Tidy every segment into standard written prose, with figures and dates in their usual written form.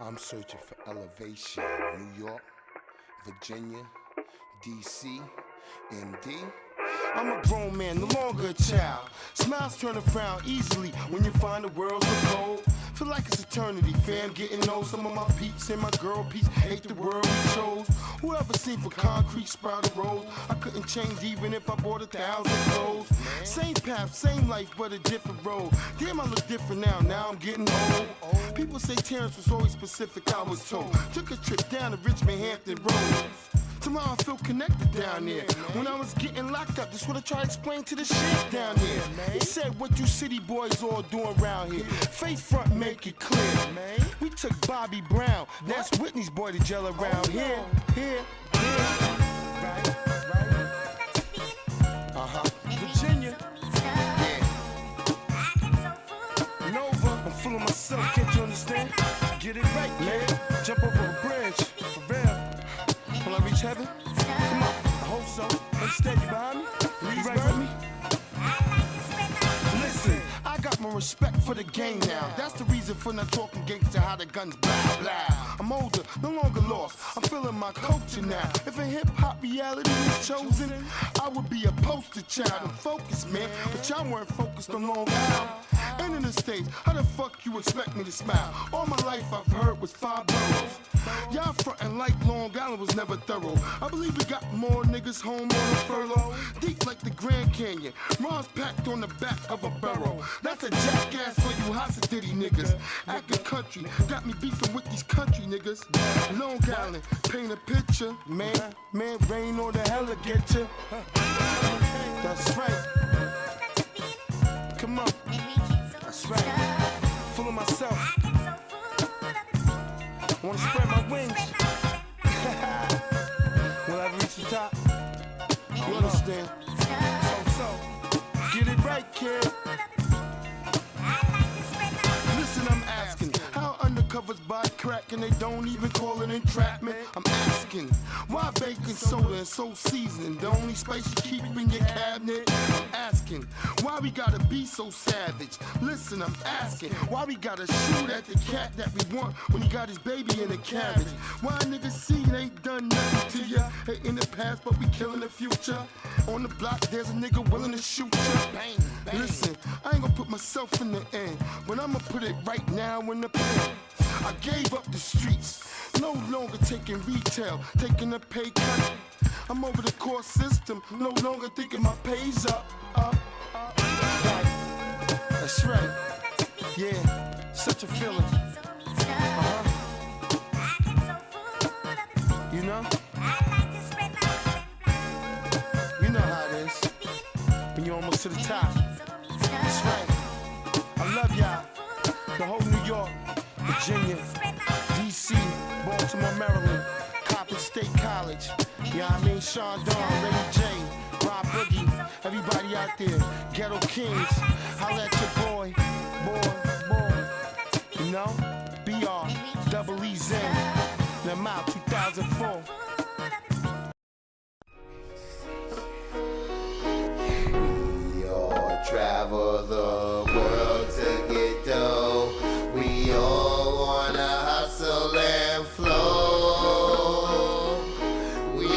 I'm searching for elevation. New York, Virginia, DC, MD. I'm a grown man, no longer a child. Smiles turn and frown easily when you find the world so cold. Feel like it's eternity, fam, getting old. Some of my peeps and my girl peeps hate the world we chose. Whoever seen for concrete sprouted roads? I couldn't change even if I bought 1,000 clothes. Same path, same life, but a different road. Damn, I look different now I'm getting old. People say Terrence was always specific, I was told. Took a trip down to Richmond, Hampton Road. Somehow I feel connected down there. When I was getting locked up, that's what I tried to explain to the shit down there. He said, what you city boys all doing around here? Face front, make it clear. We took Bobby Brown, that's Whitney's boy to gel around here. Virginia. Yeah. Nova, I'm full of myself, can't you understand? Get it right, man. Jump over a bridge, for real. Will I reach heaven? Come on, I hope so. Instead, you behind me? You right with me? Listen, I got more respect for the game now. That's the reason for not talking gangster, how the guns blah blah. I'm older, no longer lost. I'm feeling my culture now. If a hip-hop reality is chosen, I would be a poster child. I'm focused, man, but y'all weren't focused on Long Island. And in the States, how the fuck you expect me to smile? All my life I've heard was 5 boroughs. Y'all frontin' like Long Island was never thorough. I believe we got more niggas home on a furlough. Deep like the Grand Canyon, Mars packed on the back of a barrel. That's a jackass for you Hasidity niggas. Acting country, got me beefing with these country niggas. Long Island, paint a picture. Man, rain or the hella get ya. That's right. Come on. That's right. Full of myself. Wanna spread my wings. Will I reach the top? You understand? So, get it right, kid. Listen, I'm asking, how undercovers buy crack and they don't even call it entrapment? I'm asking, why baking soda and so seasoned? The only spice you keep in your cabinet? I'm asking, why we gotta be so savage? Listen, I'm asking, why we gotta shoot at the cat that we want when he got his baby in a carriage? Why niggas see they ain't done nothing to ya? Hey, in the past, but we killing the future. On the block, there's a nigga willing to shoot ya. Bang, bang. Listen, I ain't gonna put myself in the end, but I'ma put it right now in the pen. I gave up the streets, no longer taking retail, taking a pay cut. I'm over the core system, no longer thinking my pay's up. Right. That's right. Yeah, such a feeling. You know? You know how it is when you're almost to the top. That's right. I love y'all. The whole New York, Virginia, DC, Baltimore, Maryland, Coppin State College. You know what I mean? Sean Dawn, Lady J, Rob Boogie, everybody out there, Ghetto Kings, holla at your boy. You know? BR, Double E Zen, the Mouth 2004. We all travel the world to get dough. We all wanna hustle and flow. We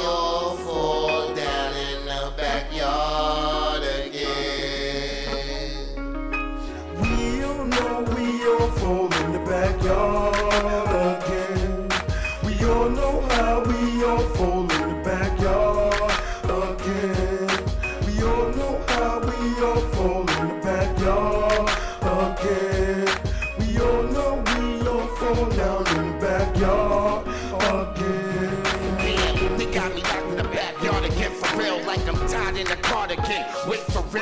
all fall down in the backyard again. We all know we all fall in the backyard again. We all know how we all fall in the backyard again. We all know how we all fall in the backyard again. We all know we all fall down in the backyard again. Damn, they got me locked in the backyard again for real, like I'm tied in a cardigan. Wait, for real?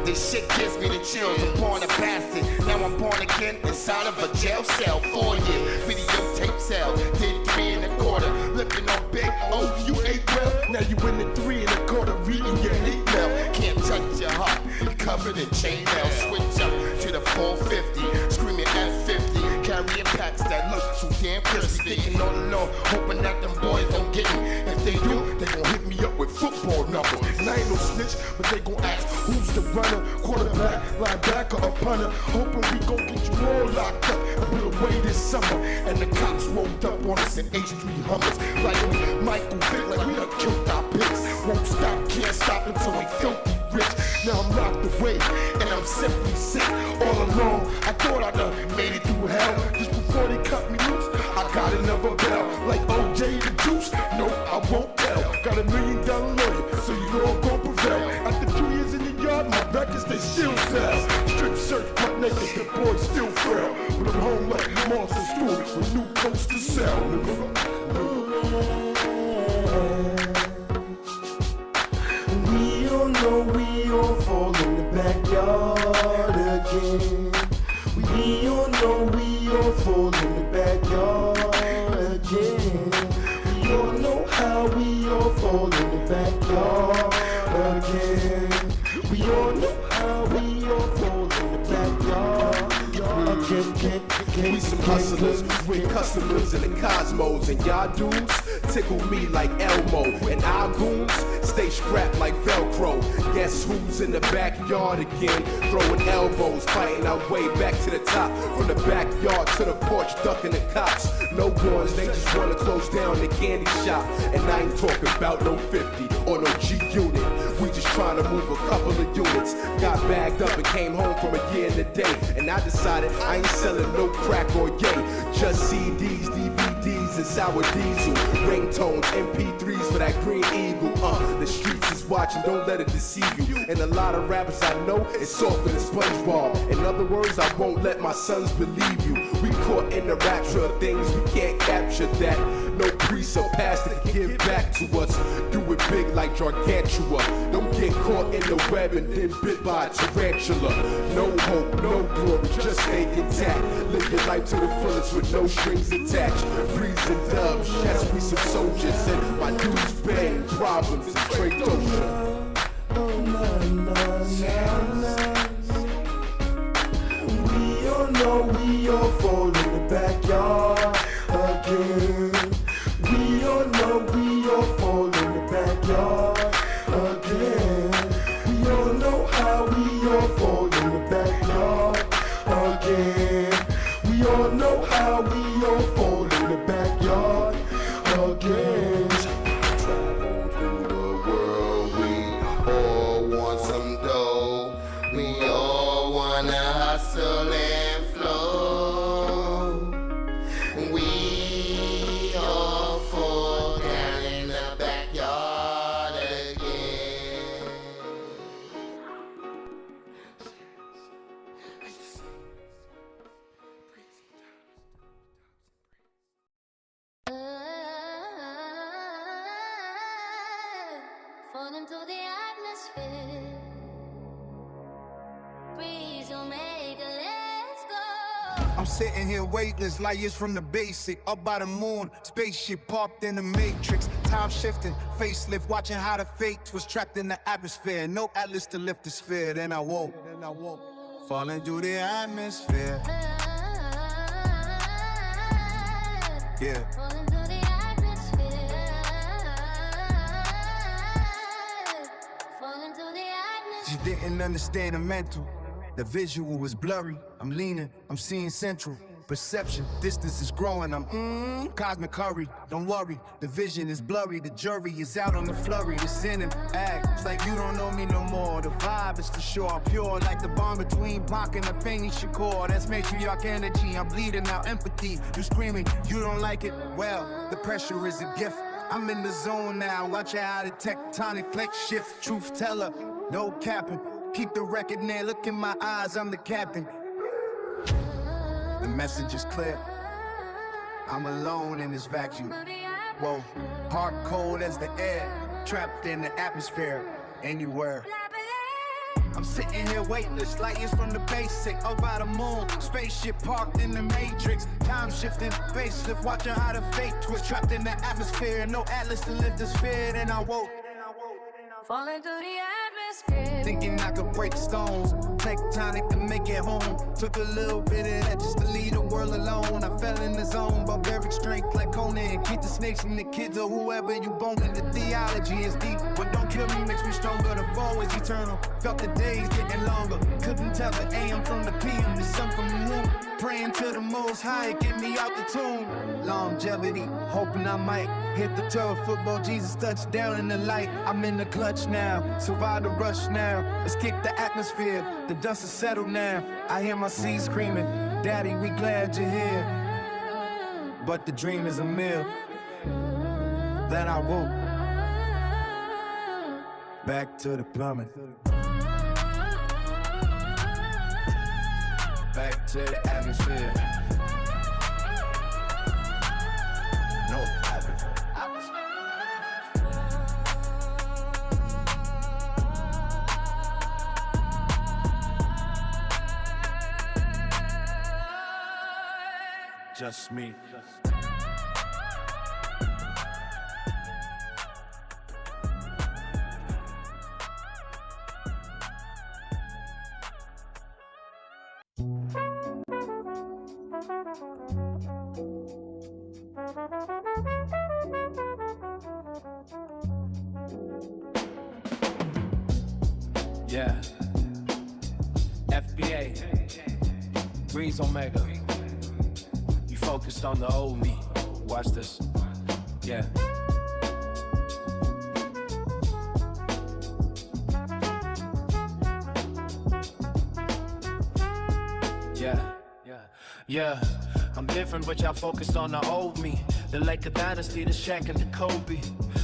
This shit gives me the chills. I'm born a bastard, now I'm born again inside of a jail cell. 4 years, videotape cell, did 3 1/4, looking on big. Oh, you ate well? Now you in the 3 1/4, reading your hate mail. Can't touch your heart, covered in chainmail. Switch up to the 450, screaming F50, carrying packs that look too damn crispy. Thinking all alone, hoping that them boys don't get me. If they do, they gon' hit me up with football numbers. And I ain't no snitch, but they gon' ask who's the runner, quarterback, linebacker, or punter. Hoping we gon' get you all locked up and put away this summer. And the cops rolled up on us in H3 Hummers, like Michael Vick, like we done killed our picks. Won't stop, can't stop until we filthy rich. Now I'm locked away, and I'm simply sick. All alone, I thought I done made it through hell. Just before they cut me loose, I got another bell. Like OJ the Juice, no, I won't tell. Got $1 million lawyer, so you know I'm gon' prevail. After 2 years in the yard, my records, they still sell. Strip search, butt naked, the boys still frail. But I'm home like monster school with new coats to sell. We all know we all fall in the backyard again. We all know we all fall in the backyard again. We all know how we all fall in the backyard again. We all know how we all fall in the backyard again. We some hustlers with customers in the cosmos, and y'all dudes tickle me like Elmo, and our goons stay strapped like Velcro. Guess who's in the backyard again? Throwing elbows, fighting our way back to the top. From the backyard to the porch, ducking the cops. No guns, they just wanna close down the candy shop. And I ain't talking about no 50 or no G unit. We just trying to move a couple of units. Got bagged up and came home from a year and a day. And I decided I ain't selling no crack or yay. Just CDs, DVDs, and sour diesel. Ringtones, MP3s for that green eagle. The streets is watching, don't let it deceive you. And a lot of rappers I know, it's softer than SpongeBob. In other words, I won't let my sons believe you. We caught in the rapture of things, we can't capture that. No priest or pastor can give back to us. Do it big like Gargantua. Don't get caught in the web and then bit by a tarantula. No hope, no glory, just stay intact. Live your life to the fullest with no strings attached. Freezing dubs, yes, we some soldiers. And my dudes bang problems and trade doja. We all know we all fall in the backyard again. We all know we all fall in the backyard again. We all know how we all fall in the backyard again. We all know how we all fall in the backyard again. Travel through the world, we all want some dough. We all wanna hustle and flow. We all fall down in the backyard again. Fall into the atmosphere. Breeze will make a let's go. I'm sitting here weightless, light years from the basic. Up by the moon, spaceship parked in the matrix. Time shifting, facelift, watching how the fate was trapped in the atmosphere. No atlas to lift the sphere, then I woke. Falling through the atmosphere. Yeah. Fall into the atmosphere. Fall into the atmosphere. She didn't understand the mental. The visual was blurry. I'm leaning, I'm seeing central. Perception, distance is growing. I'm cosmic curry. Don't worry, the vision is blurry. The jury is out on the flurry. The sin and act, it's like you don't know me no more. The vibe is for sure pure, like the bond between Bach and the Fanny Shakur. That's matriarch energy. I'm bleeding out empathy. You screaming, you don't like it. Well, the pressure is a gift. I'm in the zone now. Watch how the tectonic plate shift. Truth teller, no capping. Keep the record near. Look in my eyes. I'm the captain. The message is clear. I'm alone in this vacuum. Whoa, hard cold as the air, trapped in the atmosphere, anywhere. I'm sitting here weightless, light years from the basic, up by the moon, spaceship parked in the matrix. Time shifting, facelift, watching how the fate twist, trapped in the atmosphere, no atlas to lift the sphere. Then I woke, Falling through the atmosphere. thinking I could break stones. take tonic to make it home. Took a little bit of that just to leave the world alone. I fell in the zone, barbaric strength like Conan. Keep the snakes from the kids or whoever you boning. The theology is deep. What don't kill me makes me stronger. The fall is eternal. Felt the days getting longer. Couldn't tell the AM from the PM, the sun from the moon. Praying to the most high, get me out the tomb. Longevity, hoping I might hit the turf. Football, Jesus touchdown in the light. I'm in the clutch now, survive the rush now. Let's kick the atmosphere, the dust is settled now. I hear my seed screaming, Daddy, we glad you're here. But the dream is a meal. Then I woke back to the plumbing. Back to the atmosphere. No atmosphere. Just me. Yeah. FBA. Breeze Omega. You focused on the old me. Watch this. Yeah. Yeah, I'm different, but y'all focused on the old me. The Laker dynasty, the Shaq and the Kobe.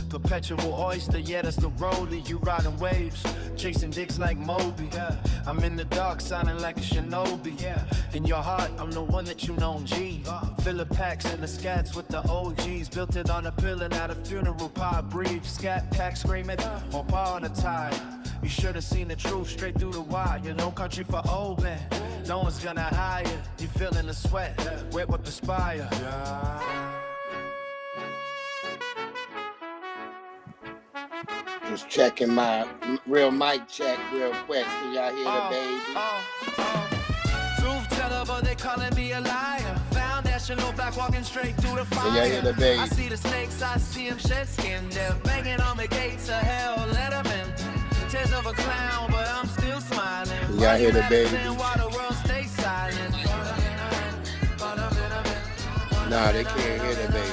Perpetual oyster, yeah, that's the rollie. You riding waves, chasing dicks like Moby. Yeah. I'm in the dark, sounding like a shinobi. Yeah. In your heart, I'm the one that you know, G. Filler packs and the scats with the OGs. Built it on a pillar, not a funeral pie. Breathe, scat pack screaming, on par on the tide. You should have seen the truth straight through the wire. You know, country for old man. No one's gonna hire. You feeling the sweat, wet with perspire. Just checking my real mic check real quick. Can y'all hear the baby? Truth teller, but they calling me a liar. Foundational black walking straight through the fire. Can y'all hear the baby? I see the snakes, I see them shed skin. They're banging on the gates of hell. Let them in. Tears of a clown, but I'm still smiling. Can y'all hear the baby? While the world stays silent. Nah, they can't hear the baby.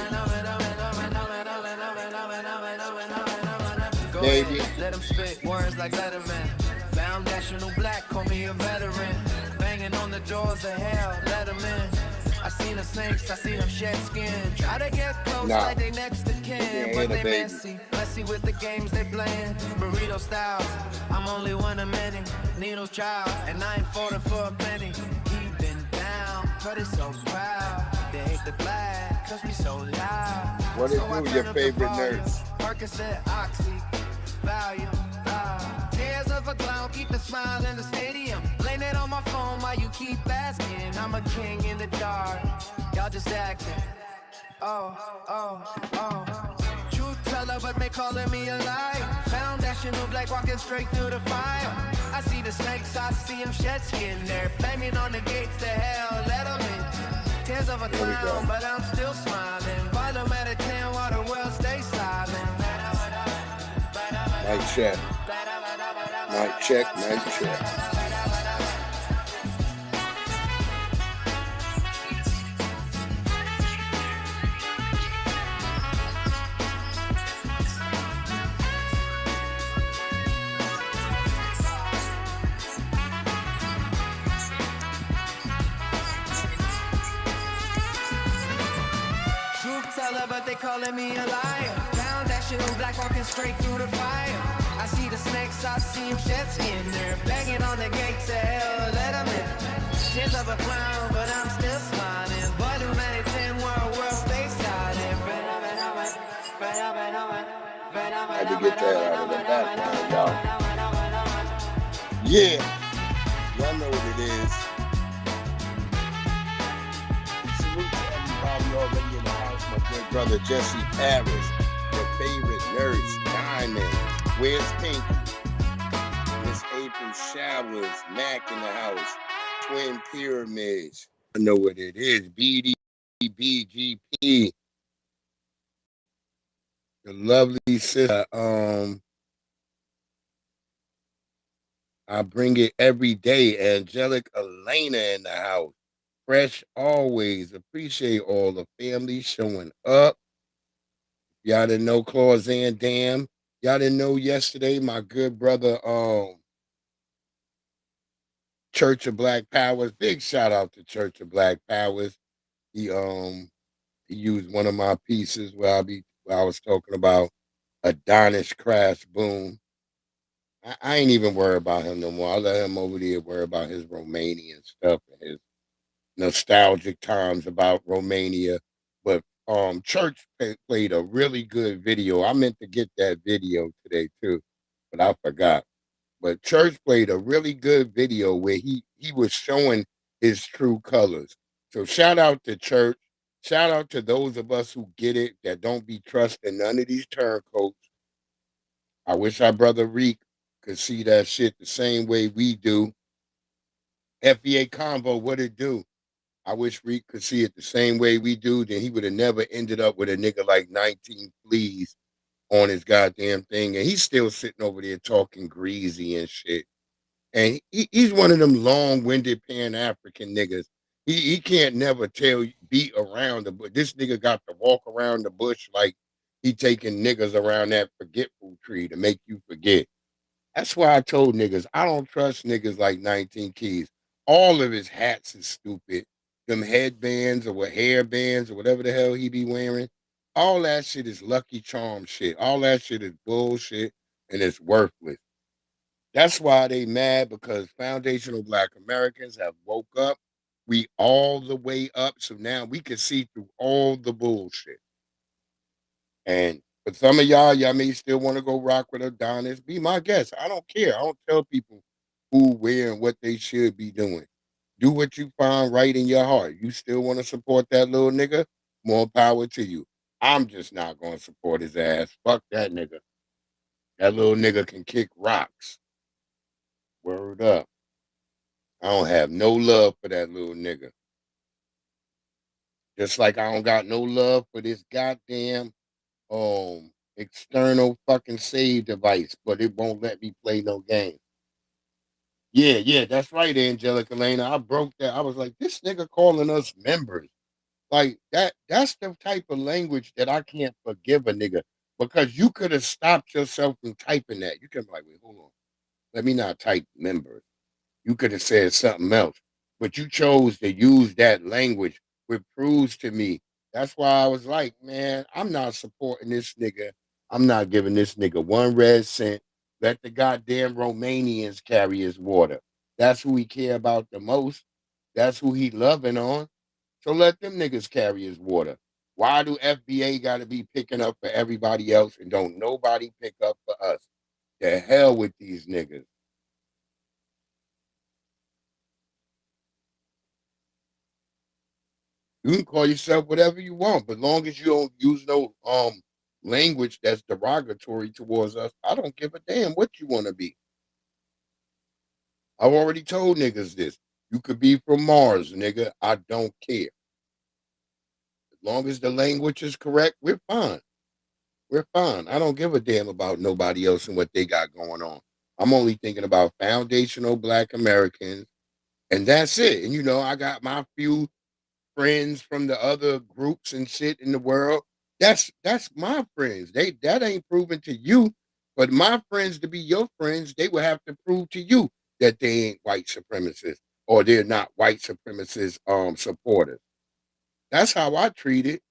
Baby. Let them spit words like Letterman. Foundational black, call me a veteran. Banging on the doors of hell, let them in. I seen the snakes, I see them shed skin. Try to get close like they next to kin, but they messy with the games they playing. Burrito styles, I'm only one of many. Needles child, and I ain't falling for a penny. Keeping down, but it's so proud. They hate the black, cause we so loud. What is your favorite nurse? Percocet, Oxy, Valium, tears of a clown, keep the smile in the stadium. Blame it on my phone while you keep asking. I'm a king in the dark, y'all just acting. Truth teller, but they calling me a liar. Foundational black walking straight through the fire. I see the snakes, I see them shed skin. They're banging on the gates to hell, let them in. Tears of a clown, but I'm still smiling. Bottom at a 10 while the world stays silent. Mic check. Mic check, mic check. But they calling me a liar. Foundational black walking straight through the fire. I see the snakes, I see them shed skin. They're banging on the gates of hell, let them in. Tears of a clown, but I'm still smiling. Volume at a 10 world stays silent. I had to get that out of the background, y'all. Yeah. Y'all know what it is. Salute to everybody already in the house. My good brother Jesse Harris, your favorite nurse, Diamond. Where's Pinky? Miss A April Showers, Mac in the house, Twin Pyramids. I know what it is. BDBGP, the lovely sister. I bring it every day. Angelic Elena in the house. Fresh always. Appreciate all the family showing up. Y'all didn't know Clausen Dam. Y'all didn't know yesterday my good brother Church of Black Powers. Big shout out to Church of Black Powers. He used one of my pieces where I was talking about Adonis Crash Boom. I ain't even worried about him no more. I let him over there worry about his Romanian stuff and his nostalgic times about Romania. But Church played a really good video. I meant to get that video today too, but I forgot. But Church played a really good video where he was showing his true colors. So shout out to Church. Shout out to those of us who get it, that don't be trusting none of these turncoats. I wish our brother Reek could see that shit the same way we do. FBA Convo, what it do? I wish Reek could see it the same way we do. Then he would have never ended up with a nigga like 19 Fleas on his goddamn thing. And he's still sitting over there talking greasy and shit. And he's one of them long-winded Pan-African niggas. He can't never beat around the bush. This nigga got to walk around the bush like he taking niggas around that forgetful tree to make you forget. That's why I told niggas, I don't trust niggas like 19 Keys. All of his hats is stupid. Them headbands or hair bands or whatever the hell he be wearing. All that shit is Lucky Charm shit. All that shit is bullshit and it's worthless. That's why they mad, because foundational Black Americans have woke up. We all the way up. So now we can see through all the bullshit. And for some of y'all may still want to go rock with Adonis. Be my guest. I don't care. I don't tell people who, where, and what they should be doing. Do what you find right in your heart. You still want to support that little nigga? More power to you. I'm just not going to support his ass. Fuck that nigga. That little nigga can kick rocks. Word up. I don't have no love for that little nigga. Just like I don't got no love for this goddamn external fucking save device, but it won't let me play no game. Yeah, that's right, Angelica Elena. I broke that. I was like, this nigga calling us members. Like that's the type of language that I can't forgive a nigga, because you could have stopped yourself from typing that. You could be like, wait, hold on. Let me not type members. You could have said something else, but you chose to use that language, which proves to me. That's why I was like, man, I'm not supporting this nigga. I'm not giving this nigga one red cent. Let the goddamn Romanians carry his water. That's who he care about the most. That's who he loving on. So let them niggas carry his water. Why do FBA got to be picking up for everybody else and don't nobody pick up for us? The hell with these niggas. You can call yourself whatever you want, but long as you don't use no language that's derogatory towards us, I don't give a damn what you want to be. I've already told niggas this. You could be from Mars, nigga. I don't care. As long as the language is correct, we're fine. We're fine. I don't give a damn about nobody else and what they got going on. I'm only thinking about foundational Black Americans, and that's it. And I got my few friends from the other groups and shit in the world. That's my friends. That ain't proven to you. But my friends, to be your friends, they will have to prove to you that they ain't white supremacists, or they're not white supremacist supporters. That's how I treat it.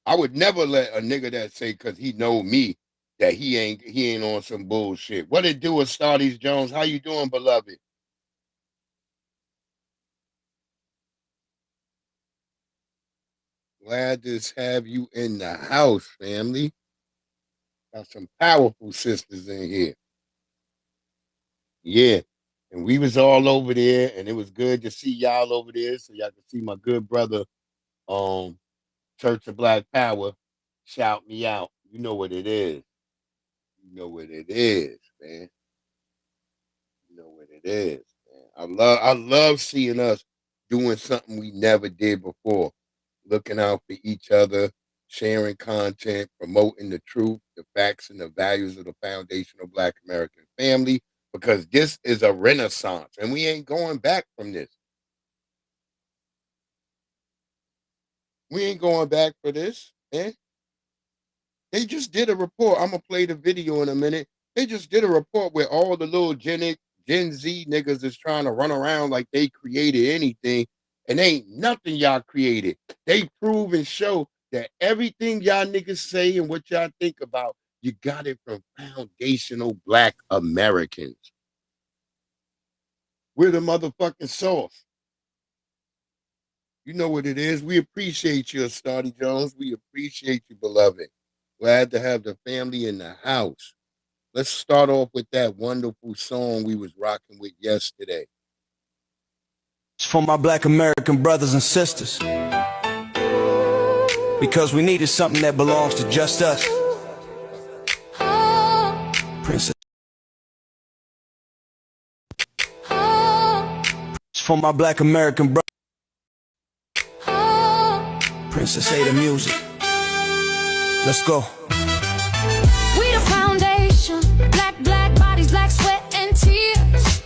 I would never let a nigga that say, cause he know me, that he ain't on some bullshit. What it do with Stardies Jones? How you doing, beloved? Glad to have you in the house, family. Got some powerful sisters in here. Yeah. And we was all over there, and it was good to see y'all over there. So y'all can see my good brother, um, Church of Black Power, shout me out. You know what it is. You know what it is. man. You know what it is, man. I love seeing us doing something we never did before. Looking out for each other, sharing content, promoting the truth, the facts, and the values of the foundational Black American family, because this is a renaissance and we ain't going back from this. We ain't going back for this, man. They just did a report. I'm gonna play the video in a minute. They just did a report where all the little Gen Z niggas is trying to run around like they created anything, and ain't nothing y'all created. They prove and show that everything y'all niggas say and what y'all think about, you got it from foundational Black Americans. We're the motherfucking source. You know what it is. We appreciate you, Stardy Jones. We appreciate you, beloved. Glad to have the family in the house. Let's start off with that wonderful song we was rocking with yesterday. It's for my Black American brothers and sisters, because we needed something that belongs to just us. Princess. It's for my Black American brothers. Princess Ada music. Let's go. We the foundation, black bodies, black sweat and tears.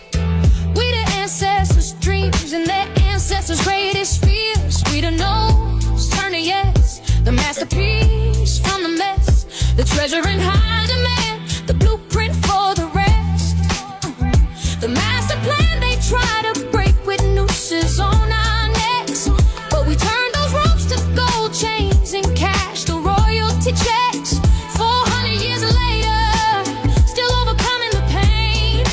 We the ancestors' dreams and their ancestors' greatest fears. We the no's, turn to yes, the masterpiece from the mess, the treasure in high demand, the blueprint for the rest. The master plan they try to break with nooses on our necks, but we turn those ropes to gold chains and cash the royalty checks. 400 years later, still overcoming the pain,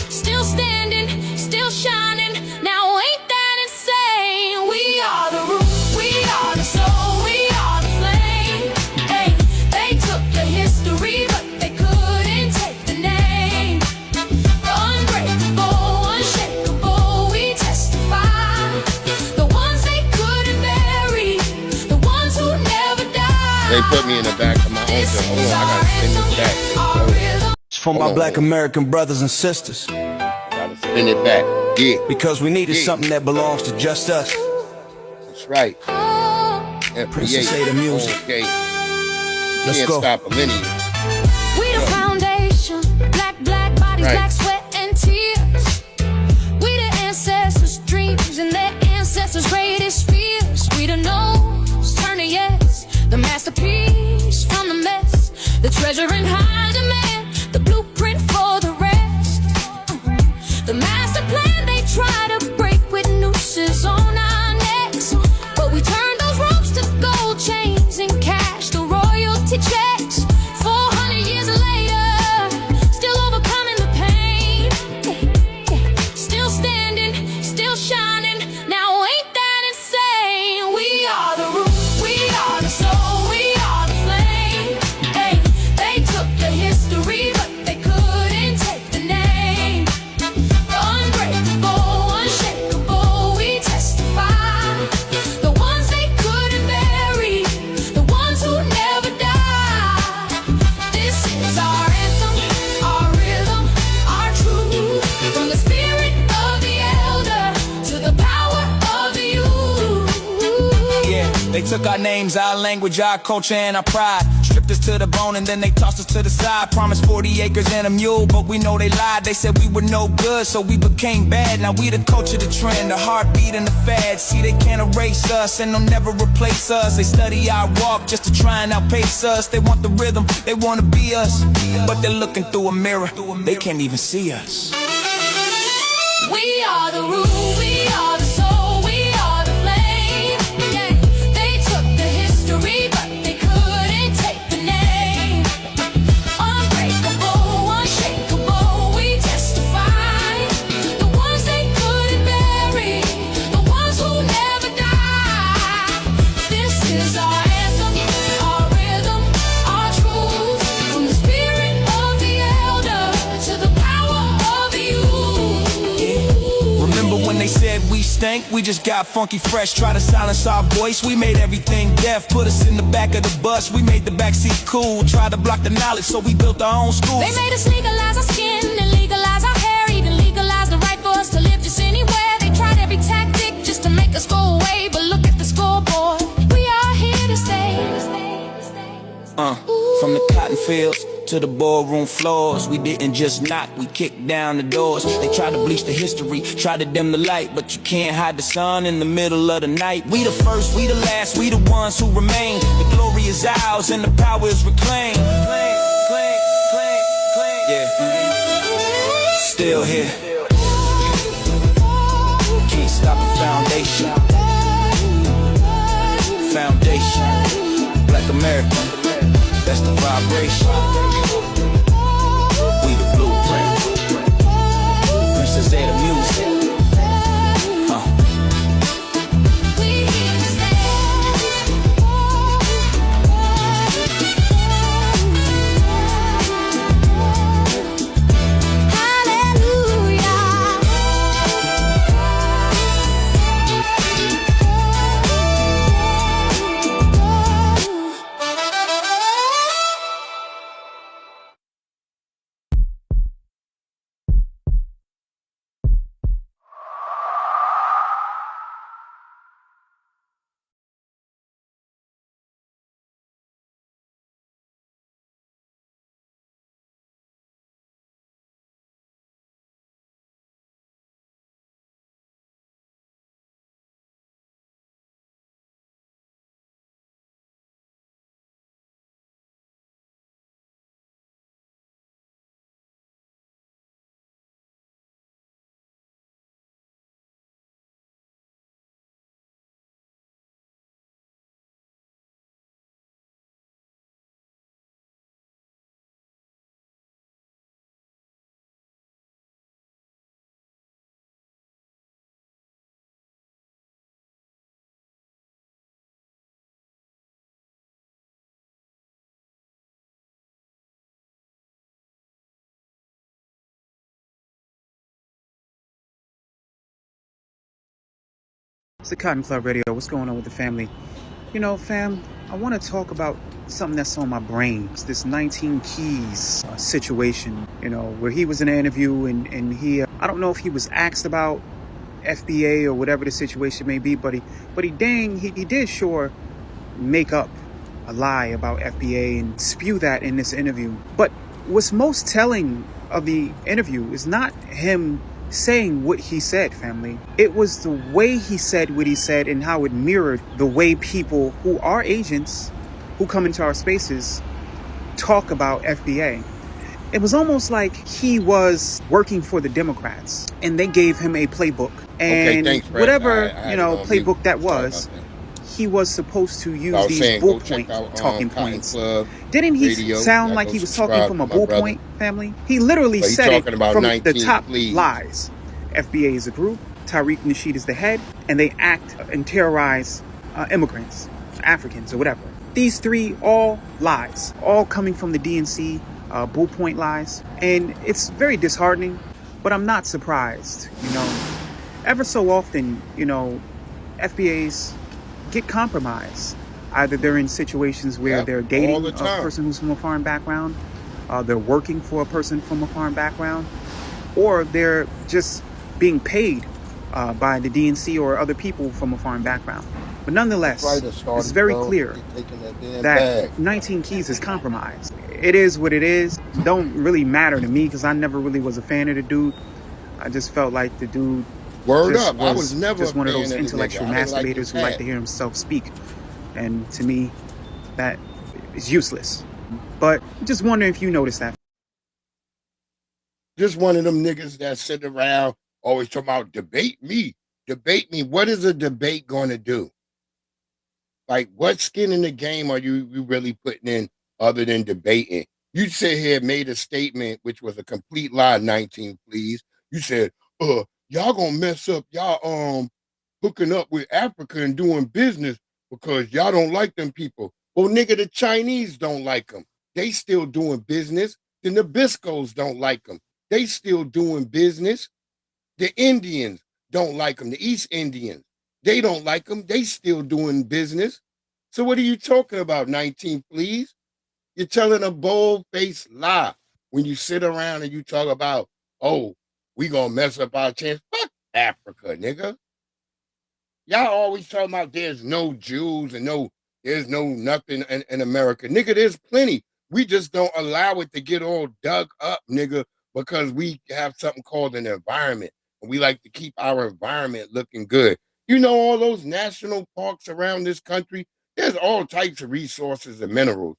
still standing, still shining. Now ain't that insane? We are the root, we are the soul, we are the flame. Hey, they took the history, but they couldn't take the name. Unbreakable, unshakable, we testify. The ones they couldn't bury, the ones who never died. They put me in the back of my own. Hold on, I gotta spin this back. It's for my Black American brothers and sisters, Gotta spin it back. Yeah, because we needed something that belongs to just us. that's right. Princess Ada music. Okay. Let's Can't go. stop a lineage. We the foundation, black bodies, Right. black sweat and tears. We the ancestors' dreams and their ancestors' greatest fears. We the no's, turn to yes, the masterpiece from the mess, the treasure in high demand, the blueprint for the rest. The master plan they try to break with nooses on our necks, but we turn those ropes to gold chains and cash the royalty checks. 400 years later, still overcoming the pain, still standing, still shining. Now ain't that insane? We are the root, we are the soul, we are the flame. Hey, they took the history, but they couldn't take the name. Unbreakable, unshakable, we testify. The ones they couldn't bury, the ones who never died. This is our anthem, our rhythm, our truth. From the spirit of the elder to the power of the youth. Yeah, they took our names, our language, our culture, and our pride. Stripped us to the bone and then they tossed us to the side. Promised 40 acres and a mule, but we know they lied. They said we were no good, so we became bad. Now we the culture, the trend, the heartbeat and the fad. See, they can't erase us and they'll never replace us. They study our walk just to try and outpace us. They want the rhythm, they want to be us, but they're looking through a mirror. They can't even see us. We are the root, we are the soul, we are the flame. Yeah, they took the history, but they couldn't take the name. Unbreakable, unshakable, we testify. The ones they couldn't bury, the ones who never die. This is our anthem, our rhythm, our truth. From the spirit of the elder to the power of the youth. Remember when they said we stink, we just got funky fresh. Try to silence our voice, we made everything deaf. Put us in the back of the bus, we made the backseat cool. Try to block the knowledge, so we built our own schools. They made us legalize our skin and legalize our hair, even legalize the right for us to live just anywhere. They tried every tactic just to make us go away, but look at the scoreboard, we are here to stay. From the cotton fields to the ballroom floors, we didn't just knock, we kicked down the doors. They tried to bleach the history, tried to dim the light, but you can't hide the sun in the middle of the night. We the first, we the last, we the ones who remain. The glory is ours and the power is reclaimed. Yeah, still here. Can't stop the foundation. Foundation, Black America. That's the vibration. We the blueprint. Princess Ada music. We here to stay. It's the Cotton Club Radio. What's going on with the family? You know, fam, I want to talk about something that's on my brain. It's this 19 Keys situation, you know, where he was in an interview and he, I don't know if he was asked about FBA or whatever the situation may be, but he did sure make up a lie about FBA and spew that in this interview. But what's most telling of the interview is not him saying what he said, family. It was the way he said what he said and how it mirrored the way people who are agents who come into our spaces talk about FBA. It was almost like he was working for the Democrats and they gave him a playbook. And okay, thanks, whatever, playbook that Sorry was, about that. He was supposed to use these bullpoint talking points. Didn't he sound like he was talking from a bullpoint, family? He literally said it from the top lies. FBA is a group, Tariq Nasheed is the head, and they act and terrorize immigrants, Africans or whatever. These three, all lies, all coming from the DNC, bullpoint lies. And it's very disheartening, but I'm not surprised, Ever so often, FBAs get compromised. Either they're in situations where they're dating a person who's from a foreign background, they're working for a person from a foreign background, or they're just being paid by the DNC or other people from a foreign background. But nonetheless, it's very clear that 19 Keys is compromised. It is what it is. Don't really matter to me because I never really was a fan of the dude. I just felt like the dude I was never just one of those a fan intellectual the nigga. masturbators who like to hear himself speak. And to me, that is useless. But just wondering if you noticed that. Just one of them niggas that sit around always talking about debate me. Debate me. What is a debate going to do? Like, what skin in the game are you really putting in other than debating? You sit here and made a statement, which was a complete lie, 19, please. You said, y'all gonna mess up y'all hooking up with Africa and doing business because y'all don't like them people. Well, nigga, the Chinese don't like them. They still doing business. The Nabiscos don't like them. They still doing business. The Indians, don't like them. The East Indians, they don't like them. They still doing business. So what are you talking about, 19, please? You're telling a bold-faced lie when you sit around and you talk about, oh, we gonna mess up our chance. Fuck Africa, nigga. Y'all always talking about there's no Jews and there's no nothing in America. Nigga, there's plenty. We just don't allow it to get all dug up, nigga, because we have something called an environment. And we like to keep our environment looking good. You know, all those national parks around this country, there's all types of resources and minerals.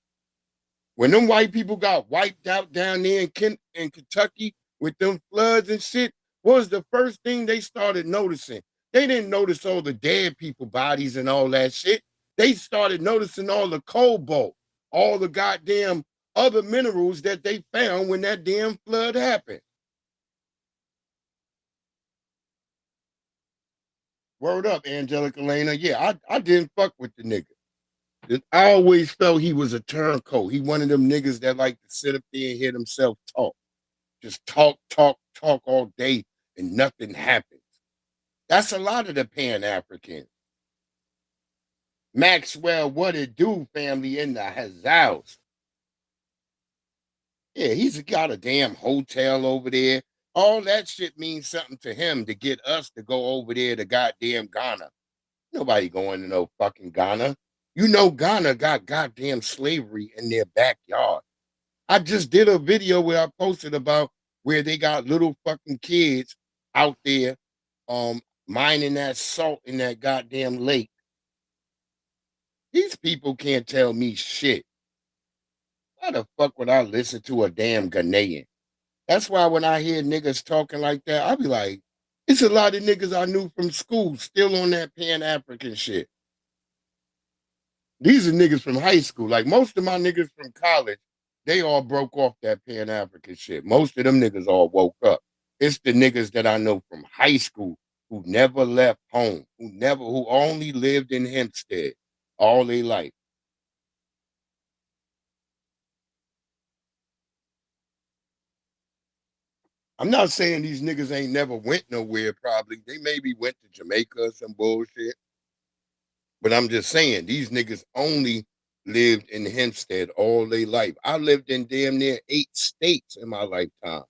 When them white people got wiped out down there in Kentucky with them floods and shit, what was the first thing they started noticing? They didn't notice all the dead people bodies and all that shit. They started noticing all the cobalt, all the goddamn other minerals that they found when that damn flood happened. Word up, Angelica Lena. Yeah, I didn't fuck with the nigga. I always felt he was a turncoat. He one of them niggas that like to sit up there and hear himself talk. Just talk all day and nothing happens. That's a lot of the Pan-Africans. Maxwell, what it do, family, in the house. Yeah, he's got a damn hotel over there. All that shit means something to him to get us to go over there to goddamn Ghana. Nobody going to no fucking Ghana. You know Ghana got goddamn slavery in their backyard. I just did a video where I posted about where they got little fucking kids out there mining that salt in that goddamn lake. These people can't tell me shit. Why the fuck would I listen to a damn Ghanaian? That's why when I hear niggas talking like that, I be like, it's a lot of niggas I knew from school still on that Pan-African shit. These are niggas from high school. Like most of my niggas from college, they all broke off that Pan-African shit. Most of them niggas all woke up. It's the niggas that I know from high school who never left home, who only lived in Hempstead all their life. I'm not saying these niggas ain't never went nowhere, probably. They maybe went to Jamaica or some bullshit. But I'm just saying, these niggas only lived in Hempstead all their life. I lived in damn near 8 states in my lifetime.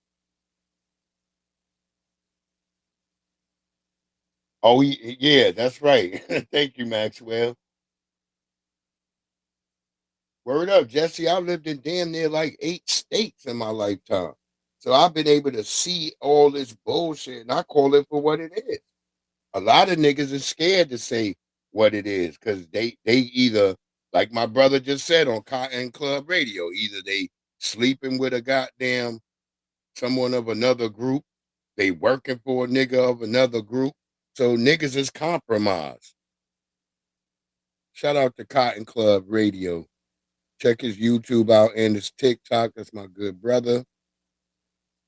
Oh, yeah, that's right. Thank you, Maxwell. Word up, Jesse. I lived in damn near like 8 states in my lifetime. So I've been able to see all this bullshit, and I call it for what it is. A lot of niggas are scared to say what it is because they either, like my brother just said on Cotton Club Radio, either they sleeping with a goddamn someone of another group, they working for a nigga of another group. So niggas is compromised. Shout out to Cotton Club Radio. Check his YouTube out and his TikTok. That's my good brother.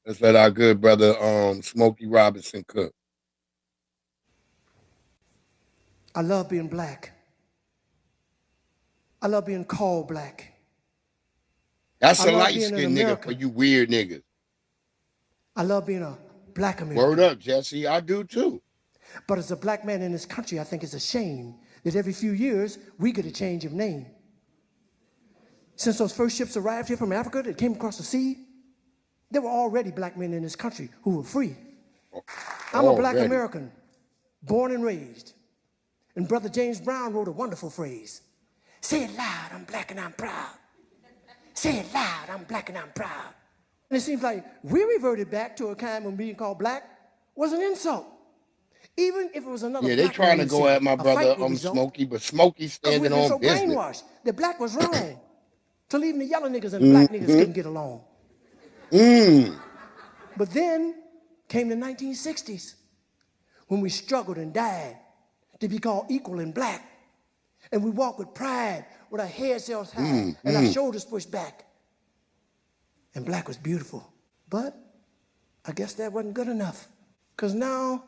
Let's let our good brother Smokey Robinson cook. I love being black. I love being called black. That's a light-skinned nigga for you weird niggas. I love being a black American. Word up, Jesse. I do too. But as a black man in this country, I think it's a shame that every few years we get a change of name. Since those first ships arrived here from Africa that came across the sea, there were already black men in this country who were free. I'm a black American, born and raised. And Brother James Brown wrote a wonderful phrase. Say it loud, I'm black and I'm proud. Say it loud, I'm black and I'm proud. And it seems like we reverted back to a time when being called black was an insult. Even if it was another black. Yeah, they trying to go at my brother Smokey, but Smokey standing on so business. Brainwashed that black was wrong. Till even the yellow niggas and the black niggas couldn't get along. But then came the 1960s when we struggled and died to be called equal and black. And we walk with pride with our heads held high and our shoulders pushed back. And black was beautiful. But I guess that wasn't good enough. Because now,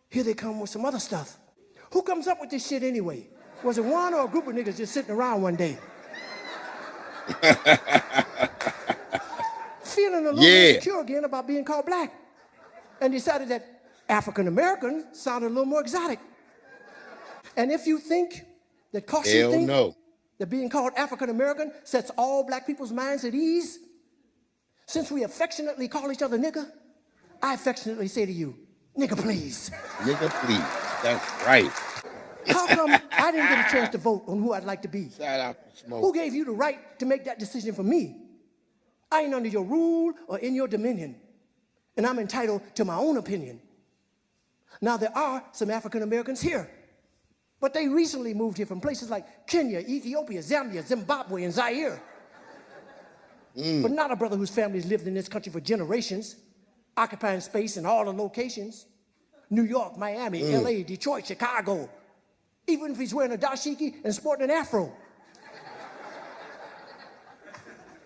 here they come with some other stuff. Who comes up with this shit anyway? Was it one or a group of niggas just sitting around one day? Feeling a little insecure again about being called black. And decided that African American sounded a little more exotic. And if you think that that being called African American sets all black people's minds at ease, since we affectionately call each other nigga, I affectionately say to you, nigga please. Nigga please, that's right. How come I didn't get a chance to vote on who I'd like to be? Shout out to Smoke. Who gave you the right to make that decision for me? I ain't under your rule or in your dominion, and I'm entitled to my own opinion. Now, there are some African Americans here, but they recently moved here from places like Kenya, Ethiopia, Zambia, Zimbabwe, and Zaire. But not a brother whose family's lived in this country for generations, occupying space in all the locations. New York, Miami, LA, Detroit, Chicago. Even if he's wearing a dashiki and sporting an afro.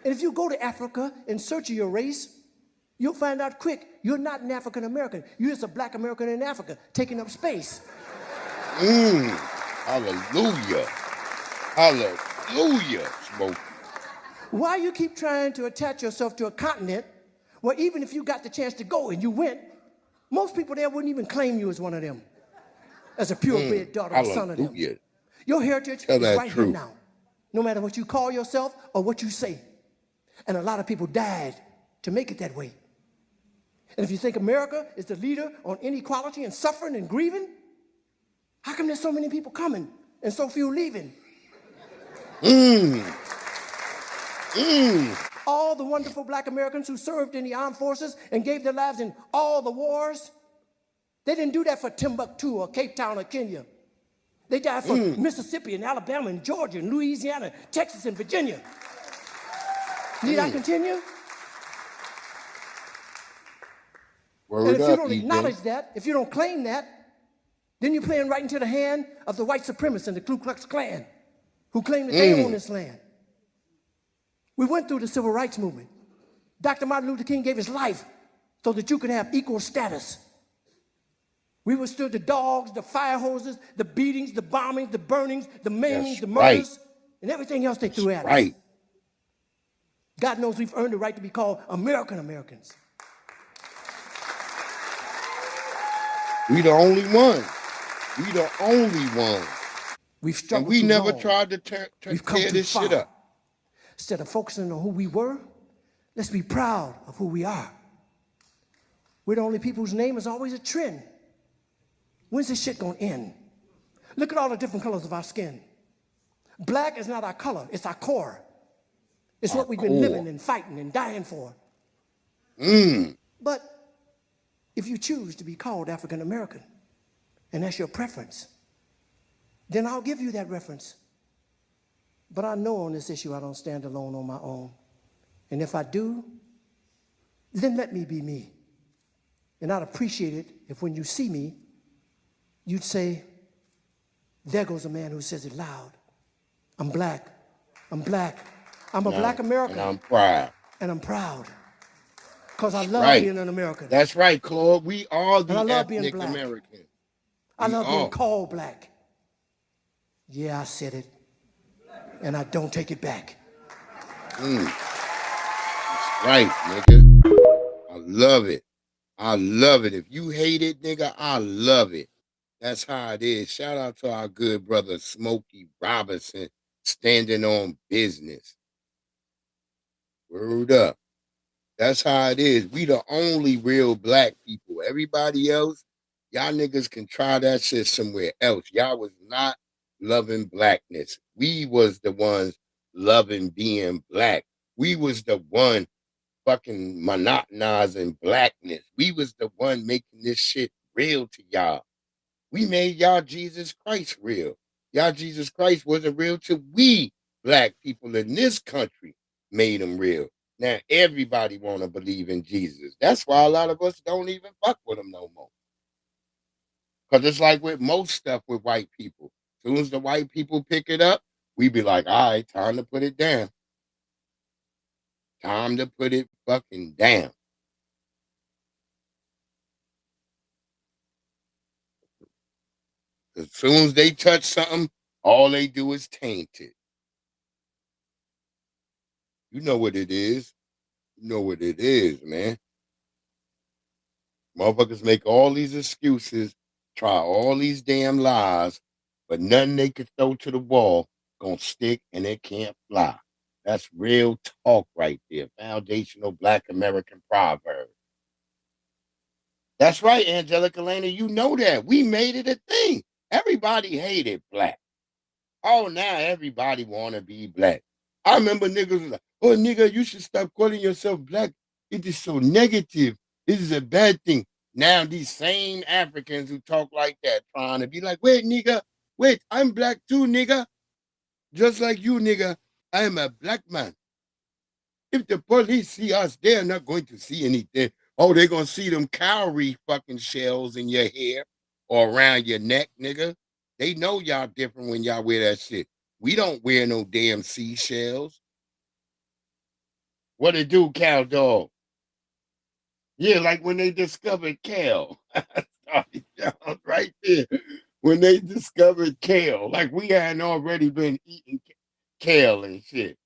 And if you go to Africa in search of your race, you'll find out quick, you're not an African American. You're just a black American in Africa, taking up space. Hallelujah. Hallelujah, Smoke. Why you keep trying to attach yourself to a continent where even if you got the chance to go and you went, most people there wouldn't even claim you as one of them, as a purebred daughter or son of them. Your heritage is right here now, no matter what you call yourself or what you say. And a lot of people died to make it that way. And if you think America is the leader on inequality and suffering and grieving, how come there's so many people coming and so few leaving? All the wonderful black Americans who served in the armed forces and gave their lives in all the wars, they didn't do that for Timbuktu or Cape Town or Kenya. They died for Mississippi and Alabama and Georgia and Louisiana, Texas and Virginia. Need I continue? And if you don't acknowledge that, if you don't claim that, then you're playing right into the hand of the white supremacists and the Ku Klux Klan, who claim that they own this land. We went through the civil rights movement. Dr. Martin Luther King gave his life so that you could have equal status. We withstood the dogs, the fire hoses, the beatings, the bombings, the burnings, the maimings, the murders, and everything else they threw at us. God knows we've earned the right to be called American Americans. We the only ones. We the only ones. We've struggled. And we never tried to tear this shit up. Instead of focusing on who we were, let's be proud of who we are. We're the only people whose name is always a trend. When's this shit gonna end? Look at all the different colors of our skin. Black is not our color, it's our core. It's what we've been living and fighting and dying for. But if you choose to be called African American, and that's your preference, then I'll give you that reference. But I know on this issue I don't stand alone on my own. And if I do, then let me be me. And I'd appreciate it if when you see me, you'd say, there goes a man who says it loud. I'm black. I'm black. I'm a black American. And I'm proud. And I'm proud. Because I love being an American. That's right, Claude. We are the ethnic American. I love being called black. Yeah, I said it. And I don't take it back. That's right, nigga. I love it. I love it. If you hate it, nigga, I love it. That's how it is. Shout out to our good brother Smokey Robinson, standing on business. Word up. That's how it is. We the only real black people. Everybody else, y'all niggas can try that shit somewhere else. Y'all was not loving blackness. We was the ones loving being black. We was the one fucking monotonizing blackness. We was the one making this shit real to y'all. We made y'all Jesus Christ real. Y'all Jesus Christ wasn't real till we black people in this country made him real. Now everybody want to believe in Jesus. That's why a lot of us don't even fuck with him no more. Because it's like with most stuff with white people. As soon as the white people pick it up, we be like, all right, time to put it down. Time to put it fucking down. As soon as they touch something, all they do is taint it. You know what it is. You know what it is, man. Motherfuckers make all these excuses, try all these damn lies, but nothing they could throw to the wall gonna stick and it can't fly. That's real talk right there. Foundational Black American proverb. That's right, Angelica Lena. You know that. We made it a thing. Everybody hated black. Oh, now everybody want to be black. I remember niggas was like, oh, nigga, you should stop calling yourself black. It is so negative. This is a bad thing. Now these same Africans who talk like that trying to be like, wait, nigga, wait, I'm black too, nigga. Just like you, nigga, I am a black man. If the police see us, they're not going to see anything. Oh, they're going to see them cowrie fucking shells in your hair or around your neck, nigga. They know y'all different when y'all wear that shit. We don't wear no damn seashells. What it do, cow dog? Yeah, like when they discovered kale. Right there. When they discovered kale. Like we hadn't already been eating kale and shit.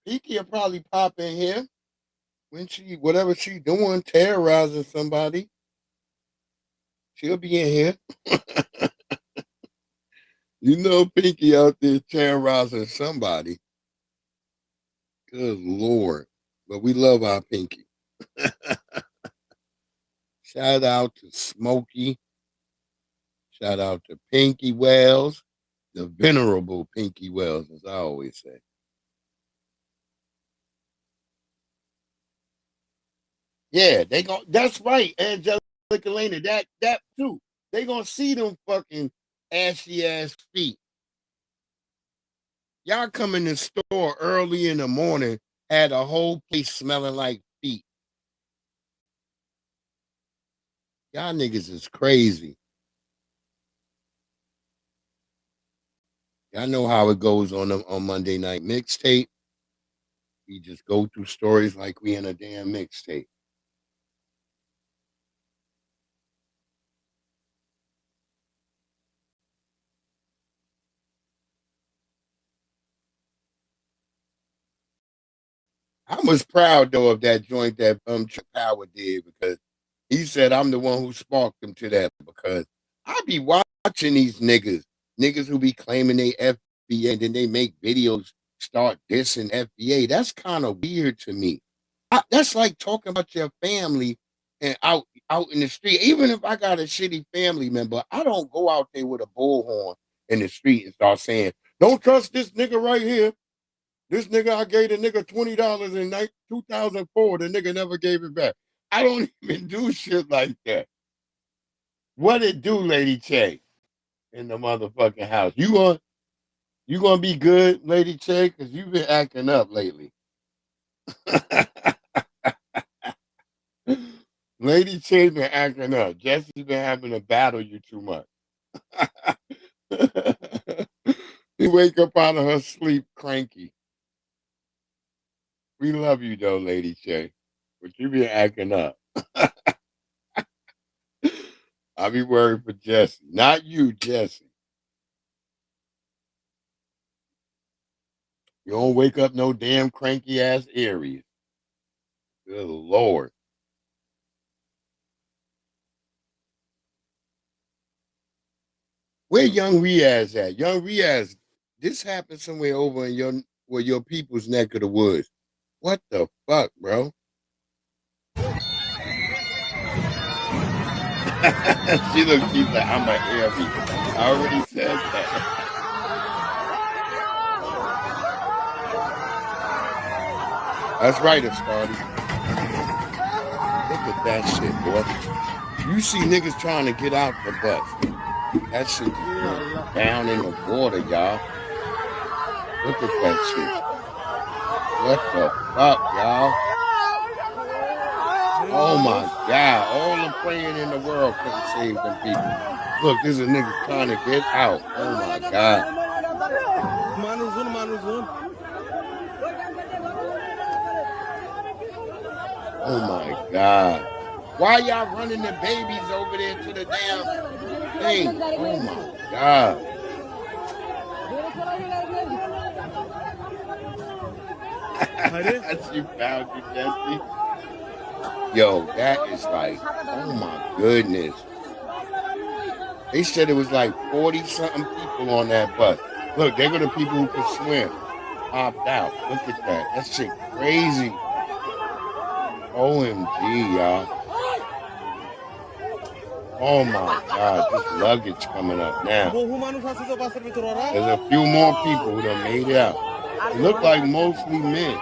Pinky will probably pop in here when whatever she doing, terrorizing somebody. She'll be in here. You know Pinky out there terrorizing somebody. Good Lord. But we love our Pinky. Shout out to Smokey. Shout out to Pinky Wells. The venerable Pinky Wells, as I always say. Yeah, they gon' that's right, Angelica Lena. That too. They gonna see them fucking ashy ass feet. Y'all come in the store early in the morning, had a whole place smelling like feet. Y'all niggas is crazy. Y'all know how it goes on Monday Night Mixtape. We just go through stories like we in a damn mixtape. I was proud though of that joint that Power did because he said I'm the one who sparked him to that because I be watching these niggas who be claiming they FBA and then they make videos start dissing FBA. That's kind of weird to me. That's like talking about your family and out in the street. Even if I got a shitty family member, I don't go out there with a bullhorn in the street and start saying, "Don't trust this nigga right here. This nigga, I gave the nigga $20 in 2004. The nigga never gave it back." I don't even do shit like that. What it do, Lady Che, in the motherfucking house? You gonna be good, Lady Che? Because you've been acting up lately. Lady Che's been acting up. Jesse's been having to battle you too much. He wake up out of her sleep cranky. We love you though, Lady Che, but you been acting up. I be worried for Jesse, not you, Jesse. You don't wake up no damn cranky ass Aries. Good Lord. Where Young Riaz at? Young Riaz, this happened somewhere over in your people's neck of the woods. What the fuck, bro? She's like, I'm an Aries. I already said that. That's right, it started. Look at that shit, boy. You see niggas trying to get out the bus. That shit just down in the water, y'all. Look at that shit. What the fuck, y'all? Oh my God. All the praying in the world couldn't save them people. Look, this is a nigga trying to get out. Oh my God. Oh my God. Why y'all running the babies over there to the damn thing? Oh my God. She found you, Destiny. Yo, that is like, oh my goodness. They said it was like 40-something people on that bus. Look, they were the people who could swim. Popped out. Look at that. That shit crazy. OMG, y'all. Oh my God, this luggage coming up now. There's a few more people who done made it out. It looked like mostly men.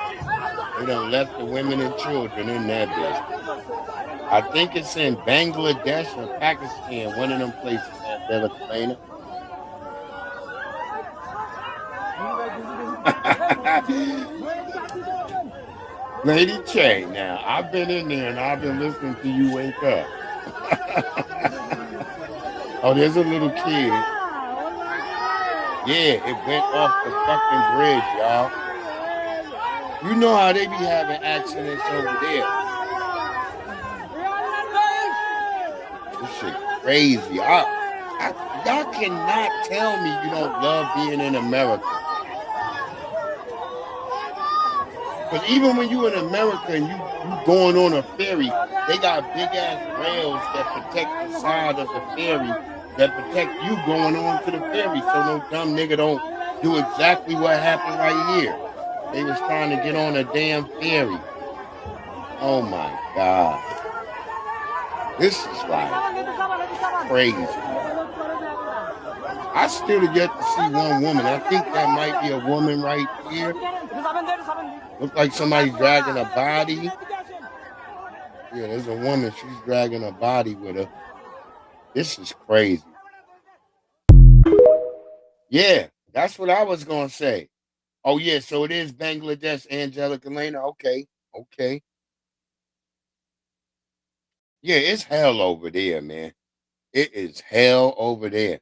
They done left the women and children in that bitch. I think it's in Bangladesh or Pakistan, one of them places, Angelica. Lady Che, now, I've been in there and I've been listening to you wake up. Oh, there's a little kid. Yeah, it went off the fucking bridge, y'all. You know how they be having accidents over there. This shit crazy. Y'all cannot tell me you don't love being in America. Because even when you in America and you going on a ferry, they got big ass rails that protect the side of the ferry that protect you going on to the ferry, so no dumb nigga don't do exactly what happened right here. They was trying to get on a damn ferry. Oh my God. This is like crazy. I still get to see one woman. I think that might be a woman right here. Look like somebody's dragging a body. Yeah, there's a woman. She's dragging a body with her. This is crazy. Yeah, that's what I was going to say. Oh, yeah, so it is Bangladesh, Angelica Lena. Okay. Yeah, it's hell over there, man. It is hell over there.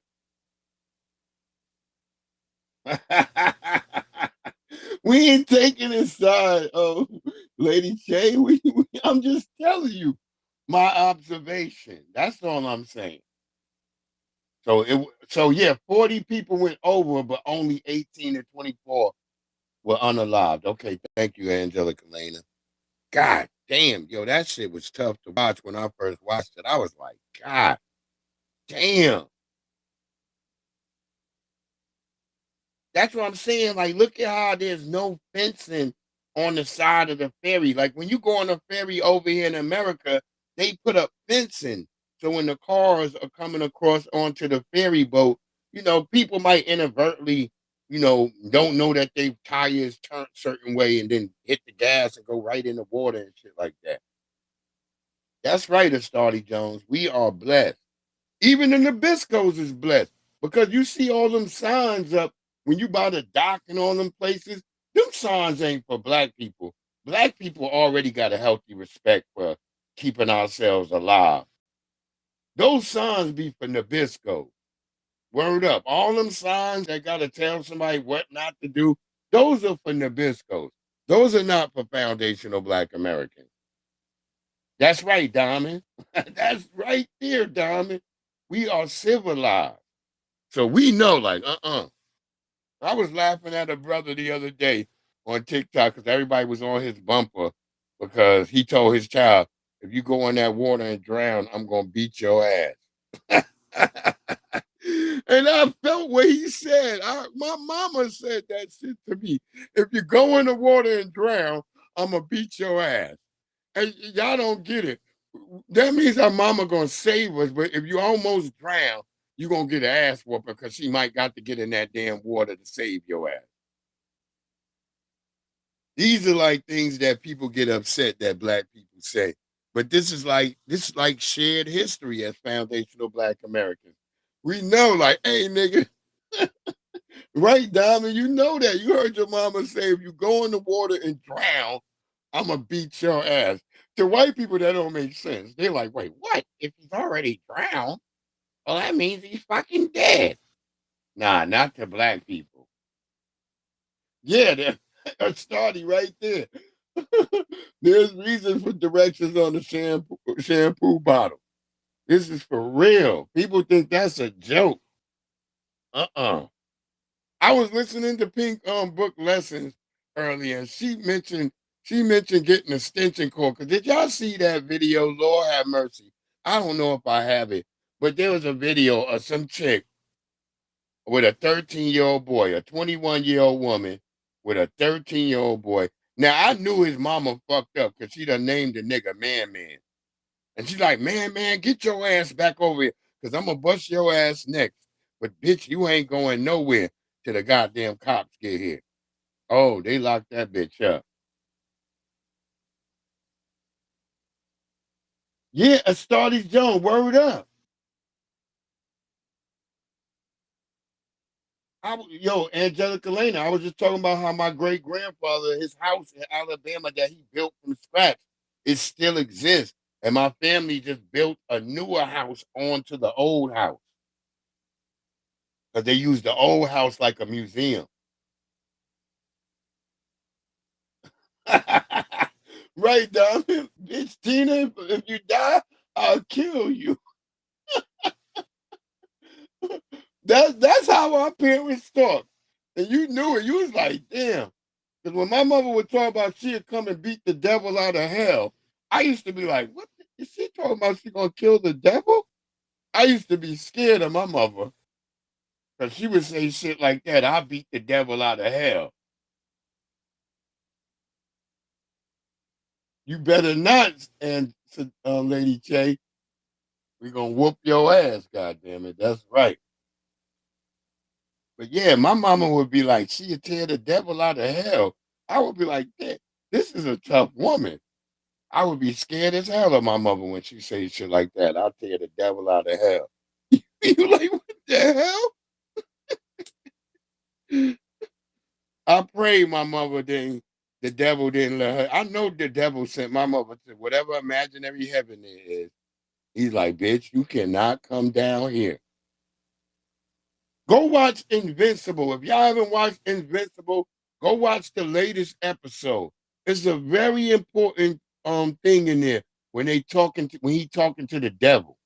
We ain't taking it side, Lady Che. I'm just telling you my observation. That's all I'm saying. So yeah, 40 people went over, but only 18 to 24 were unalived. Okay, thank you, Angelica Lena. God damn, yo, that shit was tough to watch when I first watched it. I was like, God damn. That's what I'm saying. Like, look at how there's no fencing on the side of the ferry. Like, when you go on a ferry over here in America, they put up fencing. So when the cars are coming across onto the ferry boat, people might inadvertently, don't know that their tires turn certain way and then hit the gas and go right in the water and shit like that. That's right, Astardi Jones. We are blessed. Even the Nabiscos is blessed because you see all them signs up when you by the dock and all them places. Them signs ain't for black people. Black people already got a healthy respect for keeping ourselves alive. Those signs be for Nabisco. Word up. All them signs that got to tell somebody what not to do, those are for Nabiscos. Those are not for foundational Black Americans. That's right, Diamond. That's right there, Diamond. We are civilized. So we know, like, I was laughing at a brother the other day on TikTok because everybody was on his bumper because he told his child, if you go in that water and drown, I'm going to beat your ass. And I felt what he said. My mama said that shit to me. If you go in the water and drown, I'm going to beat your ass. And y'all don't get it. That means our mama going to save us, but if you almost drown, you're going to get an ass whooping because she might got to get in that damn water to save your ass. These are like things that people get upset that Black people say. But this is like shared history as foundational Black Americans. We know, like, hey, nigga, right, Diamond, you know that. You heard your mama say, if you go in the water and drown, I'm going to beat your ass. To white people, that don't make sense. They're like, wait, what? If he's already drowned, well, that means he's fucking dead. Nah, not to Black people. Yeah, that's starting right there. There's reason for directions on the shampoo bottle. This is for real. People think that's a joke. I was listening to Pink Book Lessons, earlier, and she mentioned getting a extension cord. Cause did y'all see that video? Lord have mercy. I don't know if I have it, but there was a video of some chick with a 13-year-old boy, a 21-year-old woman with a 13-year-old boy. Now I knew his mama fucked up because she done named the nigga Man. And she's like, Man, get your ass back over here, because I'm gonna bust your ass next. But bitch, you ain't going nowhere till the goddamn cops get here. Oh, they locked that bitch up. Yeah, Astartes Jones, word up. Angelica Lena, I was just talking about how my great grandfather, his house in Alabama that he built from scratch, it still exists. And my family just built a newer house onto the old house. Because they used the old house like a museum. Right, Dom. Bitch, Tina, if you die, I'll kill you. That's how our parents talk. And you knew it. You was like, damn. Because when my mother would talk about she'd come and beat the devil out of hell, I used to be like, what is she talking about? She gonna kill the devil? I used to be scared of my mother. Because she would say shit like that. I'll beat the devil out of hell. You better not, and Lady Che, we gonna whoop your ass, goddamn it. That's right. But yeah, my mama would be like, she'd tear the devil out of hell. I would be like, this is a tough woman. I would be scared as hell of my mother when she says shit like that. I'll tear the devil out of hell. You like, what the hell? I pray my mother didn't, the devil didn't let her. I know the devil sent my mother to whatever imaginary heaven there is. He's like, bitch, you cannot come down here. Go watch Invincible. If y'all haven't watched Invincible, go watch the latest episode. It's a very important thing in there when he talking to the devil.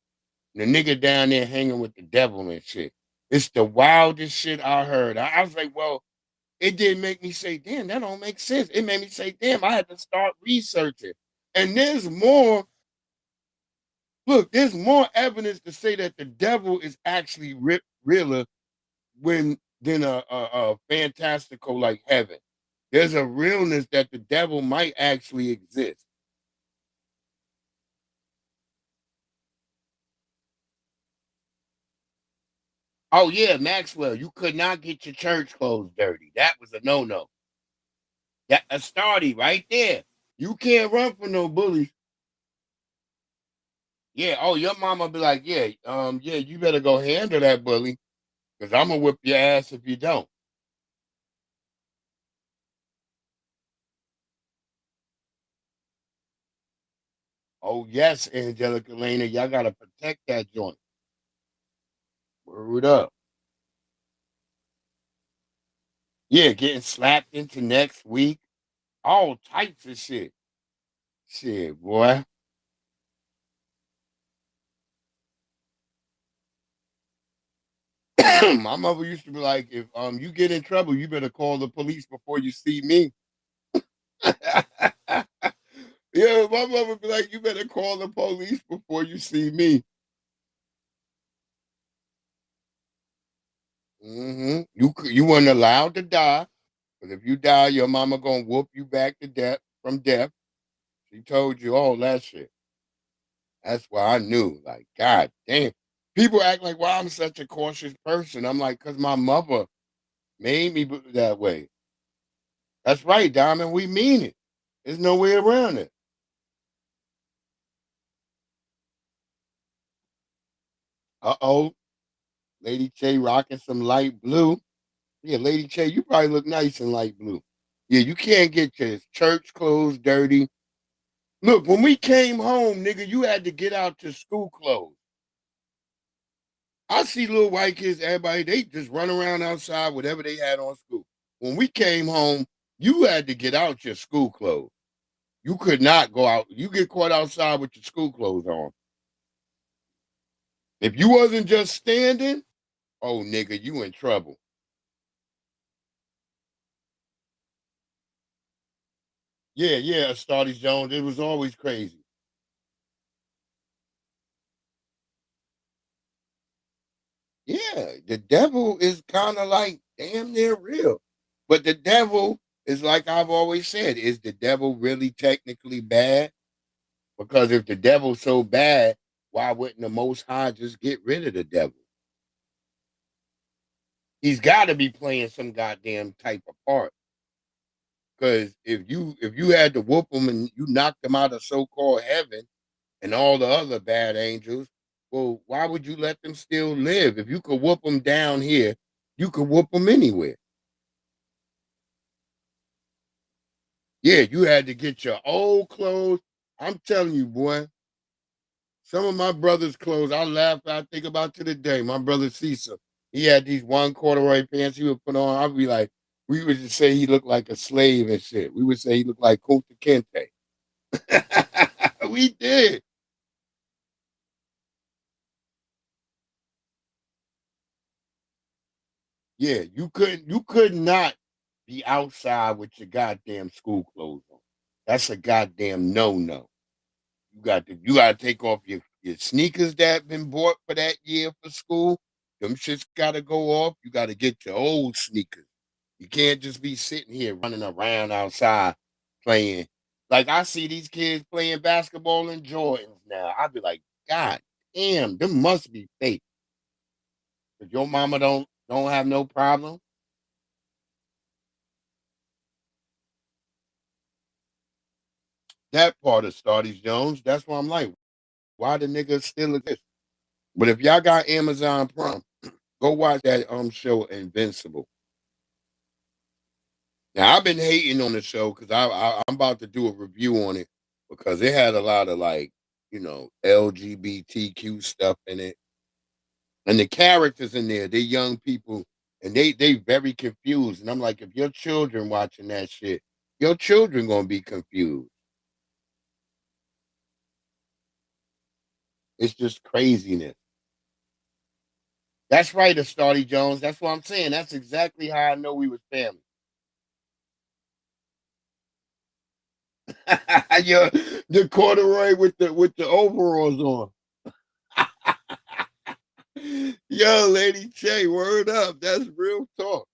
The nigga down there hanging with the devil and shit. It's the wildest shit I heard. I was like, well, it didn't make me say, damn, that don't make sense. It made me say, damn, I had to start researching. And there's more evidence to say that the devil is actually realer than a fantastical like heaven. There's a realness that the devil might actually exist. Oh yeah, Maxwell, you could not get your church clothes dirty. That was a no-no. That a starty right there. You can't run from no bullies. Yeah, oh, your mama be like, yeah, you better go handle that bully, because I'm gonna whip your ass if you don't. Oh yes, Angelica Lena, y'all gotta protect that joint. Word up. Yeah, getting slapped into next week. All types of shit. Shit, boy. My mother used to be like, if you get in trouble, you better call the police before you see me. Yeah, my mother would be like, you better call the police before you see me. You weren't allowed to die, because if you die, your mama gonna whoop you back to death from death. She told you all that shit. That's why I knew, like, God damn. People act like, why I'm such a cautious person. I'm like, because my mother made me that way. That's right, Diamond. We mean it. There's no way around it. Uh-oh. Lady Che rocking some light blue. Yeah, Lady Che, you probably look nice in light blue. Yeah, you can't get your church clothes dirty. Look, when we came home, nigga, you had to get out to school clothes. I see little white kids, everybody, they just run around outside, whatever they had on school. When we came home, you had to get out your school clothes. You could not go out. You get caught outside with your school clothes on. If you wasn't just standing, oh, nigga, you in trouble. Yeah, Stardy Jones. It was always crazy. Yeah, the devil is kind of like damn near real. But the devil is like I've always said, is the devil really technically bad? Because if the devil's so bad, why wouldn't the Most High just get rid of the devil? He's got to be playing some goddamn type of part. Because if you had to whoop him and you knocked him out of so-called heaven and all the other bad angels, well, why would you let them still live? If you could whoop them down here, you could whoop them anywhere. Yeah, you had to get your old clothes. I'm telling you, boy. Some of my brother's clothes, I laugh, I think about to the day. My brother Cecil, he had these one corduroy pants he would put on. I'd be like, we would just say he looked like a slave and shit. We would say he looked like Kunta Kinte. We did. Yeah, you could not be outside with your goddamn school clothes on. That's a goddamn no-no. You gotta take off your sneakers that been bought for that year for school. Them shits gotta go off. You gotta get your old sneakers. You can't just be sitting here running around outside playing. Like I see these kids playing basketball in Jordans now. I'd be like, God damn, them must be fake. If your mama don't have no problem. That part of Stardy Jones, that's why I'm like, why the niggas still exist? But if y'all got Amazon Prime, go watch that show Invincible. Now I've been hating on the show because I'm about to do a review on it because it had a lot of like LGBTQ stuff in it, and the characters in there, they young people, and they very confused. And I'm like, if your children watching that shit, your children gonna be confused. It's just craziness. That's right, Stardy Jones. That's what I'm saying. That's exactly how I know we was family. Yo, the corduroy with the overalls on. Yo, Lady Che, word up. That's real talk.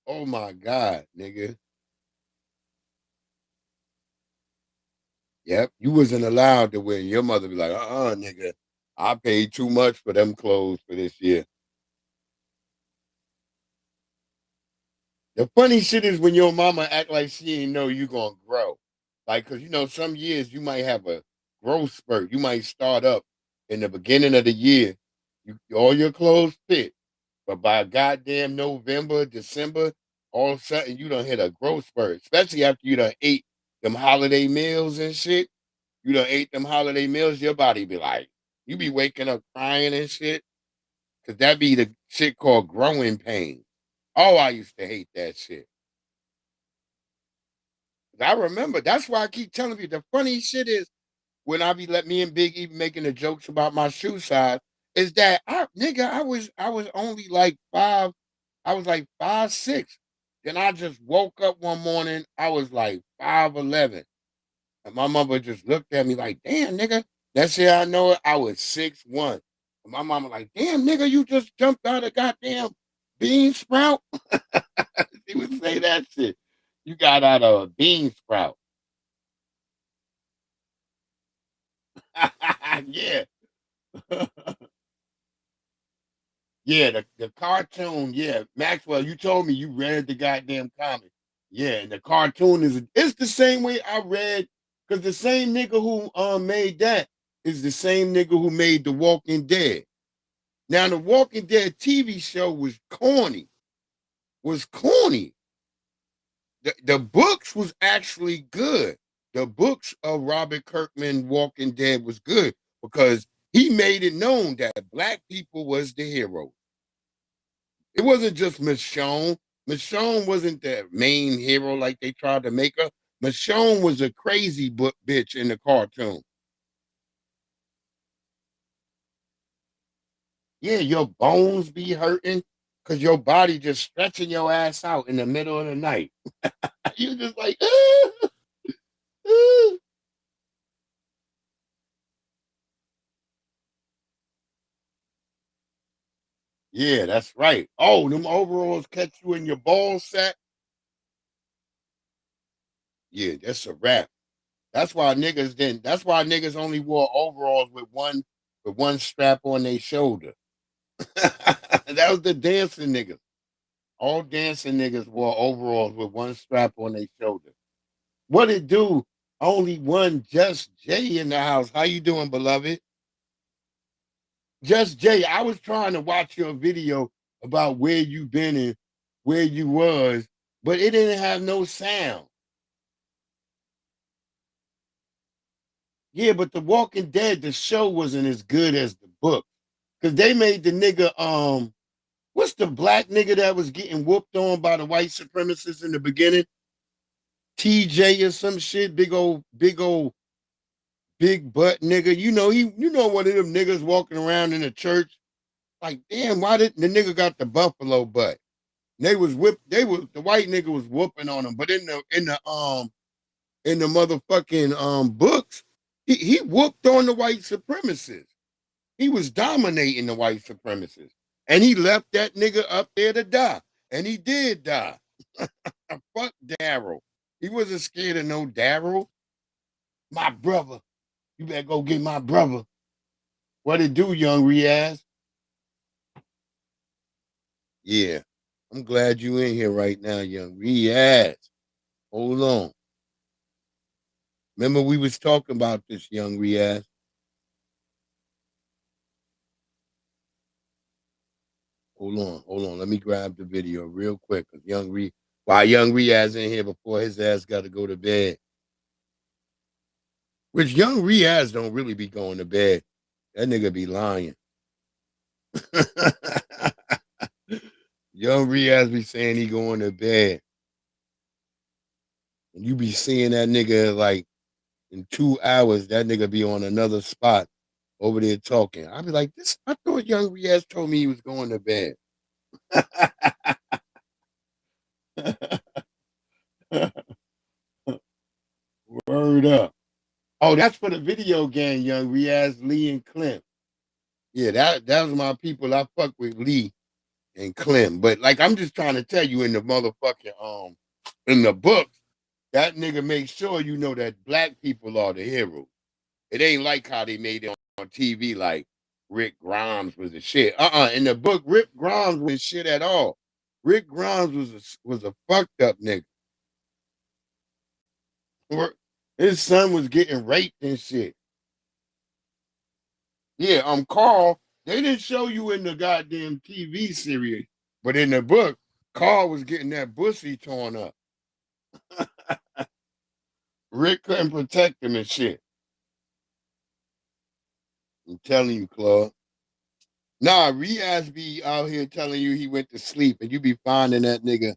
Oh my God, nigga. Yep, you wasn't allowed to win. Your mother be like, nigga, I paid too much for them clothes for this year. The funny shit is when your mama act like she ain't know you gonna grow. Like, cause some years you might have a growth spurt. You might start up in the beginning of the year. All your clothes fit. But by goddamn November, December, all of a sudden you done hit a growth spurt. Especially after you done ate them holiday meals and shit. You done ate them holiday meals, your body be like, you be waking up crying and shit. Cause that be the shit called growing pain. Oh, I used to hate that shit. I remember. That's why I keep telling you. The funny shit is when I be let me and Big E making the jokes about my shoe size, is that I was only like 5. I was like 5'6". Then I just woke up one morning. I was like 5'11". And my mother just looked at me like, damn, nigga. That's how I know it. I was 6'1". And my mama like, damn, nigga, you just jumped out of goddamn bean sprout. She would say that shit. You got out of a bean sprout. Yeah. Yeah, the cartoon, yeah. Maxwell, you told me you read the goddamn comic. Yeah, and the cartoon it's the same way I read, because the same nigga who made that is the same nigga who made The Walking Dead. Now the Walking Dead TV show was corny. Was corny. The books was actually good. The books of Robert Kirkman Walking Dead was good because he made it known that black people was the hero. It wasn't just Michonne. Michonne wasn't the main hero like they tried to make her. Michonne was a crazy bitch in the cartoon. Yeah, your bones be hurting because your body just stretching your ass out in the middle of the night. You just like, Yeah, that's right. Oh, them overalls catch you in your ball sack. Yeah, that's a wrap. That's why niggas didn't. That's why niggas only wore overalls with one strap on their shoulder. That was the dancing niggas. All dancing niggas wore overalls with one strap on their shoulder. What it do? Only one Just Jay in the house. How you doing, beloved? Just Jay, I was trying to watch your video about where you been and where you was, but it didn't have no sound. Yeah, but The Walking Dead, the show wasn't as good as the book. Cause they made the nigga, what's the black nigga that was getting whooped on by the white supremacists in the beginning? TJ or some shit, big butt nigga. You know one of them niggas walking around in a church. Like, damn, why did the nigga got the buffalo butt? And the white nigga was whooping on him, but in the motherfucking books, he whooped on the white supremacists. He was dominating the white supremacists. And he left that nigga up there to die. And he did die. Fuck Daryl. He wasn't scared of no Daryl. My brother. You better go get my brother. What it do, young Riaz? Yeah. I'm glad you in here right now, young Riaz. Hold on. Remember we was talking about this, young Riaz. Hold on. Let me grab the video real quick. Cause young Riaz in here before his ass got to go to bed. Which young Riaz don't really be going to bed. That nigga be lying. Young Riaz be saying he going to bed. And you be seeing that nigga like in 2 hours, that nigga be on another spot over there talking. I be like, I thought young Riaz told me he was going to bed. Word up. Oh, that's for the video game, young Riaz, Lee and Clem. Yeah, that was my people. I fuck with Lee and Clem. But like I'm just trying to tell you in the motherfucking in the books, that nigga makes sure you know that black people are the hero. It ain't like how they made it on TV like Rick Grimes was the shit. In the book, Rick Grimes was shit at all. Rick Grimes was a fucked up nigga. His son was getting raped and shit. Yeah, Carl, they didn't show you in the goddamn TV series, but in the book, Carl was getting that pussy torn up. Rick couldn't protect him and shit. I'm telling you, Claude. Nah, Riaz be out here telling you he went to sleep, and you be finding that nigga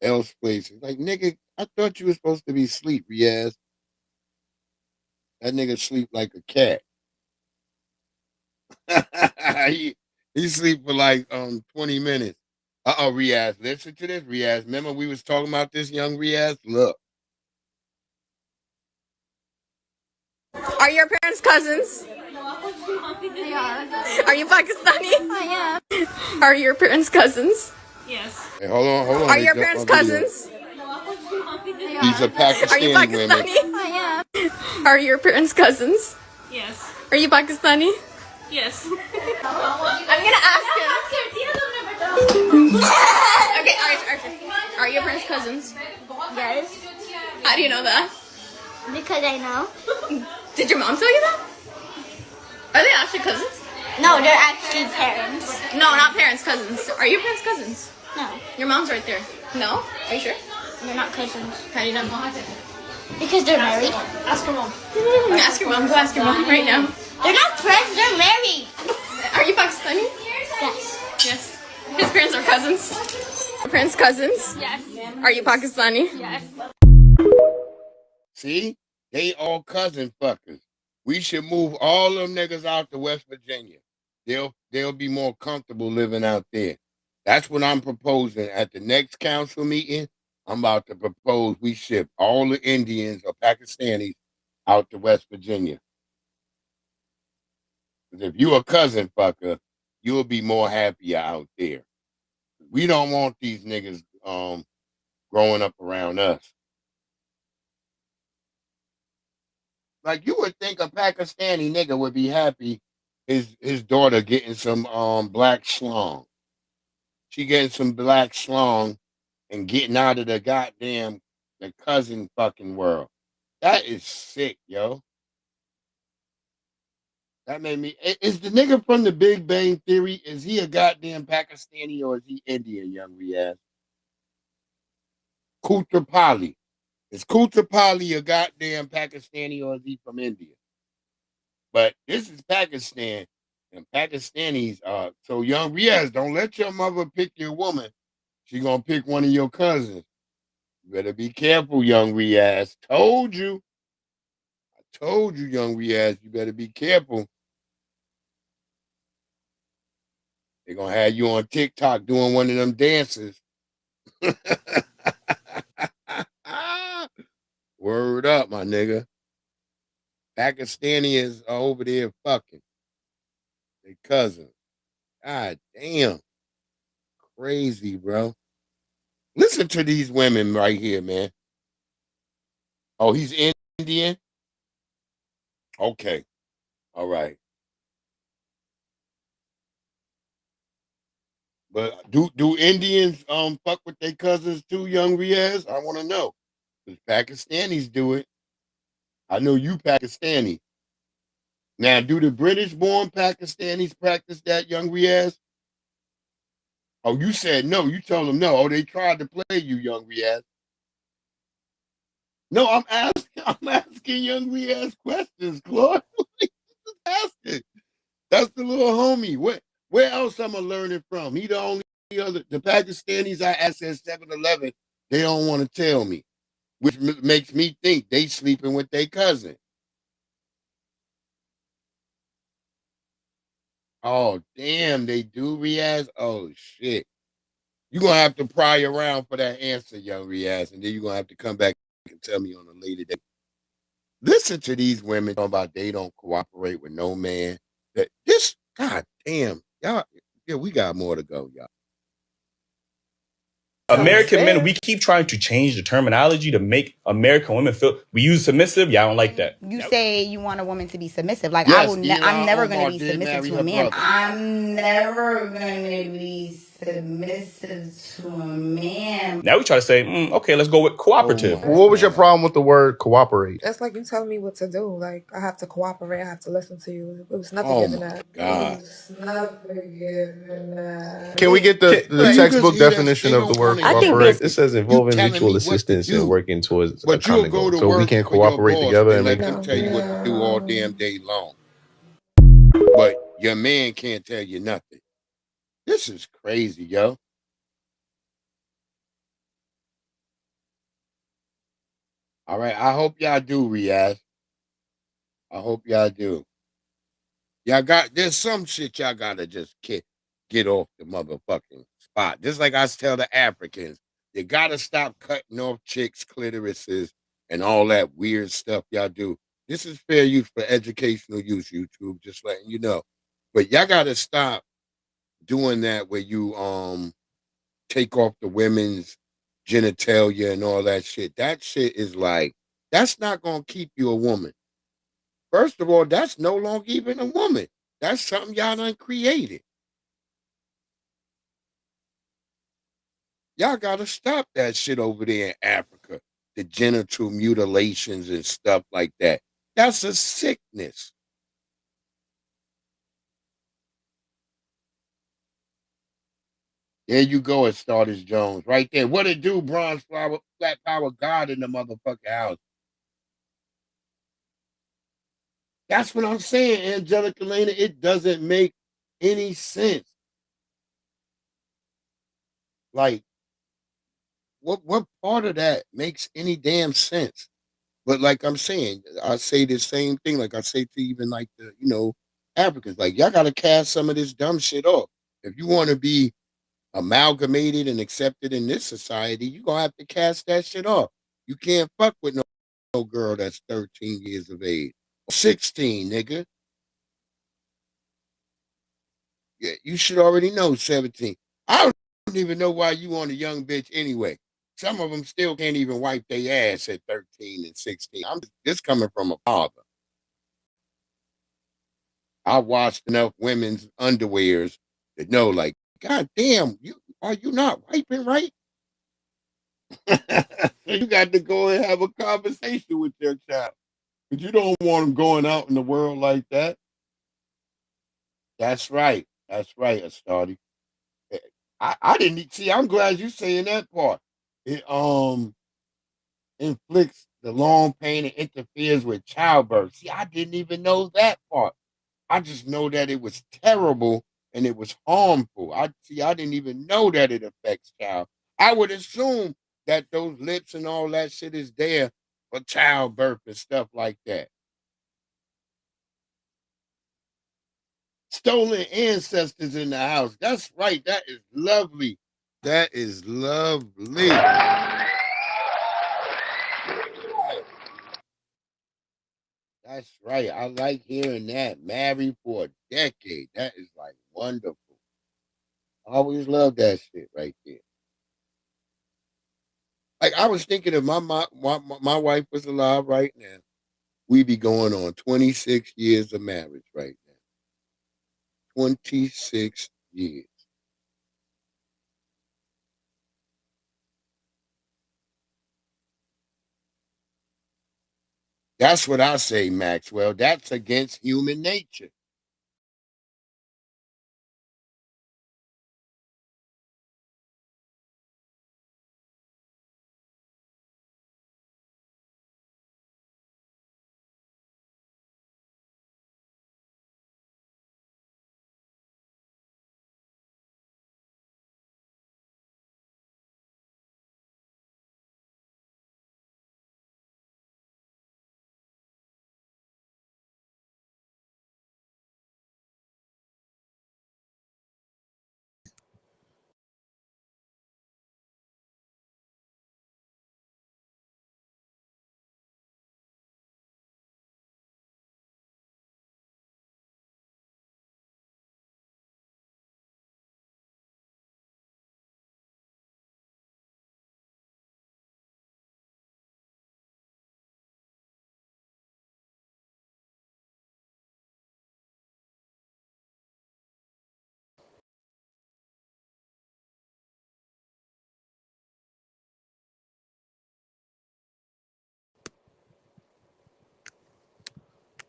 else places. Like, nigga, I thought you were supposed to be asleep, Riaz. That nigga sleep like a cat. he sleep for like 20 minutes. Riaz, listen to this, Riaz. Remember we was talking about this, young Riaz? Look. Are your parents cousins? They are. Are you Pakistani? I am. Are your parents cousins? Yes. Hey, hold on. Are your parents cousins? These are Pakistani Are you Pakistani? women. I am. Are your parents cousins? Yes. Are you Pakistani? Yes. I'm gonna ask him. Okay, Arthur. Are your parents cousins? Yes. How do you know that? Because I know. Did your mom tell you that? Are they actually cousins? No, they're actually parents. No, not parents, cousins. Are your parents cousins? No, Your mom's right there. No? Are you sure? they're not cousins. How do you know? Because they're married. Ask your mom. Ask your mom. Go ask your mom right now. They're not friends, they're married. Are you Pakistani? Yes. Yes. His parents are cousins. Your parents cousins? Yes. Are you Pakistani? Yes. See? They all cousin fuckers. We should move all them niggas out to West Virginia. They'll be more comfortable living out there. That's what I'm proposing at the next council meeting. I'm about to propose we ship all the Indians or Pakistanis out to West Virginia. Because if you a cousin fucker, you'll be more happier out there. We don't want these niggas growing up around us. Like, you would think a Pakistani nigga would be happy his daughter getting some black schlong. She getting some black schlong and getting out of the cousin fucking world. That is sick, yo. That made me. Is the nigga from the Big Bang Theory? Is he a goddamn Pakistani or is he Indian, young Riaz? Kutrapali. Is Kutrapali a goddamn Pakistani or is he from India? But this is Pakistan, and Pakistanis are so young Riaz. Don't let your mother pick your woman. She gonna pick one of your cousins. You better be careful, young Riaz. Told you. I told you, young Riaz. You better be careful. They're gonna have you on TikTok doing one of them dances. Word up, my nigga. Pakistani are over there fucking. They cousin. God damn. Crazy, bro. Listen to these women right here, man. Oh, he's Indian? Okay. All right. But do Indians fuck with their cousins too, young Riaz? I want to know. Because Pakistanis do it. I know you Pakistani. Now, do the British-born Pakistanis practice that, young Riaz? Oh, you said no. You told them no. Oh, they tried to play you, young Riaz. No, I'm asking young Riaz questions, Claude. Just asking. That's the little homie. Where else am I learning from? He the only other. The Pakistanis I asked at 7-Eleven, they don't want to tell me, which makes me think they sleeping with their cousin. Oh, damn, they do, Riaz? Oh, shit. You're going to have to pry around for that answer, young Riaz, and then you're going to have to come back and tell me on a later date. Listen to these women talking about they don't cooperate with no man. God damn, y'all, yeah, we got more to go, y'all. American men, we keep trying to change the terminology to make American women feel. We use submissive. Yeah, I don't like that. You say you want a woman to be submissive. Like, yes, I'm never going to be submissive to a man. I'm never going to be submissive to a man. Now we try to say, okay, let's go with cooperative. What was your problem with the word cooperate? That's like you telling me what to do. Like, I have to cooperate. I have to listen to you. It was nothing given that. God. It was nothing given that. Can we get the textbook definition of the word cooperate? It says involving mutual assistance and working towards a common goal. To so we can cooperate together and let them tell you what to do all damn day long. But your man can't tell you nothing. This is crazy, yo. All right, I hope y'all do, Riaz. I hope y'all do. There's some shit y'all gotta just get off the motherfucking spot. Just like I tell the Africans, you gotta stop cutting off chicks' clitorises and all that weird stuff y'all do. This is fair use for educational use, YouTube, just letting you know. But y'all gotta stop doing that where you take off the women's genitalia and all that shit. That shit is like, that's not gonna keep you a woman. First of all, that's no longer even a woman. That's something y'all done created. Y'all gotta stop that shit over there in Africa. The genital mutilations and stuff like that. That's a sickness. There you go, Stardust Jones. Right there. What it do, Bronze Flower, Flat Power God in the motherfucking house. That's what I'm saying, Angelica Lena. It doesn't make any sense. Like, what part of that makes any damn sense? But like I'm saying, I say the same thing. Like I say to even like the, Africans, like y'all gotta cast some of this dumb shit off. If you want to be amalgamated and accepted in this society, you're gonna have to cast that shit off. You can't fuck with no girl that's 13 years of age. 16, nigga. Yeah, you should already know 17. I don't even know why you want a young bitch anyway. Some of them still can't even wipe their ass at 13 and 16. I'm just coming from a father. I washed enough women's underwears to know, like, God damn, are you not wiping right? You got to go and have a conversation with your child. But you don't want them going out in the world like that. That's right. That's right, Astardi. I didn't see. I'm glad you saying that part. It inflicts the long pain and interferes with childbirth. See, I didn't even know that part. I just know that it was terrible and it was harmful. I didn't even know that it affects child. I would assume that those lips and all that shit is there for childbirth and stuff like that. Stolen ancestors in the house. That's right. That is lovely. That is lovely. That's right. I like hearing that. Married for a decade. That is like wonderful. I always love that shit right there. Like I was thinking if my wife was alive right now, we'd be going on 26 years of marriage right now. 26 years. That's what I say, Maxwell. That's against human nature.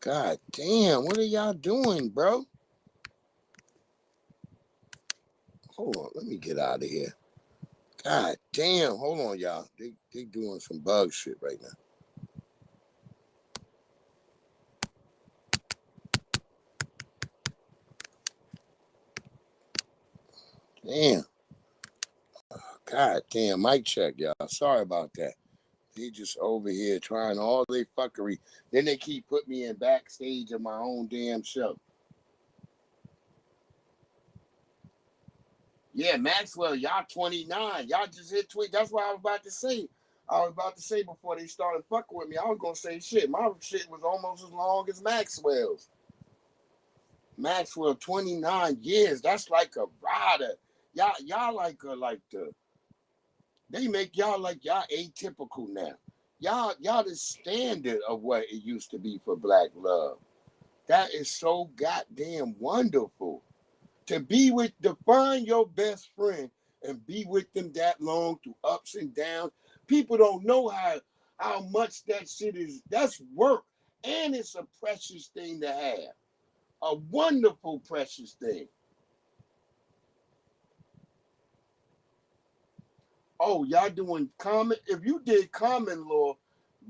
God damn, what are y'all doing, bro? Hold on, let me get out of here. God damn, hold on, y'all. They doing some bug shit right now. Damn. God damn, mic check, y'all. Sorry about that. They just over here trying all their fuckery. Then they keep putting me in backstage of my own damn show. Yeah, Maxwell, y'all 29. Y'all just hit 20. That's what I was about to say. I was about to say before they started fucking with me, I was going to say shit. My shit was almost as long as Maxwell's. Maxwell, 29 years. That's like a rider. Y'all like the they make y'all like y'all atypical now. Y'all the standard of what it used to be for black love. That is so goddamn wonderful. To find your best friend and be with them that long through ups and downs. People don't know how much that shit is. That's work. And it's a precious thing to have. A wonderful, precious thing. Oh, y'all doing common? If you did common law,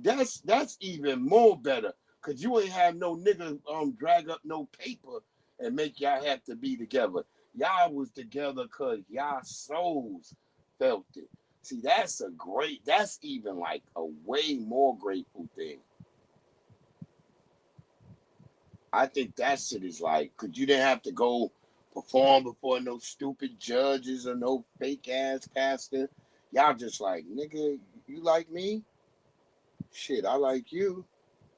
that's even more better. Cause you ain't have no nigga drag up no paper and make y'all have to be together. Y'all was together cause y'all souls felt it. See, that's even like a way more grateful thing. I think that shit is like, cause you didn't have to go perform before no stupid judges or no fake ass pastor. Y'all just like, nigga, you like me? Shit, I like you.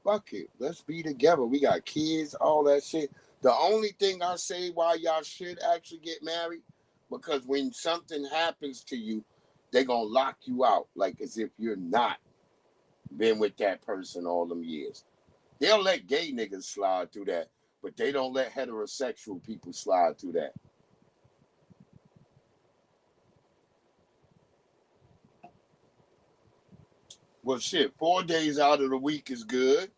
Fuck it. Let's be together. We got kids, all that shit. The only thing I say why y'all should actually get married, because when something happens to you, they're going to lock you out, like as if you're not been with that person all them years. They'll let gay niggas slide through that, but they don't let heterosexual people slide through that. Well, shit, 4 days out of the week is good.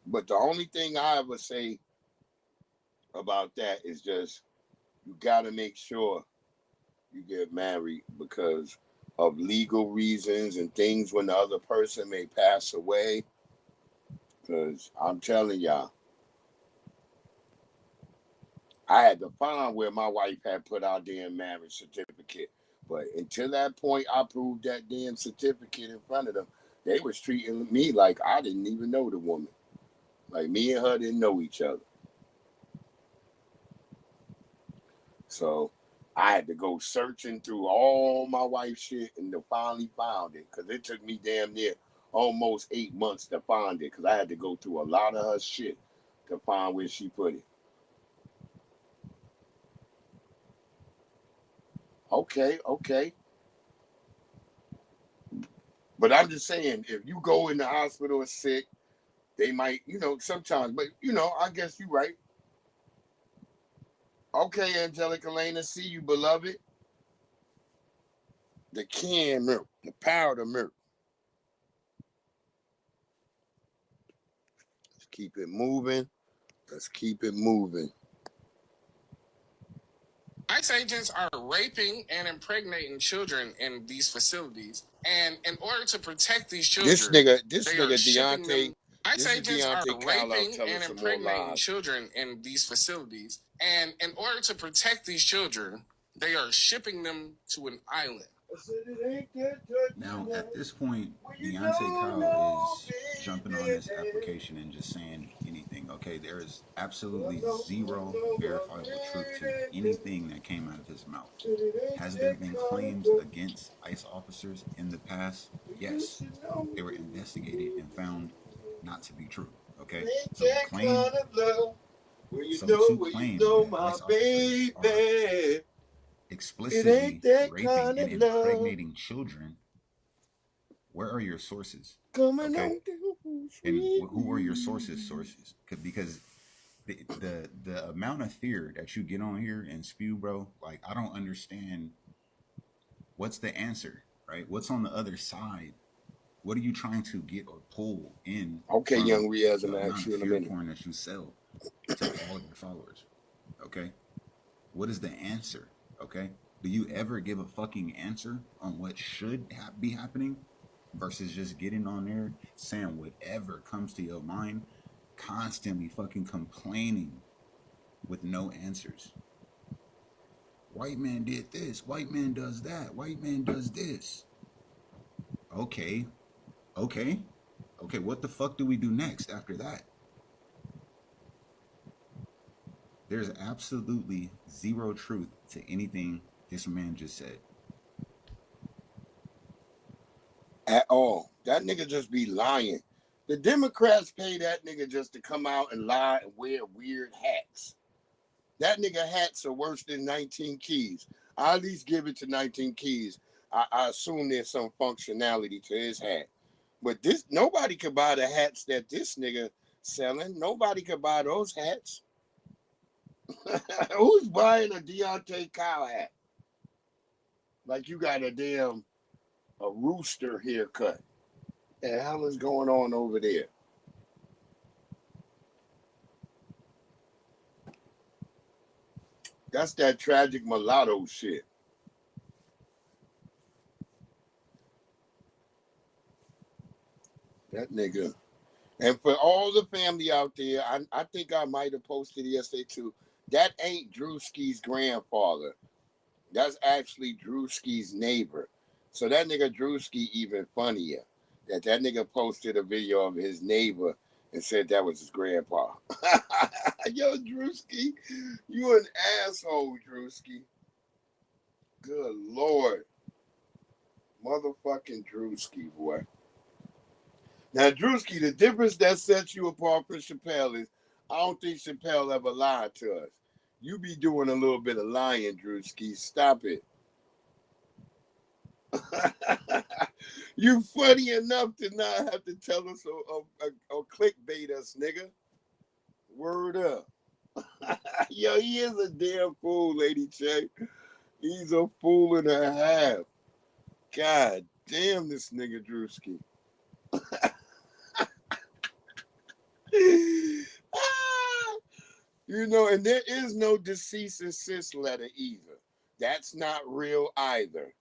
But the only thing I ever say about that is just you got to make sure you get married because of legal reasons and things when the other person may pass away. Because I'm telling y'all, I had to find where my wife had put our damn marriage certificate. But until that point, I proved that damn certificate in front of them. They was treating me like I didn't even know the woman. Like me and her didn't know each other. So I had to go searching through all my wife's shit and to finally found it. Because it took me damn near almost 8 months to find it. Because I had to go through a lot of her shit to find where she put it. Okay. But I'm just saying, if you go in the hospital sick, they might, sometimes. But, I guess you're right. Okay, Angelica Lena, see you, beloved. The canned milk, the powder milk. Let's keep it moving. ICE agents are raping and impregnating children in these facilities, and in order to protect these children, This nigga Deontay. ICE this is agents are Deontay raping and impregnating children in these facilities, and in order to protect these children, they are shipping them to an island. Now, at this point, Deontay Kyle is jumping on this application and just saying anything. Okay, there is absolutely zero verifiable truth to anything that came out of his mouth. Has there been claims against ICE officers in the past? Yes, they were investigated and found not to be true. Okay, so to claim that ICE officers are explicitly raping and impregnating children, where are your sources? Okay, and who are your sources? Because the amount of fear that you get on here and spew, bro, like I don't understand. What's the answer, right? What's on the other side? What are you trying to get or pull in? Okay, young Riaz, I'm amount actually of in a fear minute. porn that you sell to all of your followers. Okay, what is the answer? Okay, do you ever give a fucking answer on what should be happening versus just getting on there saying whatever comes to your mind, constantly fucking complaining with no answers? White man did this, white man does that, white man does this. Okay, what the fuck do we do next after that? There's absolutely zero truth to anything this man just said. At all. That nigga just be lying. The Democrats pay that nigga just to come out and lie and wear weird hats. That nigga hats are worse than 19 Keys. I at least give it to 19 Keys. I assume there's some functionality to his hat. But this nobody could buy the hats that this nigga selling. Nobody could buy those hats. Who's buying a Deontay Kyle hat? Like you got a rooster haircut. What the hell is going on over there? That's that tragic mulatto shit. That nigga. And for all the family out there, I think I might have posted yesterday too. That ain't Drewski's grandfather. That's actually Drewski's neighbor. So that nigga Drewski even funnier. That nigga posted a video of his neighbor and said that was his grandpa. Yo, Drewski, you an asshole, Drewski. Good Lord. Motherfucking Drewski, boy. Now, Drewski, the difference that sets you apart from Chappelle is I don't think Chappelle ever lied to us. You be doing a little bit of lying, Drewski. Stop it. You funny enough to not have to tell us or clickbait us, nigga. Word up. Yo, he is a damn fool, Lady Che. He's a fool and a half. God damn this nigga Drewski. You know, and there is no deceased and cease letter either. That's not real either.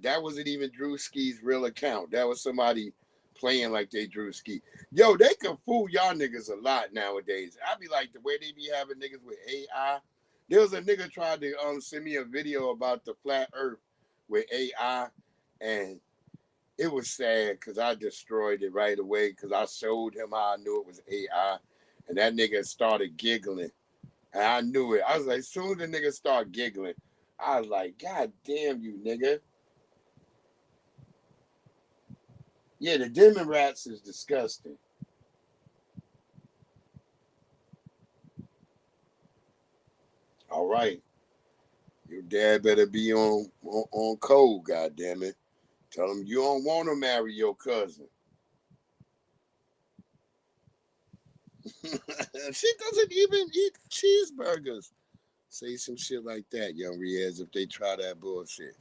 That wasn't even Drewski's real account. That was somebody playing like they Drewski. Yo, they can fool y'all niggas a lot nowadays. I be like, the way they be having niggas with AI. There was a nigga tried to send me a video about the flat earth with AI, and it was sad because I destroyed it right away because I showed him how I knew it was AI, and that nigga started giggling, and I knew it. I was like, as soon as the nigga started giggling, I was like, God damn you, nigga. Yeah, the Demon Rats is disgusting. All right. Your dad better be on code, goddammit. Tell him you don't want to marry your cousin. She doesn't even eat cheeseburgers. Say some shit like that, young Riaz, if they try that bullshit.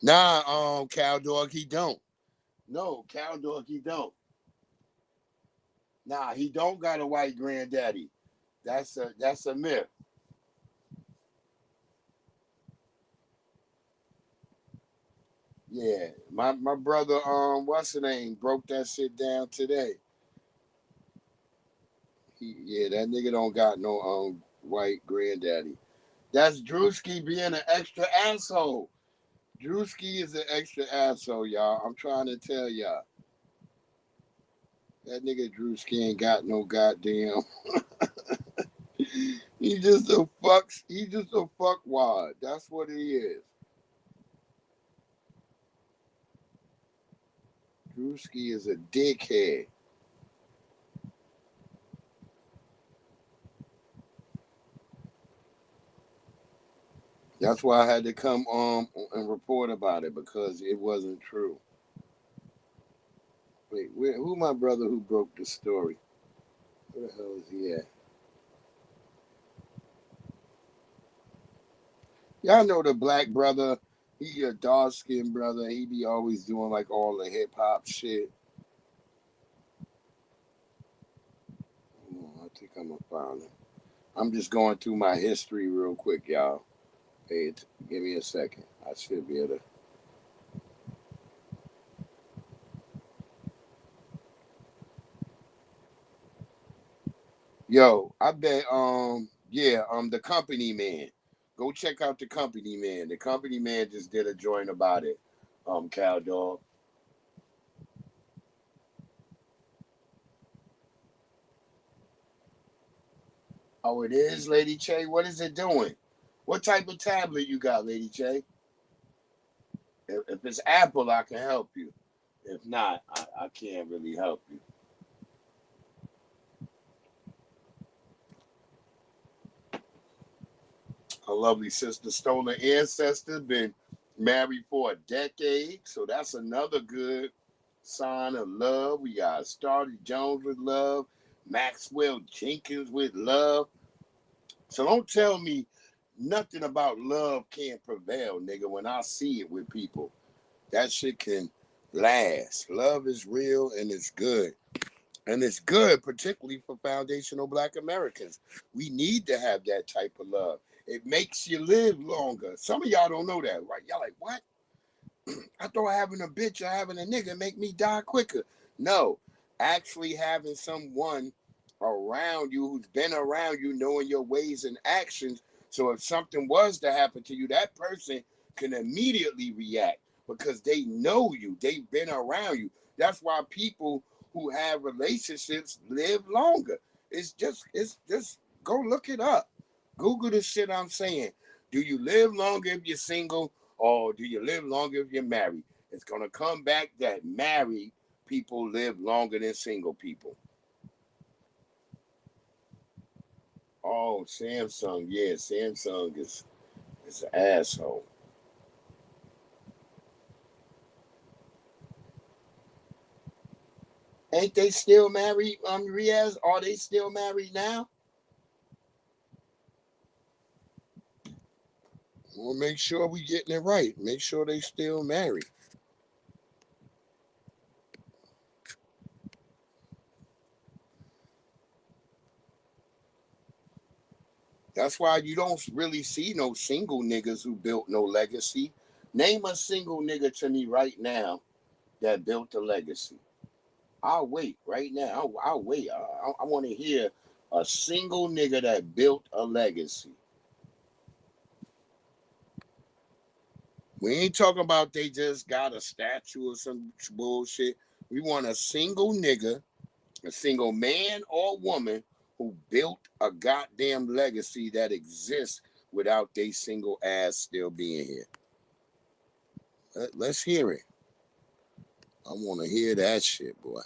Nah, Cow Dog, he don't. No, Cow Dog, he don't. Nah, he don't got a white granddaddy. That's a myth. Yeah, my brother, what's the name, broke that shit down today. That nigga don't got no white granddaddy. That's Drewski being an extra asshole. Drewski is an extra asshole, y'all. I'm trying to tell y'all. That nigga Drewski ain't got no goddamn. He just a fuckwad. That's what he is. Drewski is a dickhead. That's why I had to come and report about it, because it wasn't true. Wait, who my brother who broke the story? Where the hell is he at? Y'all know the black brother. He a dark skinned brother. He be always doing like all the hip hop shit. I think I'm gonna find him. I'm just going through my history real quick, y'all. Hey, give me a second. I should be able to. Yo, I bet the Company Man. Go check out the Company Man. The Company Man just did a joint about it. Cow Dog. Oh, it is, Lady Che. What is it doing? What type of tablet you got, Lady Che? If it's Apple, I can help you. If not, I can't really help you. A lovely sister, stolen ancestor, been married for a decade, so that's another good sign of love. We got Stardy Jones with love, Maxwell Jenkins with love. So don't tell me nothing about love can't prevail, nigga, when I see it with people. That shit can last. Love is real and it's good. And it's good, particularly for foundational Black Americans. We need to have that type of love. It makes you live longer. Some of y'all don't know that, right? Y'all like, what? I thought having a bitch or having a nigga make me die quicker. No, actually having someone around you who's been around you, knowing your ways and actions. So if something was to happen to you, that person can immediately react because they know you. They've been around you. That's why people who have relationships live longer. It's just go look it up. Google the shit I'm saying. Do you live longer if you're single, or do you live longer if you're married? It's gonna come back that married people live longer than single people. Oh, Samsung. Yeah, Samsung is an asshole. Ain't they still married, Riaz? Are they still married now? We'll make sure we getting it right. Make sure they still married. That's why you don't really see no single niggas who built no legacy. Name a single nigga to me right now that built a legacy. I'll wait right now. I'll wait. I want to hear a single nigga that built a legacy. We ain't talking about they just got a statue or some bullshit. We want a single nigga, a single man or woman who built a goddamn legacy that exists without they single ass still being here. Let's hear it. I want to hear that shit, boy.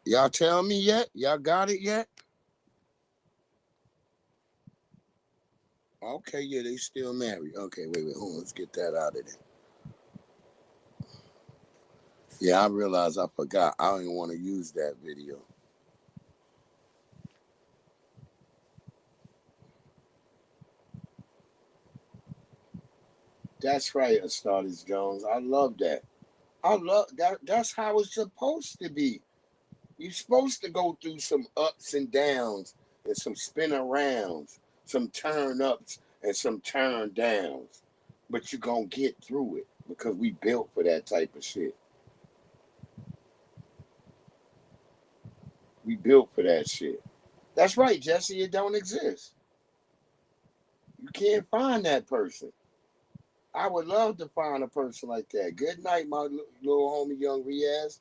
Y'all tell me yet? Y'all got it yet? Okay, yeah, they still married. Okay, wait, hold on. Let's get that out of there. Yeah, I realized I forgot. I don't even want to use that video. That's right, Astartes Jones. I love that. I love that. That's how it's supposed to be. You're supposed to go through some ups and downs and some spin arounds, some turn ups and some turn downs. But you're going to get through it because we built for that type of shit. We built for that shit. That's right, Jesse. It don't exist. You can't find that person. I would love to find a person like that. Good night, my little homie, young Riaz.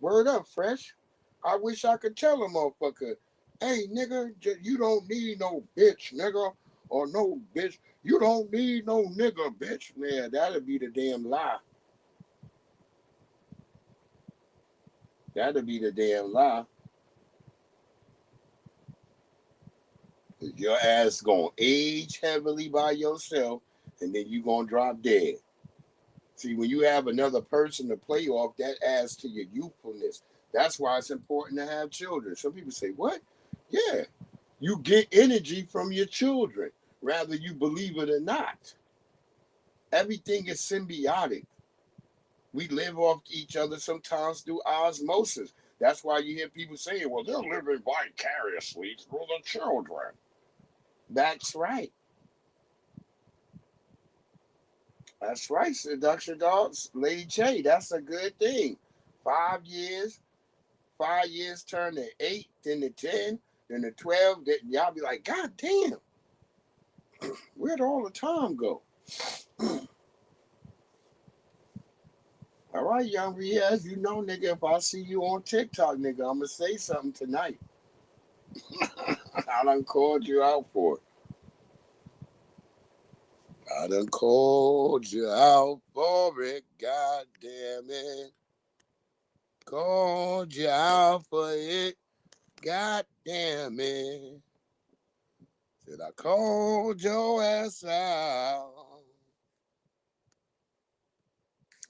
Word up, Fresh. I wish I could tell a motherfucker, hey, nigga, you don't need no bitch, nigga, or no bitch. You don't need no nigga, bitch. Man, that'd be the damn lie. That'd be the damn lie. Your ass gonna age heavily by yourself, and then you gonna drop dead. See, when you have another person to play off, that adds to your youthfulness. That's why it's important to have children. Some people say, what? Yeah, you get energy from your children, whether you believe it or not. Everything is symbiotic. We live off each other sometimes through osmosis. That's why you hear people saying, well, they're living vicariously through the children. That's right. That's right, seduction dogs. Lady J, that's a good thing. 5 years, 5 years turn to 8, then to 10, then to 12. Then y'all be like, God damn, where'd all the time go? All right, young Riaz, you know, nigga, if I see you on TikTok, nigga, I'm going to say something tonight. I done called you out for it. I done called you out for it, God damn it. Called you out for it, God damn it. Said I called your ass out.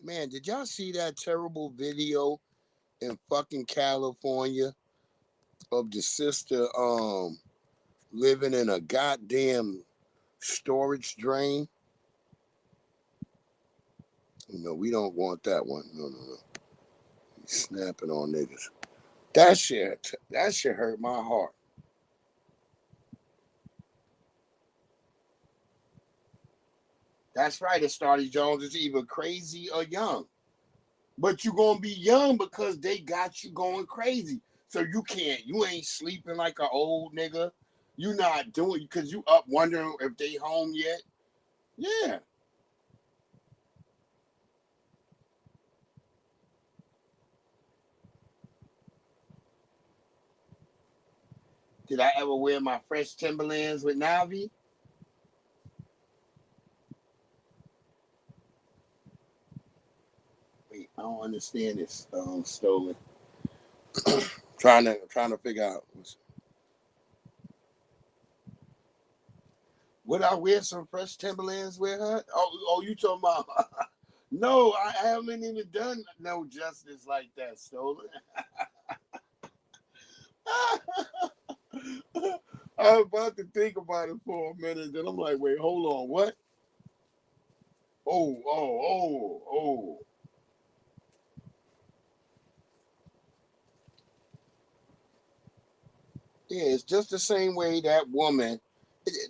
Man, did y'all see that terrible video in fucking California of the sister living in a goddamn storage drain? No, we don't want that one. No. He's snapping on niggas. That shit hurt my heart. That's right, Astartes Jones is either crazy or young. But you're gonna be young because they got you going crazy. So you ain't sleeping like an old nigga. You not doing because you up wondering if they home yet. Yeah. Did I ever wear my fresh Timberlands with Navi? Wait, I don't understand this. Stolen. trying to figure out. Would I wear some fresh Timberlands with her? Oh, you talking about? No, I haven't even done no justice like that, Stolen. I was about to think about it for a minute, then I'm like, wait, hold on, what? Oh. Yeah, it's just the same way that woman.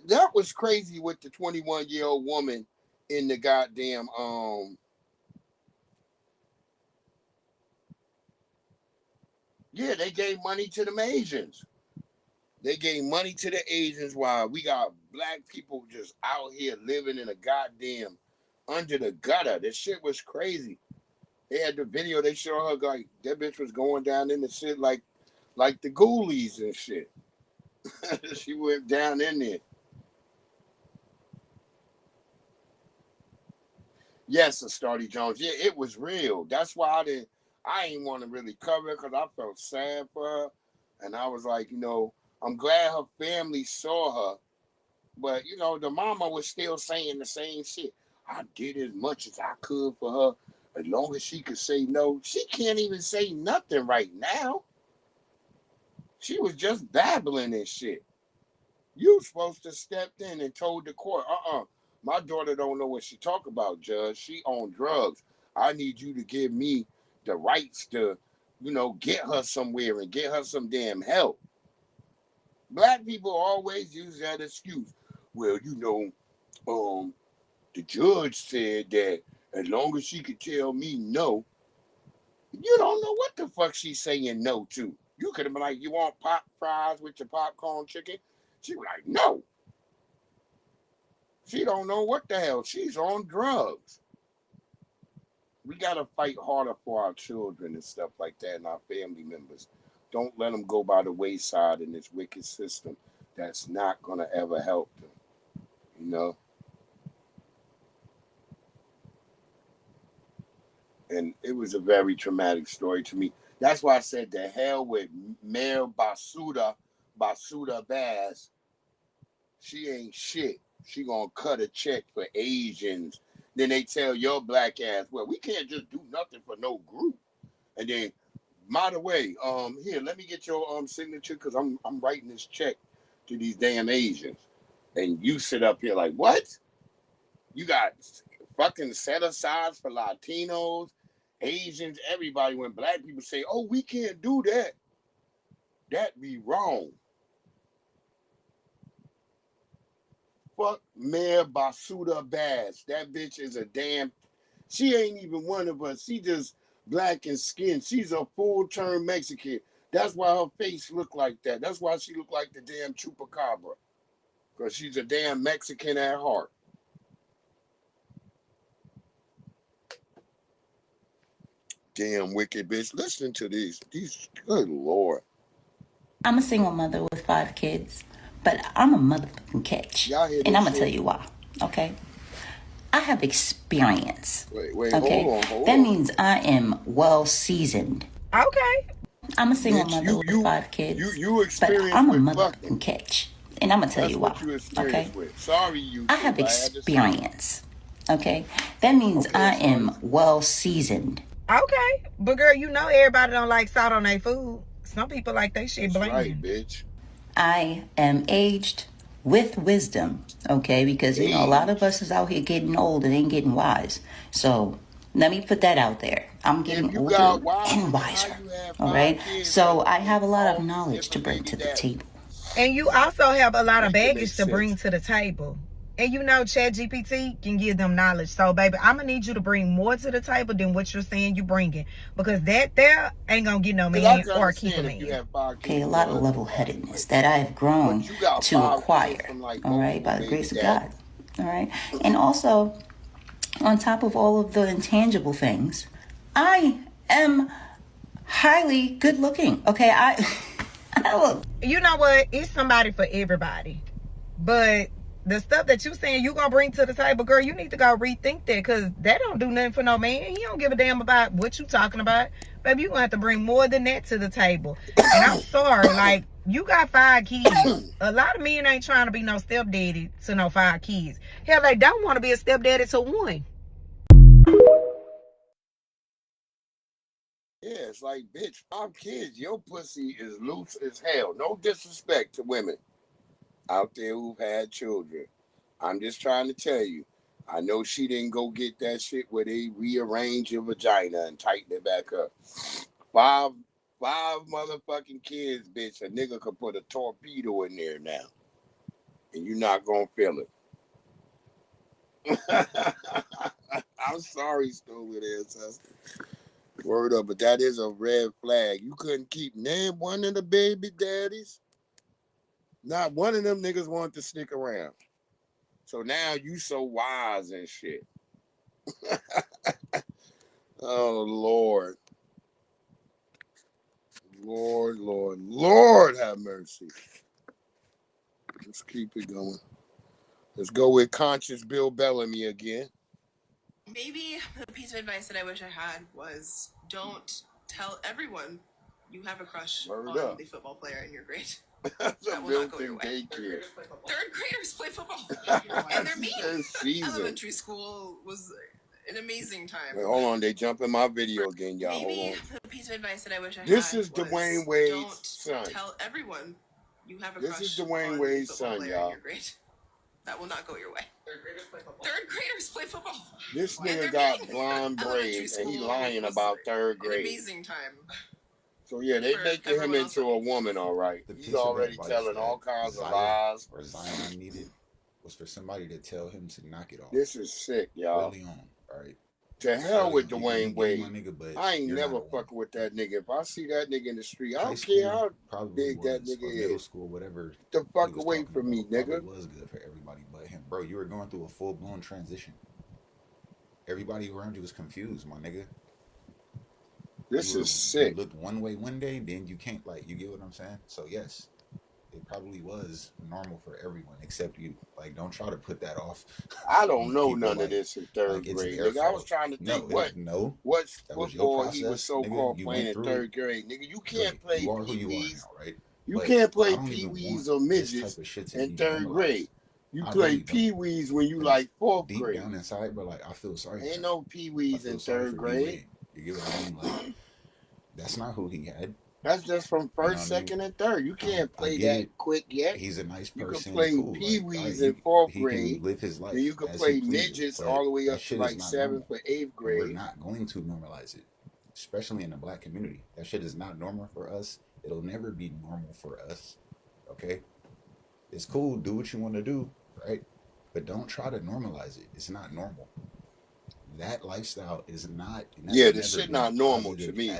That was crazy with the 21-year-old woman in the goddamn Yeah, they gave money to them Asians. They gave money to the Asians while we got black people just out here living in a goddamn under the gutter. This shit was crazy. They had the video, they show her like that bitch was going down in the shit like the ghoulies and shit. She went down in there. Yes, Astardi Jones. Yeah, it was real. That's why I ain't want to really cover it because I felt sad for her. And I was like, I'm glad her family saw her. But, the mama was still saying the same shit. I did as much as I could for her, as long as she could say no. She can't even say nothing right now. She was just babbling and shit. You supposed to step in and told the court, my daughter don't know what she talk about, Judge. She on drugs. I need you to give me the rights to, get her somewhere and get her some damn help. Black people always use that excuse. Well, the judge said that as long as she could tell me no, you don't know what the fuck she's saying no to. You could have been like, you want pop fries with your popcorn chicken? She was like, no. She don't know what the hell. She's on drugs. We got to fight harder for our children and stuff like that and our family members. Don't let them go by the wayside in this wicked system that's not going to ever help them, And it was a very traumatic story to me. That's why I said the hell with Mayor Basuda Bass. She ain't shit. She gonna cut a check for Asians. Then they tell your black ass, well, we can't just do nothing for no group. And then, by the way, here, let me get your signature because I'm writing this check to these damn Asians. And you sit up here like, what? You got fucking set asides for Latinos, Asians, everybody. When black people say, oh, we can't do that, that be wrong. Fuck Mayor Basuda Bass. That bitch is a damn. She ain't even one of us. She just black in skin. She's a full-term Mexican. That's why her face look like that. That's why she look like the damn chupacabra. Because she's a damn Mexican at heart. Damn wicked bitch. Listen to these. Good Lord. I'm a single mother with 5 kids, but I'm a motherfucking catch. And I'm going to tell you why, okay? I have experience. Wait, okay? Hold on. That means I am well seasoned. Okay. I'm a single mother with 5 kids, but I'm a motherfucking catch. And I'm going to tell you why, okay? Sorry, you. I have experience, okay? That means I am well seasoned. Okay, but girl, everybody don't like salt on their food. Some people like they shit bland. Right, bitch. I am aged with wisdom, okay? Because, a lot of us is out here getting old and ain't getting wise. So let me put that out there. I'm getting older and wiser, all right? So I have a lot of knowledge to bring to the table. And you also have a lot of baggage to bring to the table. And ChatGPT can give them knowledge. So, baby, I'm going to need you to bring more to the table than what you're saying you're bringing. Because that there ain't going to get no man or keep a man. Okay, a lot of level-headedness that I have grown to acquire, all right, by the grace of God, all right? And also, on top of all of the intangible things, I am highly good-looking, okay? You know what? It's somebody for everybody. But the stuff that you saying you gonna bring to the table, girl, you need to go rethink that, because that don't do nothing for no man. He don't give a damn about what you talking about. Baby, you gonna have to bring more than that to the table. And I'm sorry, like, you got 5 kids. A lot of men ain't trying to be no stepdaddy to no 5 kids. Hell, they don't want to be a stepdaddy to 1. Yeah, it's like, bitch, 5 kids, your pussy is loose as hell. No disrespect to women out there who've had children. I'm just trying to tell you. I know she didn't go get that shit where they rearrange your vagina and tighten it back up. 5 motherfucking kids, bitch. A nigga could put a torpedo in there now, and you're not gonna feel it. I'm sorry, stupid ancestor. Word up, but that is a red flag. You couldn't keep name one of the baby daddies. Not one of them niggas wanted to stick around. So now you so wise and shit. Oh, Lord. Lord have mercy. Let's keep it going. Let's go with conscious Bill Bellamy again. Maybe the piece of advice that I wish I had was don't tell everyone you have a crush on the football player in your grade. That will not go your way. Third graders play football. And they're mean. Elementary school was an amazing time. Wait, hold on. They jump in my video again, y'all. Maybe hold on. the piece of advice that I wish I this had is Dwayne Wade's son. Tell everyone you have a this crush is Dwayne on Wade's the football son, player y'all. in your grade. That will not go your way. Third graders play football. This nigga got blonde braids and he lying about 3rd grade. An amazing time. So yeah, they making him into a woman, all right. He's already telling all kinds of lies. Or Zion needed was for somebody to tell him to knock it off. This is sick, y'all. Early on, all right. To hell with Dwayne Wade. Nigga, I ain't never fucking with that nigga. If I see that nigga in the street, I don't care how big that nigga is. Middle school, whatever. Get the fuck away from me, nigga. It was good for everybody but him. Bro, you were going through a full-blown transition. Everybody around you was confused, my nigga. This is sick. You looked one way one day, then you can't, like, you get what I'm saying? So, yes, it probably was normal for everyone except you. Like, don't try to put that off. I don't know none of this in 3rd grade, nigga. I was trying to think what football he was so-called playing in 3rd grade. Nigga, you can't play Pee-wees. Right? You can't play Pee-wees or midgets in 3rd grade. You play Pee-wees when you like 4th grade. Deep down inside, but, like, I feel sorry. Ain't no Pee-wees in 3rd grade. You get what I mean? Like, that's not who he had. That's just from 1st, 2nd, and 3rd. You can't play that quick yet. He's a nice person. You can play Pee-wees in 4th grade. He can live his life. And you can play midgets all the way up to like 7th or 8th grade. We're not going to normalize it, especially in the black community. That shit is not normal for us. It'll never be normal for us. Okay? It's cool. Do what you want to do, right? But don't try to normalize it. It's not normal. That lifestyle is not. Yeah, this shit not normal to me.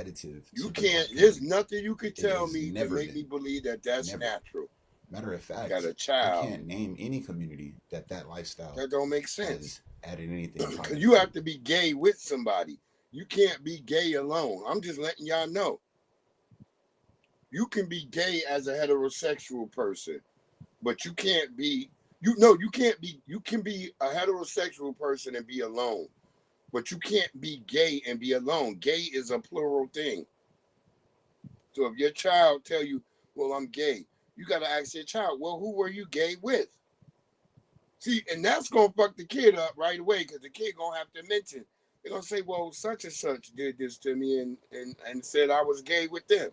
You can't. There's nothing you could tell me to make me believe that that's natural. Matter of fact, got a child. I can't name any community that lifestyle. That don't make sense. Added anything? Because you have to be gay with somebody. You can't be gay alone. I'm just letting y'all know. You can be gay as a heterosexual person, but you can't be. You can't be. You can be a heterosexual person and be alone. But you can't be gay and be alone. Gay is a plural thing. So if your child tell you, well, I'm gay, you got to ask your child, well, who were you gay with? See, and that's going to fuck the kid up right away because the kid going to have to mention. They're going to say, well, such and such did this to me and said I was gay with them.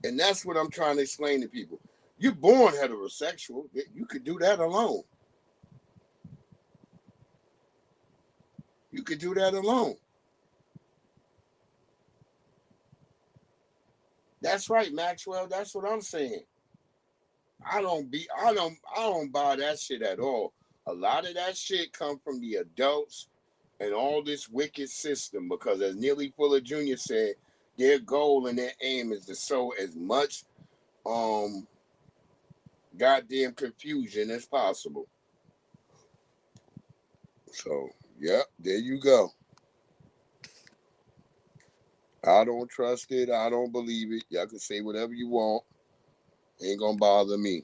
And that's what I'm trying to explain to people. You're born heterosexual. You could do that alone. You could do that alone. That's right, Maxwell. That's what I'm saying. I don't buy that shit at all. A lot of that shit come from the adults and all this wicked system because as Neely Fuller Jr. said, their goal and their aim is to sow as much goddamn confusion as possible. So, yep, there you go. I don't trust it. I don't believe it. Y'all can say whatever you want. Ain't gonna bother me.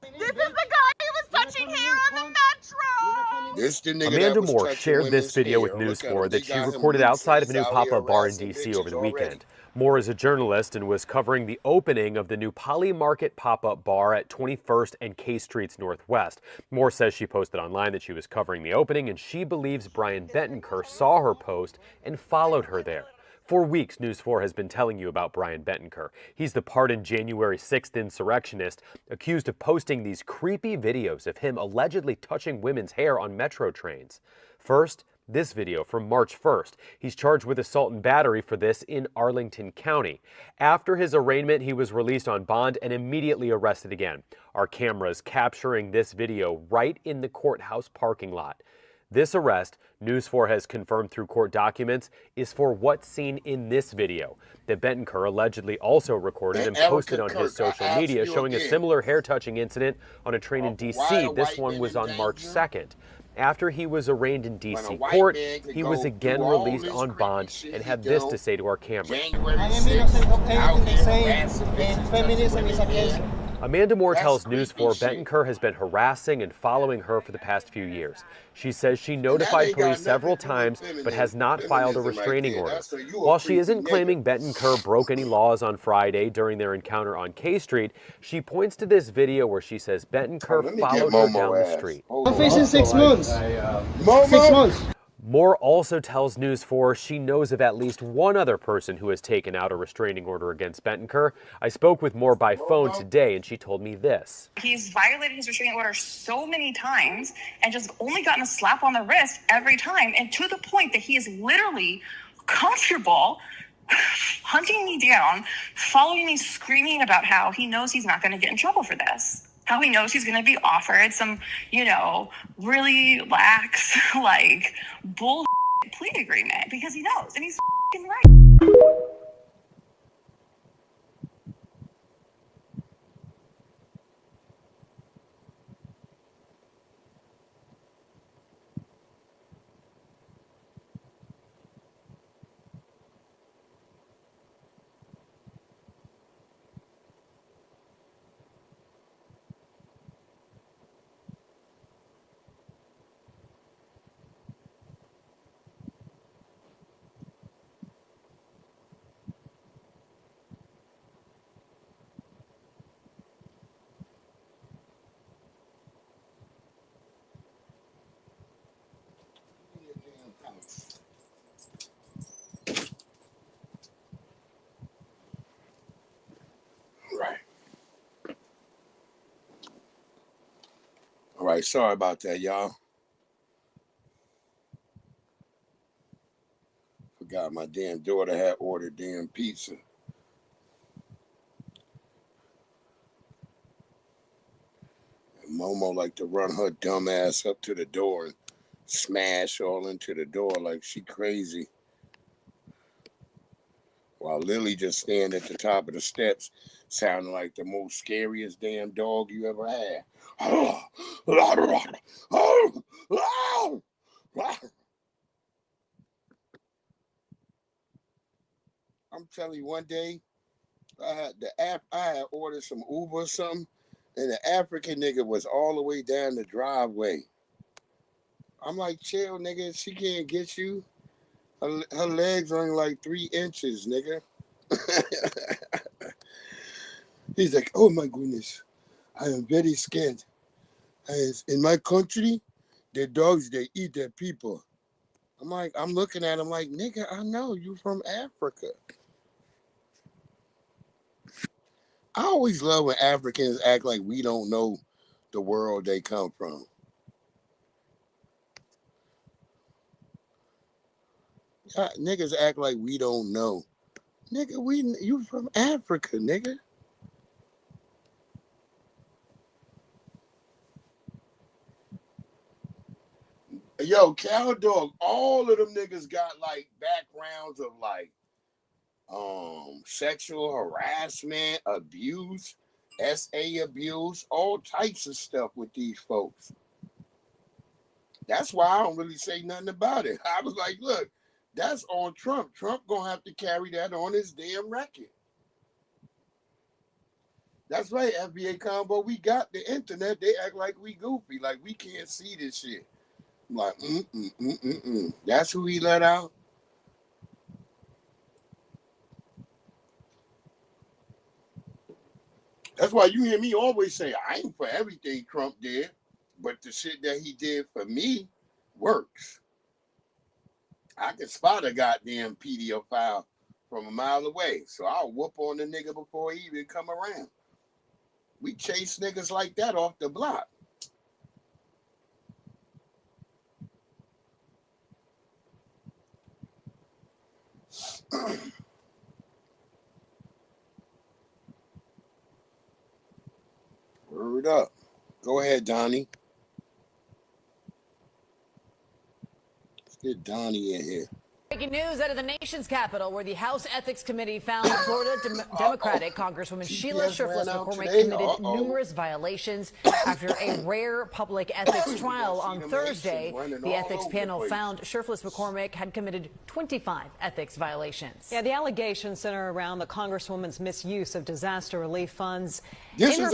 This is the guy who was touching hair on the metro. This the nigga Amanda that was Moore touching shared this video with hair. News Look at him. 4 They that she got him recorded loose, and outside of a he's new out here pop-up bar in harassing D.C. over bitches the already. weekend. Moore is a journalist and was covering the opening of the new Poly Market pop-up bar at 21st and K Streets Northwest. Moore says she posted online that she was covering the opening, and she believes Brian Bettencourt saw her post and followed her there. For weeks, News 4 has been telling you about Brian Bettencourt. He's the pardoned January 6th insurrectionist accused of posting these creepy videos of him allegedly touching women's hair on metro trains. First, this video from March 1st. He's charged with assault and battery for this in Arlington County. After his arraignment, he was released on bond and immediately arrested again. Our cameras capturing this video right in the courthouse parking lot. This arrest, News 4 has confirmed through court documents, is for what's seen in this video that Bettencourt allegedly also recorded and posted on his social media, showing a similar hair-touching incident on a train in D.C. This one was on March 2nd. After he was arraigned in D.C. court, he was again released on bond and had this to say to our camera. I am innocent of anything they say, and feminism is against it. Amanda Moore tells News 4 Bettencourt has been harassing and following her for the past few years. She says she notified police several times but has not filed a restraining order. While she isn't claiming Bettencourt broke any laws on Friday during their encounter on K Street, she points to this video where she says Bettencourt followed her down the street. I'm facing 6 months. 6 months. Moore also tells News 4 she knows of at least one other person who has taken out a restraining order against Bettencourt. I spoke with Moore by phone today, and she told me this. He's violated his restraining order so many times and just only gotten a slap on the wrist every time, and to the point that he is literally comfortable hunting me down, following me, screaming about how he knows he's not going to get in trouble for this. How he knows he's going to be offered some, really lax, bull plea agreement because he knows, and he's right. All right, sorry about that, y'all. Forgot my damn daughter had ordered damn pizza. And Momo like to run her dumb ass up to the door and smash all into the door like she crazy. While Lily just stand at the top of the steps, sounding like the most scariest damn dog you ever had. I'm telling you, one day I had ordered some Uber or something, and the African nigga was all the way down the driveway. I'm like, chill, nigga. She can't get you. Her legs are only like 3 inches, nigga. He's like, oh my goodness, I am very scared. In my country, the dogs, they eat their people. I'm looking at him like, nigga, I know you from Africa. I always love when Africans act like we don't know the world they come from. Niggas act like we don't know. Nigga, you from Africa, nigga. Yo, Cow Dog, all of them niggas got backgrounds of sexual harassment, abuse, SA abuse, all types of stuff with these folks. That's why I don't really say nothing about it. I was like, look, That's on Trump. Trump gonna have to carry that on his damn record. That's right, FBA combo. We got the internet. They act like we goofy, like we can't see this shit. I'm like, That's who he let out. That's why you hear me always say, I ain't for everything Trump did, but the shit that he did for me works. I can spot a goddamn pedophile from a mile away, so I'll whoop on the nigga before he even come around. We chase niggas like that off the block. Word up. Go ahead, Donnie. Let's get Donnie in here. Breaking news out of the nation's capital, where the House Ethics Committee found Florida Democratic Congresswoman Sheila Shurfless McCormick committed numerous violations after a rare public ethics trial on Thursday. The ethics panel found Shurfless McCormick had committed 25 ethics violations. Yeah, the allegations center around the Congresswoman's misuse of disaster relief funds to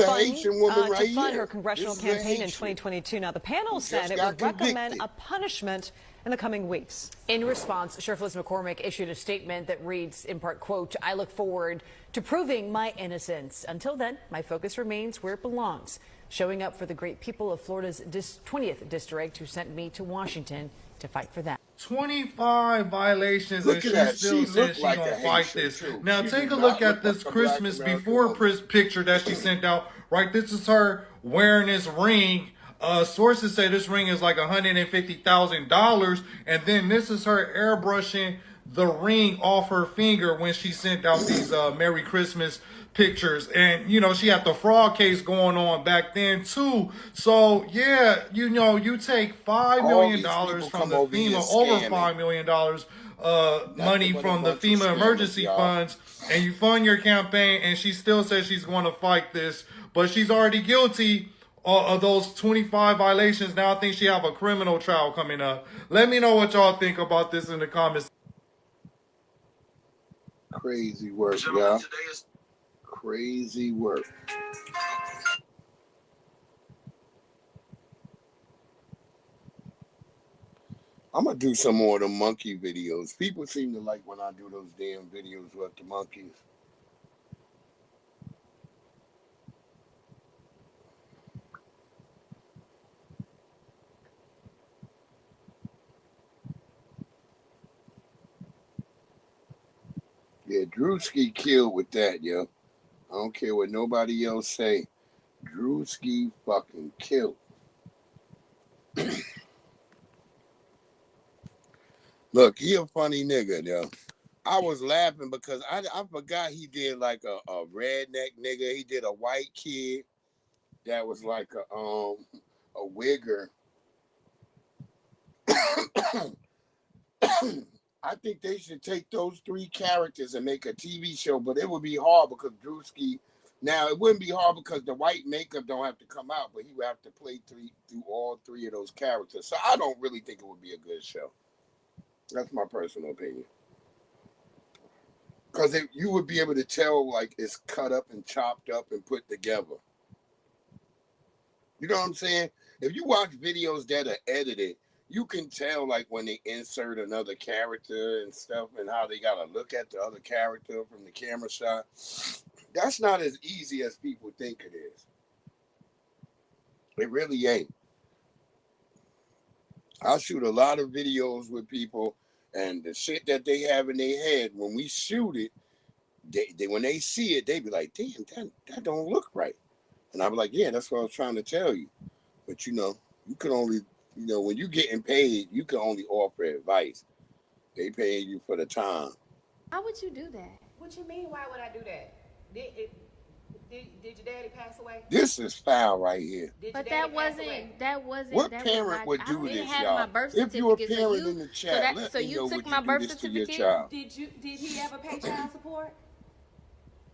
fund her congressional campaign in 2022. Now, the panel said it would recommend a punishment in the coming weeks. In response, Shurfless McCormick issued a statement that reads, in part, quote, "I look forward to proving my innocence. Until then, my focus remains where it belongs, showing up for the great people of Florida's 20th district who sent me to Washington to fight for them." 25 violations, and she still says she's gonna fight this. Now take a look at this Christmas before picture that she sent out. Right, this is her wearing this ring. Sources say this ring is like $150,000, and then this is her airbrushing the ring off her finger when she sent out these Merry Christmas pictures. And you know, she had the fraud case going on back then too. So yeah, you know, you take $5 million from the FEMA, over $5 million money from the FEMA emergency funds, and you fund your campaign, and she still says she's going to fight this, but she's already guilty of those 25 violations. Now I think she have a criminal trial coming up. Let me know what y'all think about this in the comments. Crazy work, y'all. Crazy work. I'm gonna do some more of the monkey videos. People seem to like when I do those damn videos with the monkeys. Yeah, Drewski killed with that, yo. I don't care what nobody else say. Drewski fucking killed. Look, he a funny nigga, yo. I was laughing because I forgot he did like a redneck nigga. He did a white kid that was like a wigger. I think they should take those three characters and make a TV show, but it would be hard because Drewski. Now it wouldn't be hard because the white makeup don't have to come out, but he would have to play through all three of those characters. So I don't really think it would be a good show. That's my personal opinion. Because you would be able to tell like it's cut up and chopped up and put together. You know what I'm saying? If you watch videos that are edited, you can tell like when they insert another character and stuff and how they got to look at the other character from the camera shot. That's not as easy as people think it is. It really ain't. I shoot a lot of videos with people, and the shit that they have in their head, when we shoot it, they when they see it, they be like, damn, that don't look right. And I'm like, yeah, that's what I was trying to tell you. But, you know, you can only, you know, when you're getting paid, you can only offer advice. They pay you for the time. How would you do that? What you mean, why would I do that? Did your daddy pass away? This is foul right here. But that wasn't. What parent would do this, y'all? If you're a parent in the chat, let me know would you do this to your child. Did he ever pay child support?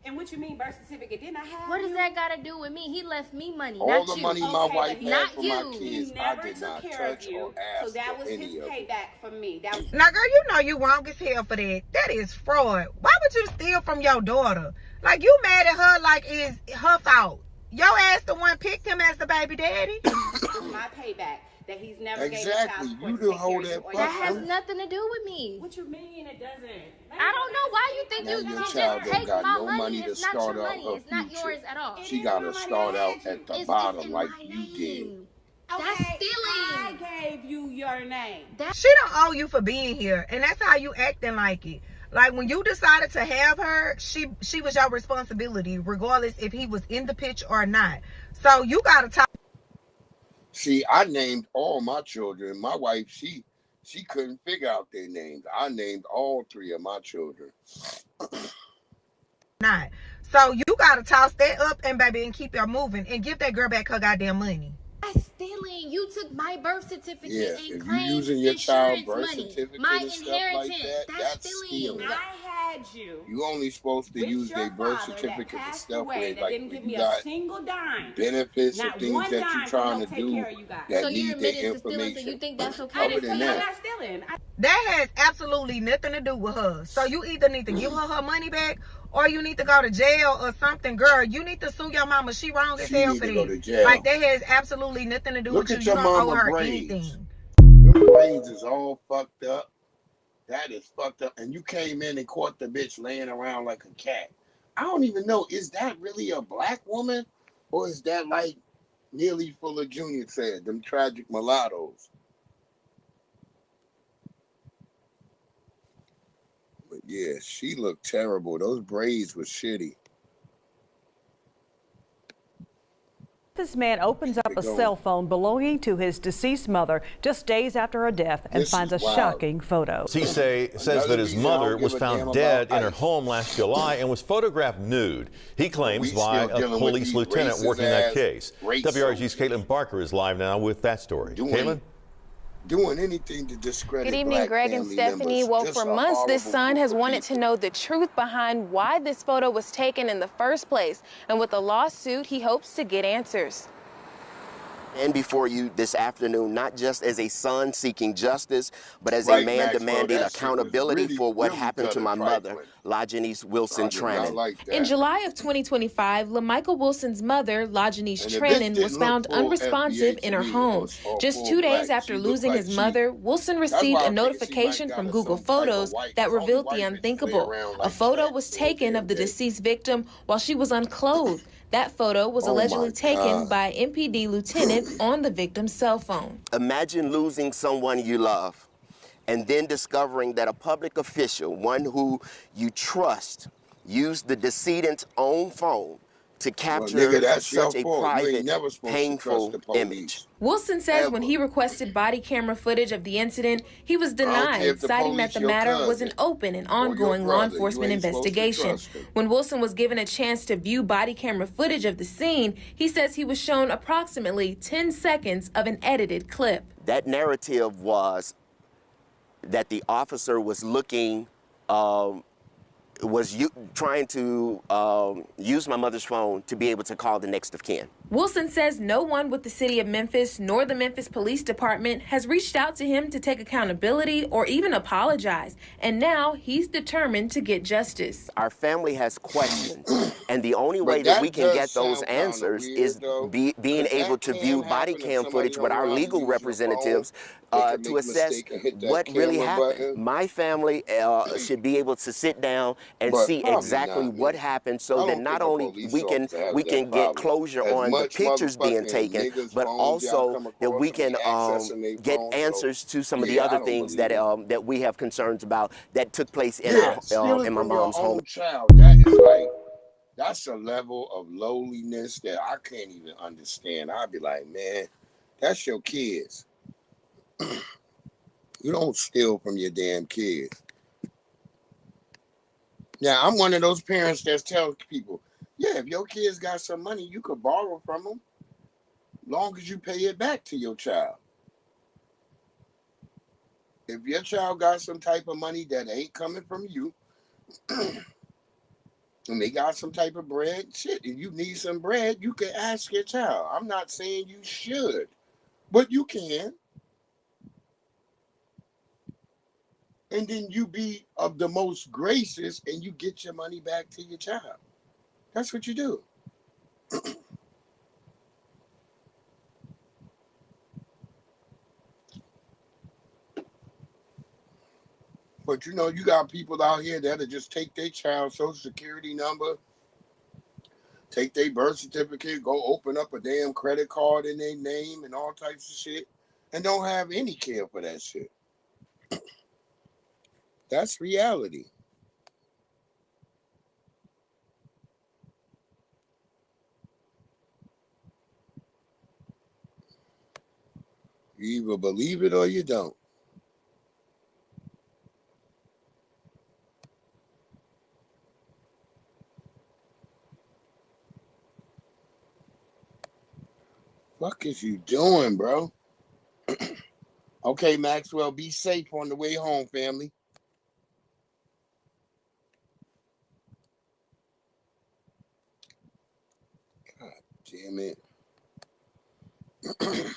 And what you mean birth certificate? Didn't I have What does that got to do with me? He left me money, All not the you. money my wife had not for you. my kids, He I never did took not care of touch you, or so ask that for was any his of it. payback for me. That was Now, girl, you know you wrong as hell for that. That is fraud. Why would you steal from your daughter? Like, you mad at her like it's her fault. Your ass the one picked him as the baby daddy. my payback. That he's never Exactly. gave You the hoe that That has nothing to do with me. What you mean it doesn't? I don't know why you think Now you your can child just don't take got my no money to It's not start your out money. her It's not future. yours at all. She got to start out at the bottom like you did. That's stealing. I gave you your name. She don't owe you for being here, and that's how you acting like it. Like, when you decided to have her, she was your responsibility, regardless if he was in the picture or not. So you gotta talk. See, I named all my children. My wife, she couldn't figure out their names. I named all 3 of my children. Not. So you gotta toss that up and baby and keep her moving and give that girl back her goddamn money. That's stealing. You took my birth certificate Yeah, and if claimed you using your child insurance birth money. certificate My and stuff inheritance. like that, that's stealing. I had you. You only supposed to with use your their birth father certificate that and passed stuff away, where that like didn't when give you me a got single dime. benefits Not and things one that dime you're to trying help to take do care of you guys. that So you need their admitted to stealing, information. so you think that's okay? Other than I'm that, not stealing. That has absolutely nothing to do with her. So you either need to give her money back or you need to go to jail or something. Girl, you need to sue your mama. She wrong as hell for that. Like, that has absolutely nothing to do with you. You don't owe her anything. Your braids is all fucked up. That is fucked up. And you came in and caught the bitch laying around like a cat. I don't even know. Is that really a black woman? Or is that like Neely Fuller Jr. said, them tragic mulattoes? But yeah, she looked terrible. Those braids were shitty. This man opens up a cell phone belonging to his deceased mother just days after her death and finds a shocking photo. He says that his mother was found dead in her home last July and was photographed nude. He claims by a police lieutenant working that case. WRG's Caitlin Barker is live now with that story. Caitlin? Doing anything to discredit. Good evening, Greg and Stephanie. Well, for months, this son has wanted to know the truth behind why this photo was taken in the first place. And with the lawsuit, he hopes to get answers. And before you this afternoon, not just as a son seeking justice, but as a man demanding accountability for what happened to my mother, LaJanice Wilson Trannon. In July of 2025, LaMichael Wilson's mother, LaJanice Trannon, was found unresponsive in her home. Just 2 days after losing his mother, Wilson received a notification from Google Photos that revealed the unthinkable. A photo was taken of the deceased victim while she was unclothed. That photo was allegedly taken by an MPD lieutenant on the victim's cell phone. Imagine losing someone you love and then discovering that a public official, one who you trust, used the decedent's own phone to capture such a private, painful image. Wilson says when he requested body camera footage of the incident, he was denied, citing that the matter was an open and ongoing law enforcement investigation. When Wilson was given a chance to view body camera footage of the scene, he says he was shown approximately 10 seconds of an edited clip. That narrative was that the officer was looking, trying to use my mother's phone to be able to call the next of kin. Wilson says no one with the city of Memphis nor the Memphis Police Department has reached out to him to take accountability or even apologize. And now he's determined to get justice. Our family has questions, and the only way that we can get those answers is being able to view body cam footage with our legal representatives to assess what really happened. My family should be able to sit down and see exactly what happened so that not only we can get closure on the pictures being taken, but also that we can get answers to some of the other things that we have concerns about that took place in my mom's home. Child, that is like, that's a level of lowliness that I can't even understand. I'd be like, man, that's your kids. You don't steal from your damn kids. Now, I'm one of those parents that tells people, yeah, if your kids got some money, you could borrow from them, long as you pay it back to your child. If your child got some type of money that ain't coming from you, and they got some type of bread, shit, and you need some bread, you can ask your child. I'm not saying you should, but you can. And then you be of the most gracious and you get your money back to your child. That's what you do. But you know, you got people out here that'll just take their child's social security number, take their birth certificate, go open up a damn credit card in their name and all types of shit, and don't have any care for that shit. That's reality. You either believe it or you don't. Fuck is you doing, bro? Okay, Maxwell, be safe on the way home, family. God damn it. Let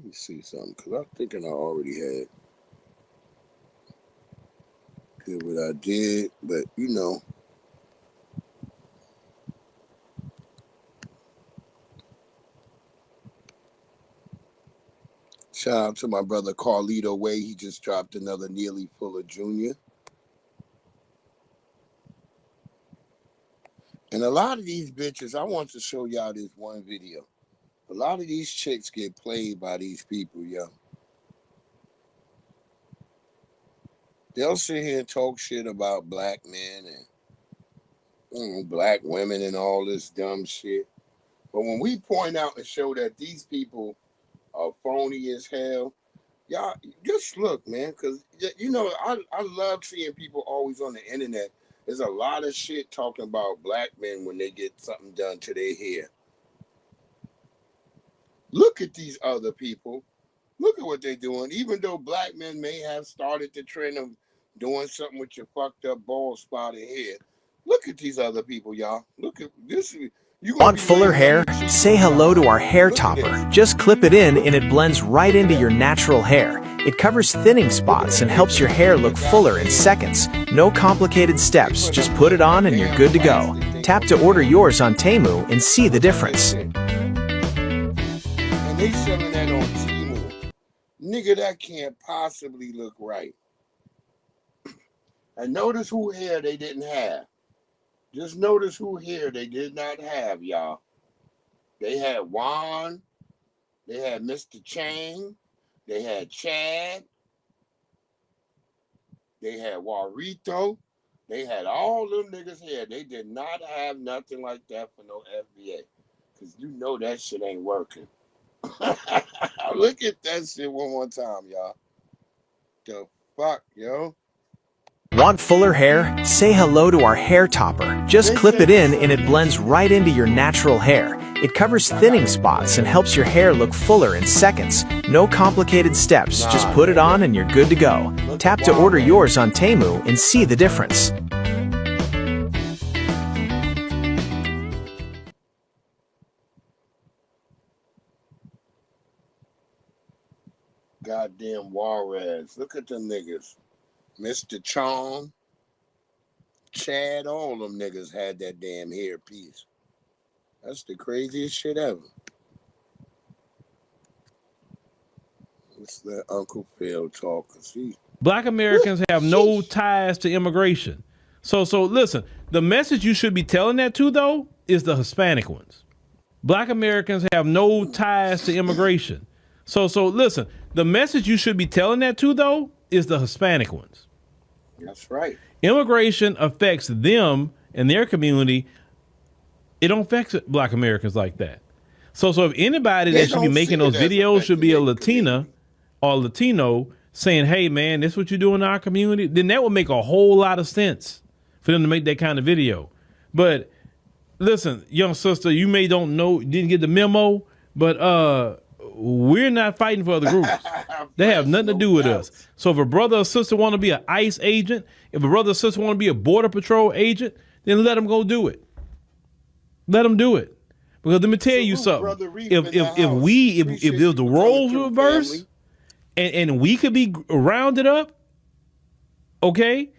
me see something, because I'm thinking I already had did what I did, but you know. Shout out to my brother Carlito Way. He just dropped another Nearly Fuller Jr. And a lot of these bitches, I want to show y'all this one video. A lot of these chicks get played by these people, yo. They'll sit here and talk shit about black men and black women and all this dumb shit. But when we point out and show that these people are phony as hell, y'all just look, man, because, you know, I love seeing people always on the internet. There's a lot of shit talking about black men when they get something done to their hair. Look at these other people. Look at what they're doing. Even though black men may have started the trend of doing something with your fucked up bald spotted hair, look at these other people, y'all. Look at this. Want fuller hair? Say hello to our hair topper. Just clip it in and it blends right into your natural hair. It covers thinning spots and helps your hair look fuller in seconds. No complicated steps. Just put it on and you're good to go. Tap to order yours on Temu and see the difference. And they selling that on Temu. Nigga, that can't possibly look right. And notice who hair they didn't have. Just notice who hair they did not have, y'all. They had Juan. They had Mr. Chang. They had Chad. They had Warito. They had all them niggas here. They did not have nothing like that for no FBA. Because you know that shit ain't working. Look at that shit one more time, y'all. The fuck, yo? Want fuller hair? Say hello to our hair topper. Just clip it in and it blends right into your natural hair. It covers thinning spots and helps your hair look fuller in seconds. No complicated steps. Just put it on and you're good to go. Tap to order yours on Temu and see the difference. Goddamn Juarez. Look at them niggas. Mr. Chong, Chad, all them niggas had that damn hair piece. That's the craziest shit ever. Let's let Uncle Phil talk. Black Americans have no ties to immigration. So listen, the message you should be telling that to, though, is the Hispanic ones. Black Americans have no ties to immigration. So listen, the message you should be telling that to, though, is the Hispanic ones. That's right. Immigration affects them and their community. It don't affect Black Americans like that. So if anybody that should be making those videos should be a Latina or Latino saying, hey, man, this is what you do in our community, then that would make a whole lot of sense for them to make that kind of video. But listen, young sister, you may don't know, didn't get the memo, but we're not fighting for other groups. They have nothing to do with us. So if a brother or sister want to be an ICE agent, if a brother or sister want to be a Border Patrol agent, then let them go do it. Let them do it. Because let me tell you something. If there's the roles reversed and we could be rounded up, okay,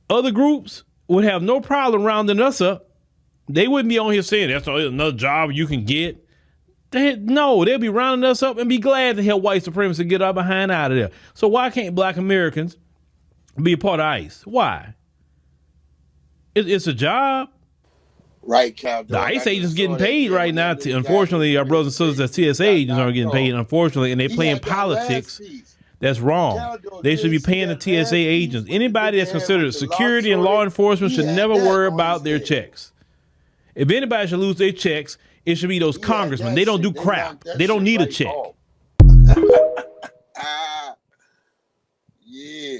other groups would have no problem rounding us up. They wouldn't be on here saying that's another job you can get. No, they'll be rounding us up and be glad to help white supremacists get our behind out of there. So why can't black Americans be a part of ICE? Why? It's a job. Right, Cal. The ICE agents getting paid right now. Unfortunately, our brothers and sisters at TSA agents aren't getting paid, unfortunately, and they're playing politics. That's wrong. They should be paying the TSA agents. Anybody that's considered security and law enforcement should never worry about their checks. If anybody should lose their checks, it should be those congressmen. They don't do crap. They don't need a check. Yeah.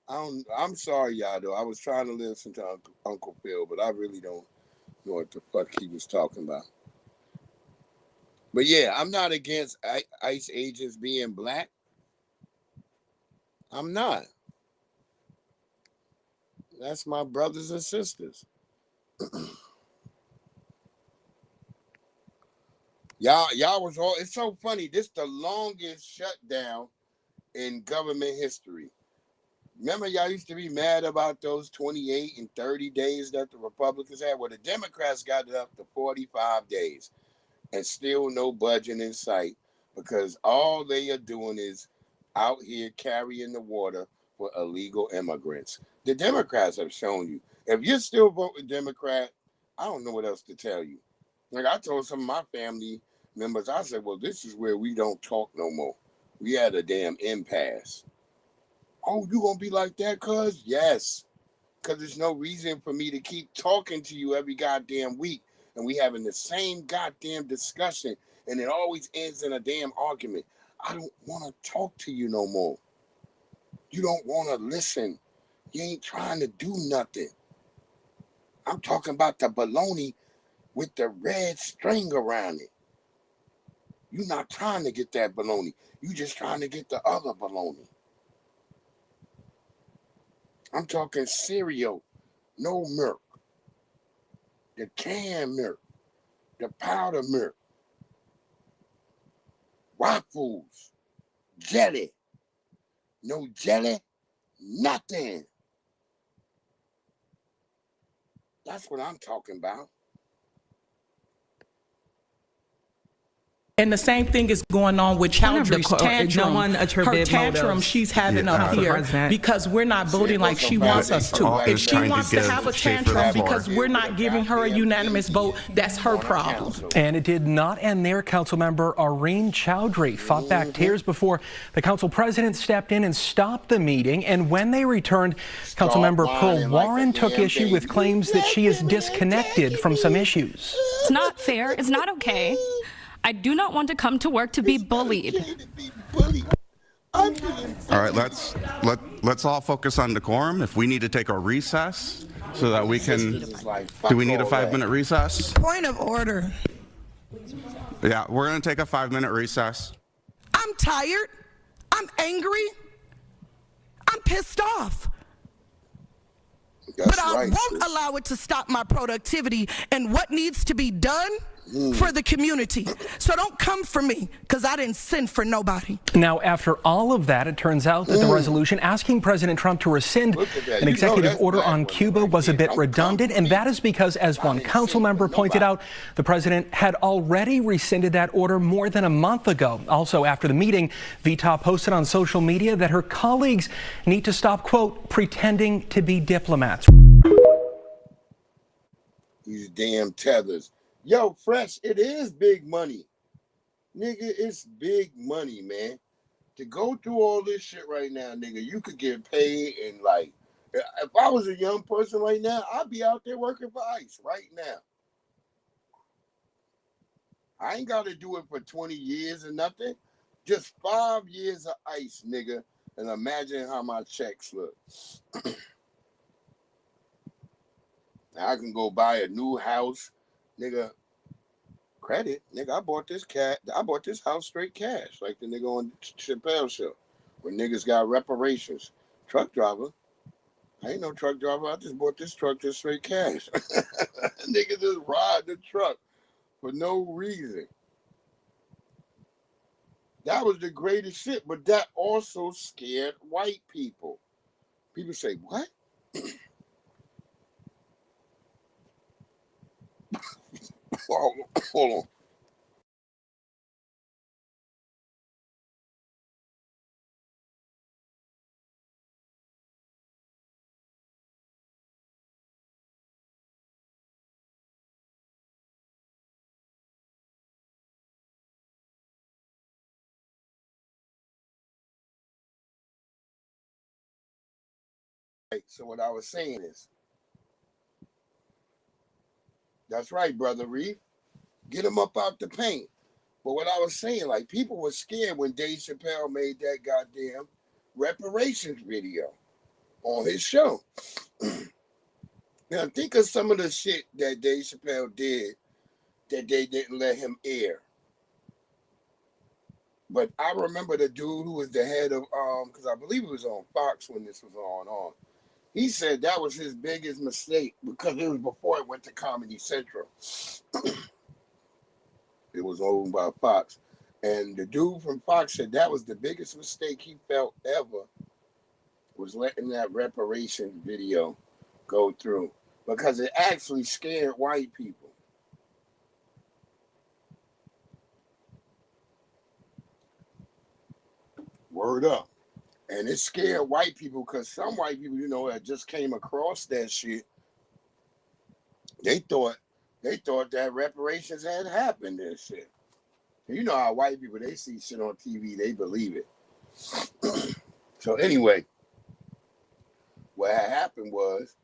I'm sorry, y'all, though. I was trying to listen to Uncle Phil, but I really don't know what the fuck he was talking about. But yeah, I'm not against ICE agents being black. I'm not. That's my brothers and sisters. Y'all was all. It's so funny. This the longest shutdown in government history. Remember, y'all used to be mad about those 28 and 30 days that the Republicans had. Well, the Democrats got it up to 45 days, and still no budget in sight because all they are doing is out here carrying the water for illegal immigrants. The Democrats have shown you. If you're still voting Democrat, I don't know what else to tell you. Like I told some of my family members, I said, well, this is where we don't talk no more. We had a damn impasse. Oh, you gonna be like that, cuz? Yes. Because there's no reason for me to keep talking to you every goddamn week and we having the same goddamn discussion and it always ends in a damn argument. I don't want to talk to you no more. You don't want to listen. You ain't trying to do nothing. I'm talking about the baloney with the red string around it. You're not trying to get that baloney. You just trying to get the other baloney. I'm talking cereal, no milk. The canned milk, the powder milk, waffles, jelly. No jelly, nothing. That's what I'm talking about. And the same thing is going on with Chowdhury's tantrum. Her tantrum she's having up here because we're not voting like she wants us to. If she wants to have a tantrum because we're not giving her a unanimous vote, that's her problem. And it did not end there. Councilmember Areen Chowdhury fought back tears before the council president stepped in and stopped the meeting. And when they returned, Councilmember Pearl Warren took issue with claims that she is disconnected from some issues. It's not fair. It's not okay. I do not want to come to work to be bullied. All right, let's all focus on decorum. If we need to take a recess so that we can, do we need a 5-minute recess? Point of order. Yeah, we're going to take a 5-minute recess. I'm tired. I'm angry. I'm pissed off. But I won't allow it to stop my productivity and what needs to be done for the community. So don't come for me, because I didn't send for nobody. Now, after all of that, it turns out that the resolution asking President Trump to rescind an executive order on Cuba was a bit redundant, and that is because, as one council member pointed out, the president had already rescinded that order more than a month ago. Also, after the meeting, Vita posted on social media that her colleagues need to stop, quote, pretending to be diplomats. These damn tethers. Yo, Fresh, it is big money. Nigga, it's big money, man. To go through all this shit right now, nigga, you could get paid and like, if I was a young person right now, I'd be out there working for ICE right now. I ain't got to do it for 20 years or nothing. Just 5 years of ICE, nigga. And imagine how my checks look. I can go buy a new house, nigga. credit, nigga. I bought this house straight cash, like the nigga on Chappelle show, where niggas got reparations. Truck driver. I ain't no truck driver. I just bought this truck just straight cash. Nigga just ride the truck for no reason. That was the greatest shit, but that also scared white people. People say, what? Hold on. So what I was saying is, that's right, Brother Reef. Get him up out the paint. But what I was saying, like, people were scared when Dave Chappelle made that goddamn reparations video on his show. Now, think of some of the shit that Dave Chappelle did that they didn't let him air. But I remember the dude who was the head of, because I believe it was on Fox when this was on. He said that was his biggest mistake because it was before it went to Comedy Central. It was owned by Fox. And the dude from Fox said that was the biggest mistake he felt ever, was letting that reparations video go through, because it actually scared white people. Word up. And it scared white people because some white people, that just came across that shit, they thought that reparations had happened and shit. You know how white people, they see shit on TV, they believe it. So anyway, what had happened was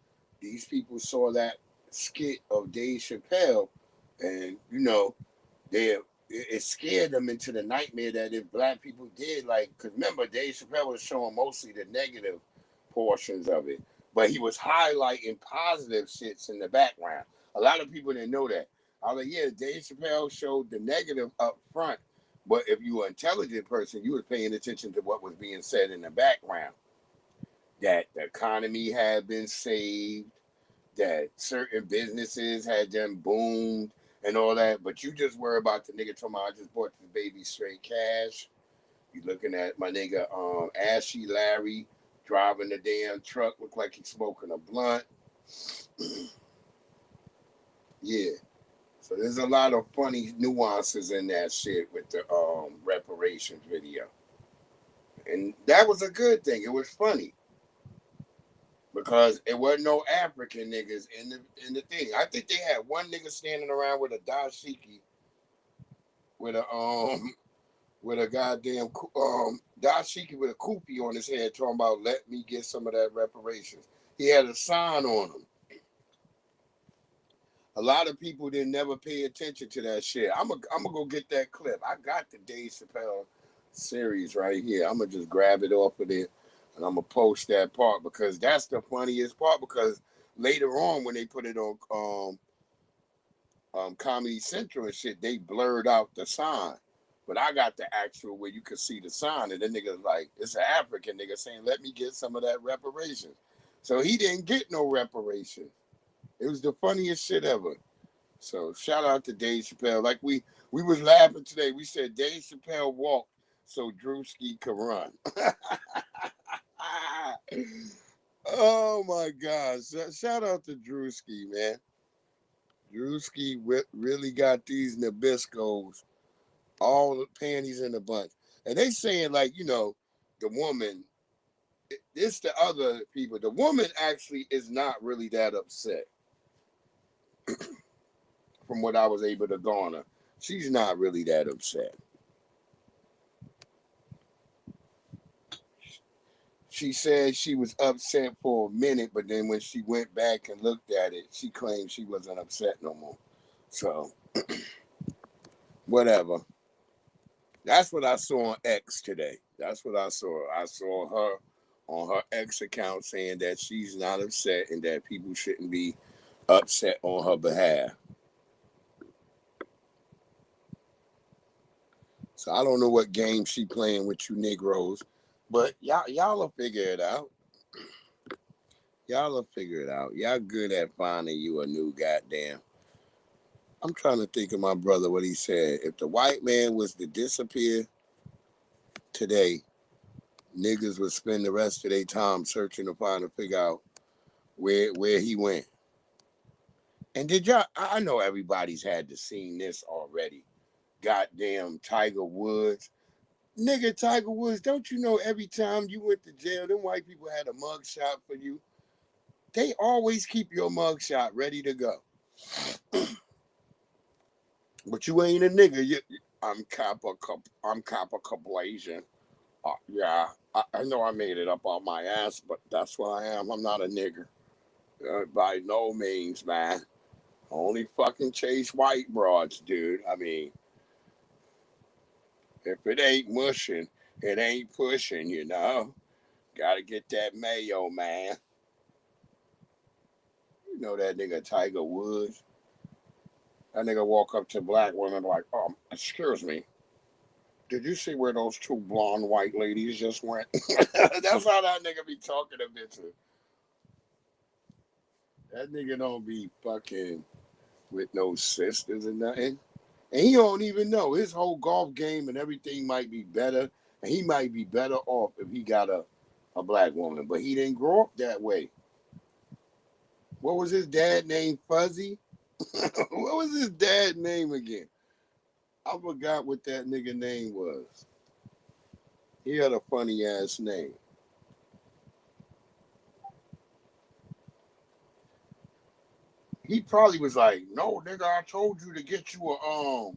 these people saw that skit of Dave Chappelle, and it scared them into the nightmare that if black people did, like, because remember, Dave Chappelle was showing mostly the negative portions of it, but he was highlighting positive shits in the background. A lot of people didn't know that. I was like, yeah, Dave Chappelle showed the negative up front, but if you were an intelligent person, you were paying attention to what was being said in the background. That the economy had been saved, that certain businesses had them boomed and all that, but you just worry about the nigga talking about, I just bought this baby straight cash. You looking at my nigga Ashy Larry driving the damn truck, look like he's smoking a blunt. Yeah. So there's a lot of funny nuances in that shit with the reparations video. And that was a good thing. It was funny. Because it wasn't no African niggas in the thing. I think they had one nigga standing around with a dashiki, with a goddamn dashiki with a kupi on his head, talking about let me get some of that reparations. He had a sign on him. A lot of people didn't never pay attention to that shit. I'm gonna go get that clip. I got the Dave Chappelle series right here. I'm gonna just grab it off of there. And I'm going to post that part because that's the funniest part, because later on when they put it on Comedy Central and shit, they blurred out the sign. But I got the actual where you could see the sign, and the nigga's like, it's an African nigga saying, let me get some of that reparations. So he didn't get no reparations. It was the funniest shit ever. So shout out to Dave Chappelle. Like we was laughing today. We said Dave Chappelle walked so Drewski could run. Oh my God! Shout out to Drewski, man. Drewski really got these Nabiscos, all the panties in a bunch, and they saying like the woman. It's the other people. The woman actually is not really that upset. From what I was able to garner, she's not really that upset. She said she was upset for a minute, but then when she went back and looked at it, she claimed she wasn't upset no more. So, whatever. That's what I saw on X today. That's what I saw. I saw her on her X account saying that she's not upset and that people shouldn't be upset on her behalf. So I don't know what game she playing with you Negroes, but y'all will figure it out. Y'all will figure it out. Y'all good at finding you a new goddamn. I'm trying to think of my brother, what he said. If the white man was to disappear today, niggas would spend the rest of their time searching to find and figure out where he went. And did y'all, I know everybody's had to seen this already. Goddamn Tiger Woods. Nigga, Tiger Woods, don't you know every time you went to jail, them white people had a mug shot for you? They always keep your mug shot ready to go. But you ain't a nigga. I'm Copper Asian. Yeah, I know I made it up on my ass, but that's what I am. I'm not a nigger. By no means, man. Only fucking chase white broads, dude. I mean, if it ain't mushing, it ain't pushing, you know? Gotta get that mayo, man. You know that nigga Tiger Woods? That nigga walk up to black women like, oh, excuse me. Did you see where those two blonde white ladies just went? That's how that nigga be talking to bitches. That nigga don't be fucking with no sisters and nothing. And he don't even know. His whole golf game and everything might be better. And he might be better off if he got a black woman. But he didn't grow up that way. What was his dad name? Fuzzy? What was his dad name again? I forgot what that nigga name was. He had a funny ass name. He probably was like, no, nigga, I told you to get you an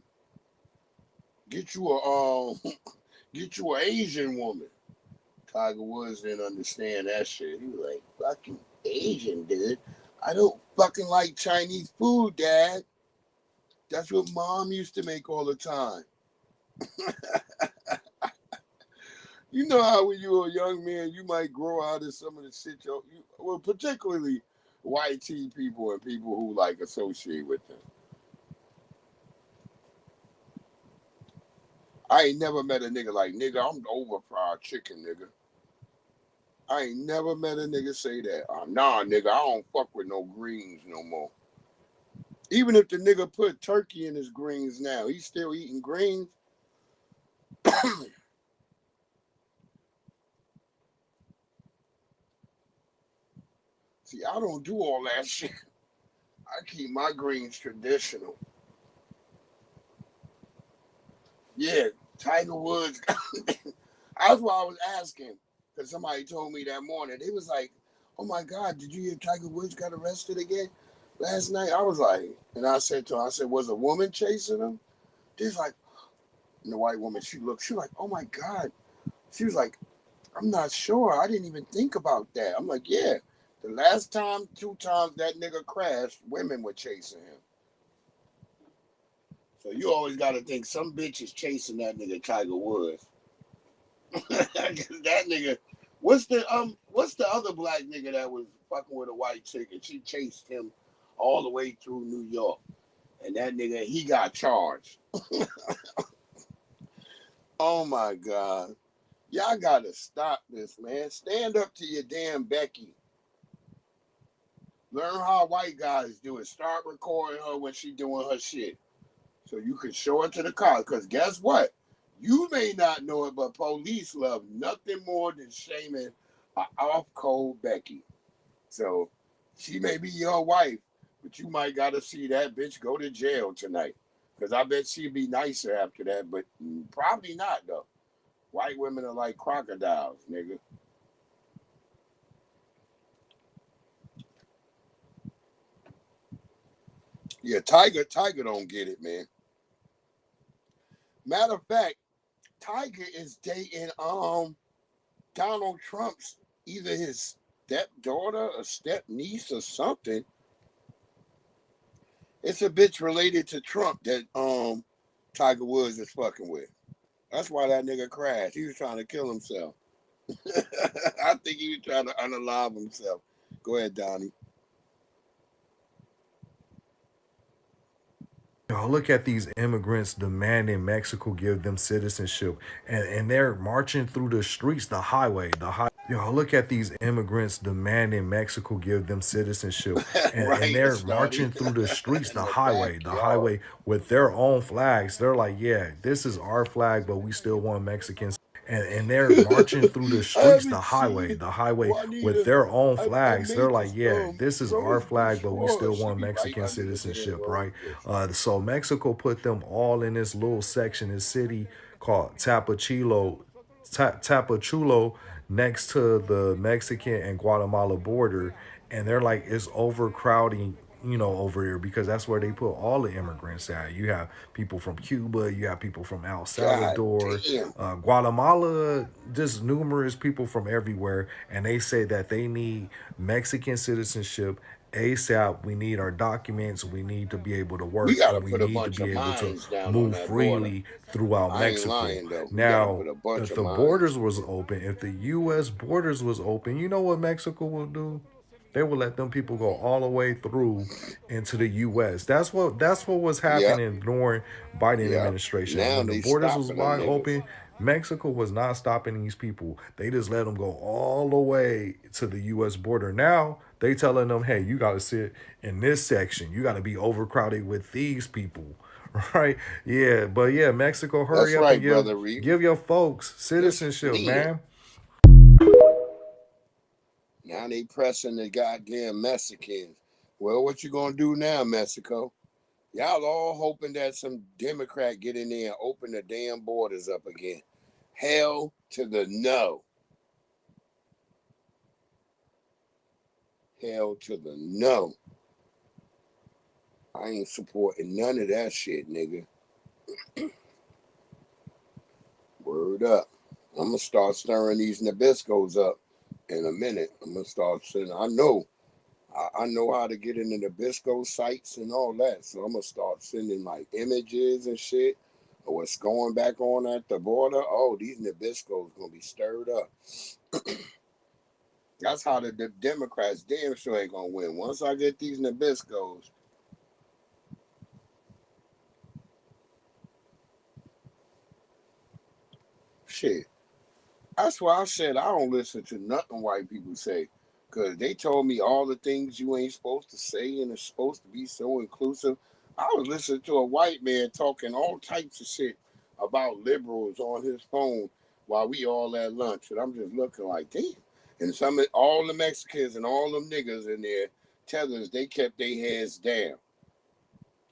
Asian woman. Tiger Woods didn't understand that shit. He was like, fucking Asian, dude. I don't fucking like Chinese food, Dad. That's what Mom used to make all the time. You know how when you're a young man, you might grow out of some of the shit, well, particularly white tea people and people who like associate with them. I ain't never met a nigga like, nigga, I'm over fried chicken, nigga. I ain't never met a nigga say that. Nah, nigga, I don't fuck with no greens no more. Even if the nigga put turkey in his greens now, he's still eating greens. See, I don't do all that shit. I keep my greens traditional. Yeah, Tiger Woods. That's why I was asking. Because somebody told me that morning. They was like, oh my God, did you hear Tiger Woods got arrested again last night? I was like, and I said to her, was a woman chasing him? She's like, and the white woman, she was like, oh my God. She was like, I'm not sure. I didn't even think about that. I'm like, yeah. The last time, 2 times that nigga crashed, women were chasing him. So you always got to think some bitch is chasing that nigga Tiger Woods. That nigga, what's the other black nigga that was fucking with a white chick and she chased him all the way through New York, and that nigga, he got charged. Oh my God, y'all gotta stop this, man. Stand up to your damn Becky. Learn how white guys do it. Start recording her when she doing her shit, so you can show it to the cops. Because guess what? You may not know it, but police love nothing more than shaming an off-cold Becky. So she may be your wife, but you might got to see that bitch go to jail tonight. Because I bet she'd be nicer after that, but probably not, though. White women are like crocodiles, nigga. Yeah, Tiger don't get it, man. Matter of fact, Tiger is dating Donald Trump's either his stepdaughter or stepniece or something. It's a bitch related to Trump that Tiger Woods is fucking with. That's why that nigga crashed. He was trying to kill himself. I think he was trying to unalive himself. Go ahead, Donnie. Y'all look at these immigrants demanding Mexico give them citizenship, and they're marching through the streets, the highway. Y'all look at these immigrants demanding Mexico give them citizenship, and they're marching through the streets, the highway with their own flags. They're like, yeah, this is our flag, but we still want Mexicans. And they're marching through the streets, the highway with their own flags. They're like, yeah, this is our flag, but we still want Mexican citizenship, right? So Mexico put them all in this little section, this city called Tapachula, next to the Mexican and Guatemala border, and they're like, it's overcrowding, over here, because that's where they put all the immigrants at. You have people from Cuba, you have people from El Salvador, Guatemala, just numerous people from everywhere, and they say that they need Mexican citizenship ASAP. We need our documents. We need to be able to work. And we need to be able to move freely throughout Mexico. Now, if the borders was open, if the U.S. borders was open, you know what Mexico will do? They will let them people go all the way through into the U.S. That's what was happening during Biden administration. When the borders was wide open, Mexico was not stopping these people. They just let them go all the way to the U.S. border. Now they telling them, hey, you got to sit in this section. You got to be overcrowded with these people. Right? Yeah, but yeah, Mexico, hurry up and give your folks citizenship, man. Now they pressing the goddamn Mexicans. Well, what you gonna do now, Mexico? Y'all all hoping that some Democrat get in there and open the damn borders up again. Hell to the no. Hell to the no. I ain't supporting none of that shit, nigga. Word up. I'm gonna start stirring these Nabiscos up in a minute. I'm gonna start sending. I know how to get into Nabisco sites and all that. So I'm gonna start sending like images and shit of what's going back on at the border. Oh, these Nabiscos gonna be stirred up. That's how the Democrats damn sure ain't gonna win. Once I get these Nabiscos. Shit. That's why I said I don't listen to nothing white people say. Because they told me all the things you ain't supposed to say and it's supposed to be so inclusive. I was listening to a white man talking all types of shit about liberals on his phone while we all at lunch. And I'm just looking like, damn. And all the Mexicans and all them niggas in there, Tethers, they kept their heads down.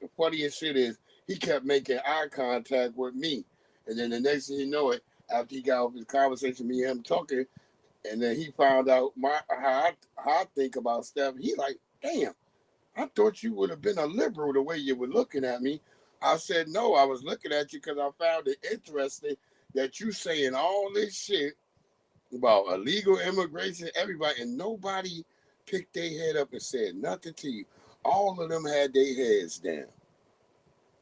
The funniest shit is he kept making eye contact with me. And then the next thing you know it, after he got off his conversation, me and him talking, and then he found out how I think about stuff. He like, damn, I thought you would have been a liberal the way you were looking at me. I said, no, I was looking at you because I found it interesting that you saying all this shit about illegal immigration, everybody, and nobody picked their head up and said nothing to you. All of them had their heads down.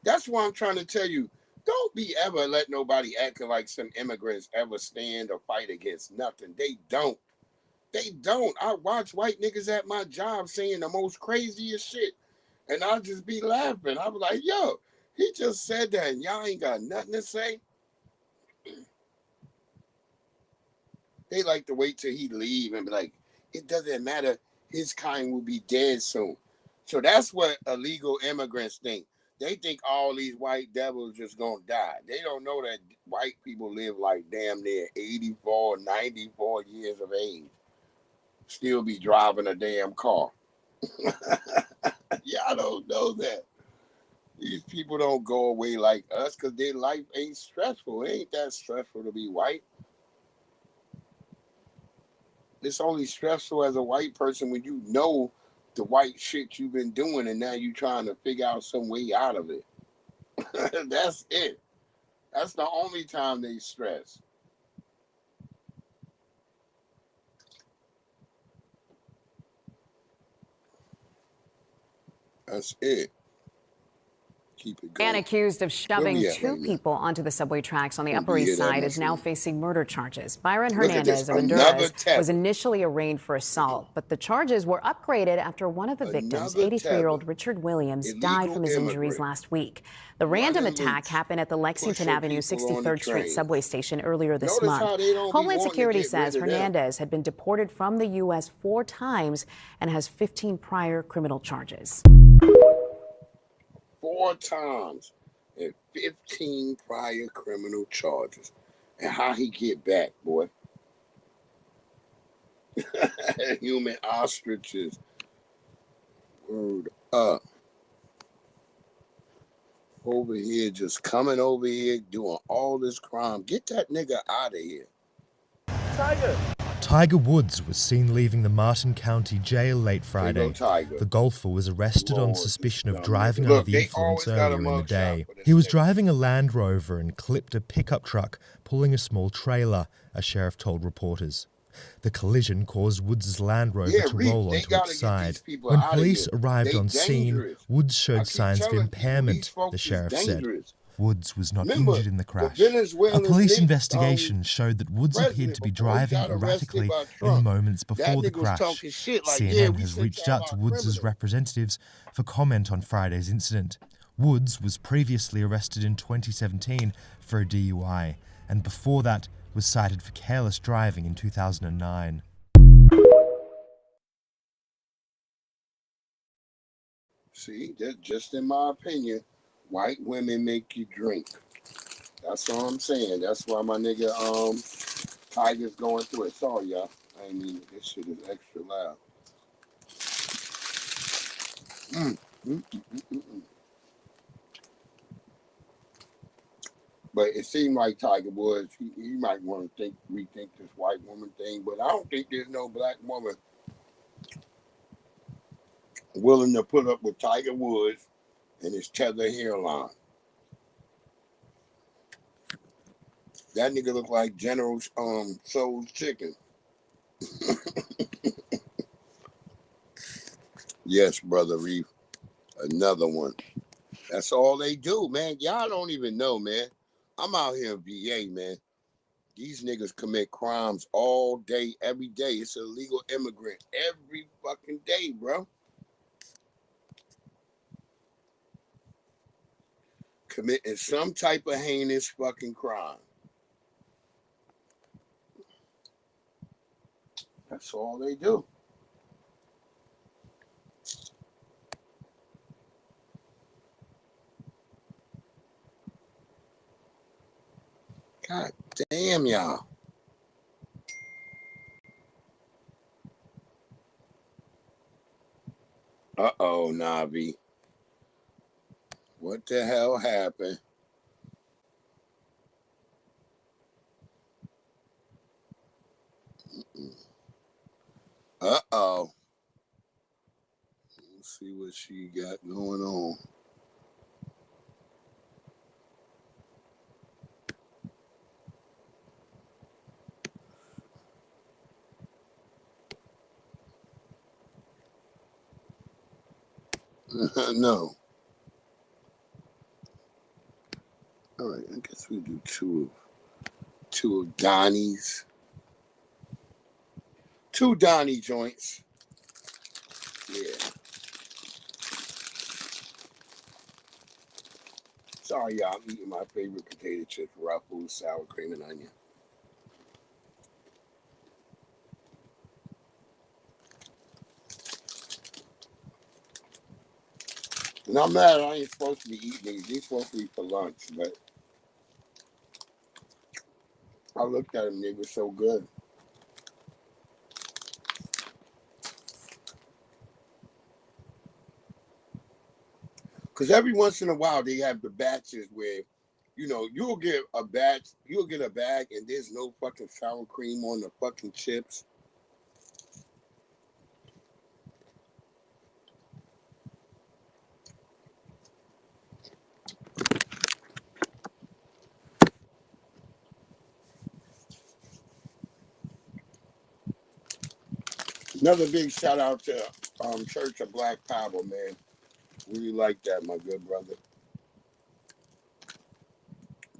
That's why I'm trying to tell you, don't be ever let nobody acting like some immigrants ever stand or fight against nothing. They don't. They don't. I watch white niggas at my job saying the most craziest shit, and I'll just be laughing. I'm like, yo, he just said that, and y'all ain't got nothing to say. They like to wait till he leave and be like, it doesn't matter. His kind will be dead soon. So that's what illegal immigrants think. They think all these white devils just gonna die. They don't know that white people live like damn near 84, 94 years of age. Still be driving a damn car. Y'all don't know that. These people don't go away like us because their life ain't stressful. It ain't that stressful to be white. It's only stressful as a white person when you know the white shit you've been doing and now you trying to figure out some way out of it. That's it. That's the only time they stress. That's it. keep it going. Man accused of shoving two right people onto the subway tracks on the Won't Upper be East here that Side is much now longer. facing murder charges. Byron Look at this, Hernandez of another Honduras tether. was initially arraigned for assault, but the charges were upgraded after one of the victims, 83-year-old Richard Williams, died from his injuries last week. The random attack happened at the Lexington Avenue 63rd Street subway station earlier this Notice month. how they don't be Homeland wanting to Security get says rid of them. Hernandez had been deported from the U.S. 4 times and has 15 prior criminal charges. 4 times and 15 prior criminal charges. And how he get back, boy? Human ostriches. Word up. Over here, just coming over here, doing all this crime. Get that nigga out of here. Tiger Woods was seen leaving the Martin County Jail late Friday. The golfer was arrested on suspicion of driving under the influence earlier in the day. He was driving a Land Rover and clipped a pickup truck, pulling a small trailer, a sheriff told reporters. The collision caused Woods' Land Rover to roll onto its side. When police arrived on scene, Woods showed signs of impairment, the sheriff said. Woods was not injured in the crash. A police investigation showed that Woods appeared to be driving erratically in moments before the crash. CNN has reached out to Woods' representatives for comment on Friday's incident. Woods was previously arrested in 2017 for a DUI, and before that was cited for careless driving in 2009. See, that's just in my opinion, white women make you drink. That's all I'm saying. That's why my nigga Tiger's going through it. Sorry, y'all. I mean, this shit is extra loud. But it seemed like Tiger Woods, he might want to rethink this white woman thing, but I don't think there's no black woman willing to put up with Tiger Woods and his tether hairline. That nigga look like General Soul's chicken. Yes, Brother Reef. Another one. That's all they do, man. Y'all don't even know, man. I'm out here in VA, man. These niggas commit crimes all day, every day. It's an illegal immigrant every fucking day, bro. Committing some type of heinous fucking crime. That's all they do. God damn, y'all. Uh-oh, Navi. What the hell happened? Uh-oh. Let's see what she got going on. No. All right, I guess we do two of Donnie's. 2 Donnie joints. Yeah. Sorry, y'all. I'm eating my favorite potato chips, Ruffles, sour cream, and onion. And I'm mad I ain't supposed to be eating these. These supposed to be for lunch, but I looked at them. They were so good. Because every once in a while, they have the batches where, you know, you'll get a bag, and there's no fucking sour cream on the fucking chips. Another big shout out to Church of Black Power, man. Really like that, my good brother.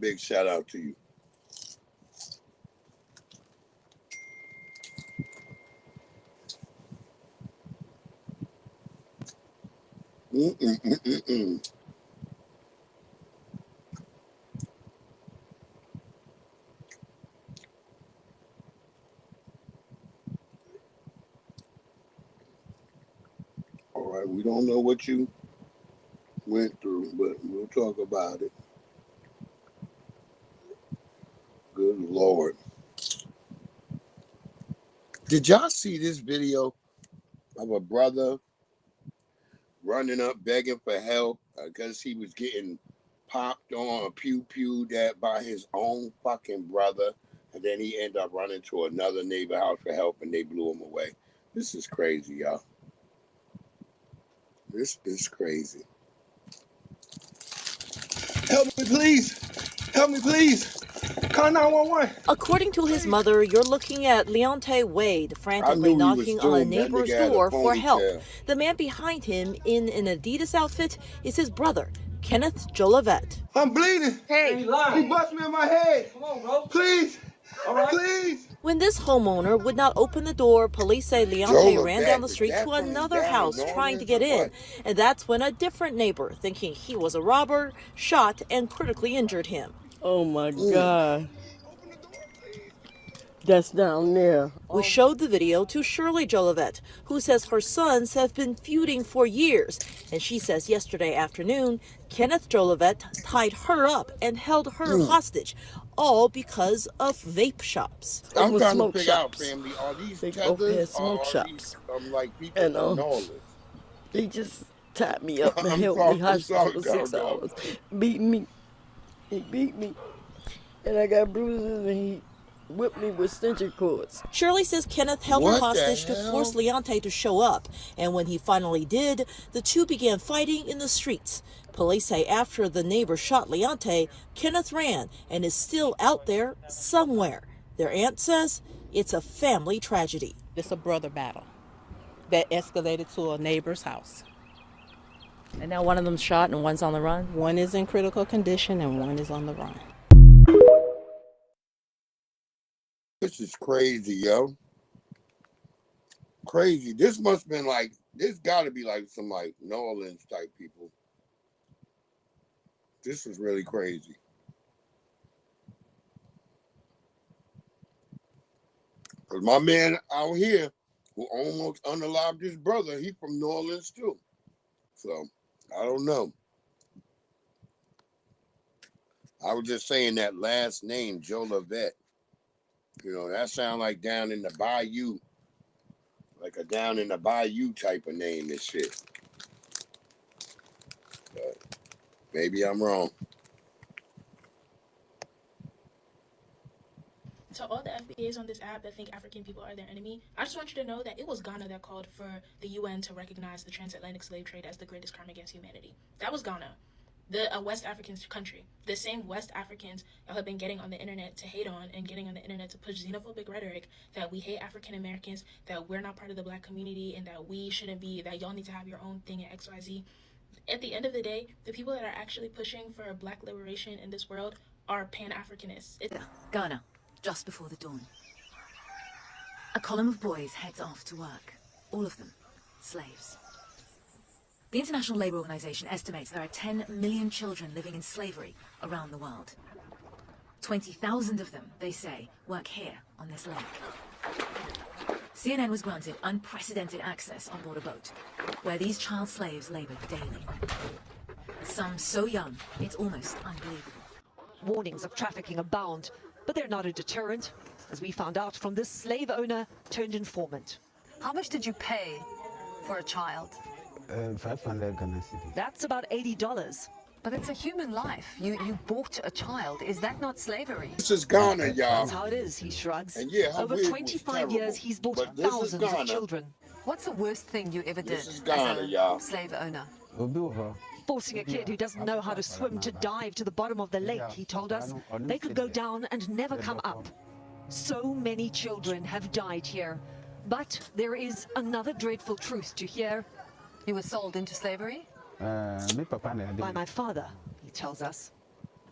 big shout out to you. All right, we don't know what you went through, but we'll talk about it. Good Lord. Did y'all see this video of a brother running up begging for help because he was getting popped on, pew-pewed at by his own fucking brother, and then he ended up running to another neighbor house for help and they blew him away? This is crazy, y'all. This is crazy. Help me, please. Help me, please. Call 911. According to his mother, you're looking at Leonte Wade frantically knocking on a neighbor's door for help. The man behind him in an Adidas outfit is his brother, Kenneth Jolivet. I'm bleeding. Hey, he bust me in my head. Come on, bro. Please. All right. Please. When this homeowner would not open the door, police say Leonte ran down the street to another house trying to get in. And that's when a different neighbor, thinking he was a robber, shot and critically injured him. Oh my God. That's down there. We showed the video to Shirley Jolivet, who says her sons have been feuding for years. And she says yesterday afternoon, Kenneth Jolivet tied her up and held her hostage, all because of vape shops. I'm trying to figure out, family, are these Tethers or are these like people from Norland? They just tied me up and held me hostage for 6 hours. Beat me. He beat me. And I got bruises and he whipped me with extension cords. Shirley says Kenneth held her hostage to force Leonte to show up. And when he finally did, the two began fighting in the streets. Police say after the neighbor shot Leonte, Kenneth ran and is still out there somewhere. Their aunt says it's a family tragedy. It's a brother battle that escalated to a neighbor's house. And now one of them's shot and one's on the run? One is in critical condition and one is on the run. This is crazy, yo. Crazy. This must have been like, this got to be like some like New Orleans type people. This is really crazy. Because my man out here who almost unalived his brother, he from New Orleans too. So, I don't know. I was just saying that last name, Jolivet. You know, that sound like down in the bayou. Like a down in the bayou type of name and shit. But maybe I'm wrong. To all the FBAs on this app that think African people are their enemy, I just want you to know that it was Ghana that called for the UN to recognize the transatlantic slave trade as the greatest crime against humanity. That was Ghana. A West African country. The same West Africans y'all have been getting on the internet to hate on and getting on the internet to push xenophobic rhetoric that we hate African Americans, that we're not part of the black community, and that we shouldn't be, that y'all need to have your own thing at XYZ. At the end of the day, the people that are actually pushing for black liberation in this world are Pan-Africanists. Ghana, just before the dawn. A column of boys heads off to work. All of them slaves. The International Labour Organization estimates there are 10 million children living in slavery around the world. 20,000 of them, they say, work here on this lake. CNN was granted unprecedented access on board a boat, where these child slaves labored daily. Some so young, it's almost unbelievable. Warnings of trafficking abound, but they're not a deterrent, as we found out from this slave owner turned informant. How much did you pay for a child? 500 Ghana cedis. That's about $80. But it's a human life. You bought a child. Is that not slavery? This is Ghana, y'all. That's how it is, he shrugs. And yeah, over 25 years, he's bought thousands of children. What's the worst thing you ever did as a slave owner? Forcing a kid who doesn't know how to swim to dive to the bottom of the lake, he told us. They could go down and never come up. So many children have died here. But there is another dreadful truth to hear. You were sold into slavery? By my father, he tells us.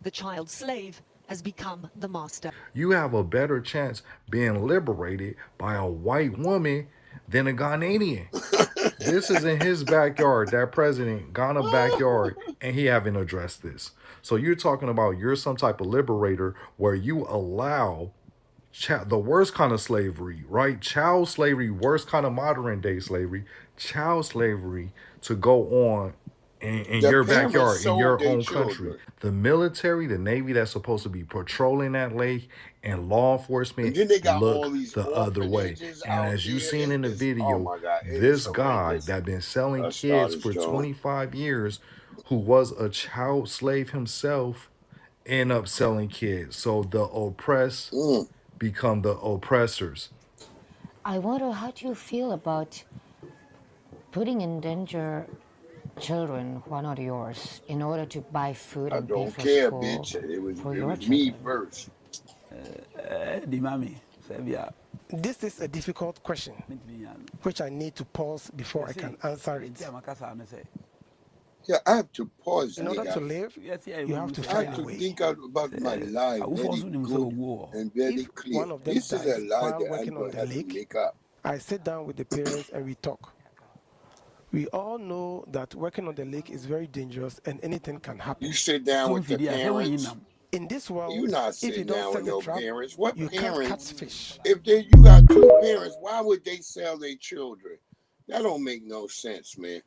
The child slave has become the master. You have a better chance being liberated by a white woman than a Ghanaian. This is in his backyard, that president, Ghana backyard, and he haven't addressed this. So you're talking about you're some type of liberator where you allow the worst kind of slavery, right? Child slavery, worst kind of modern day slavery, child slavery to go on in your backyard, in your own country. The military, the Navy that's supposed to be patrolling that lake, and law enforcement look the other way. And as you seen in the video, this guy that been selling kids for 25 years, who was a child slave himself, end up selling kids. So the oppressed become the oppressors. I wonder, how do you feel about putting in danger children who are not yours in order to buy food and pay for school? Bitch. It was children? Me first. This is a difficult question, which I need to pause before I can answer it. Yeah, I have to pause. In order to live, you have to find a way. Think about my life very good and very clear. One of them This is a lie while that working on the lake. I sit down with the parents and we talk. We all know that working on the lake is very dangerous and anything can happen. You sit down with the parents. In this world, You're not if you sitting don't down set with the your trap, parents. What you parents? can't catch fish. If you got two parents, why would they sell their children? That don't make no sense, man.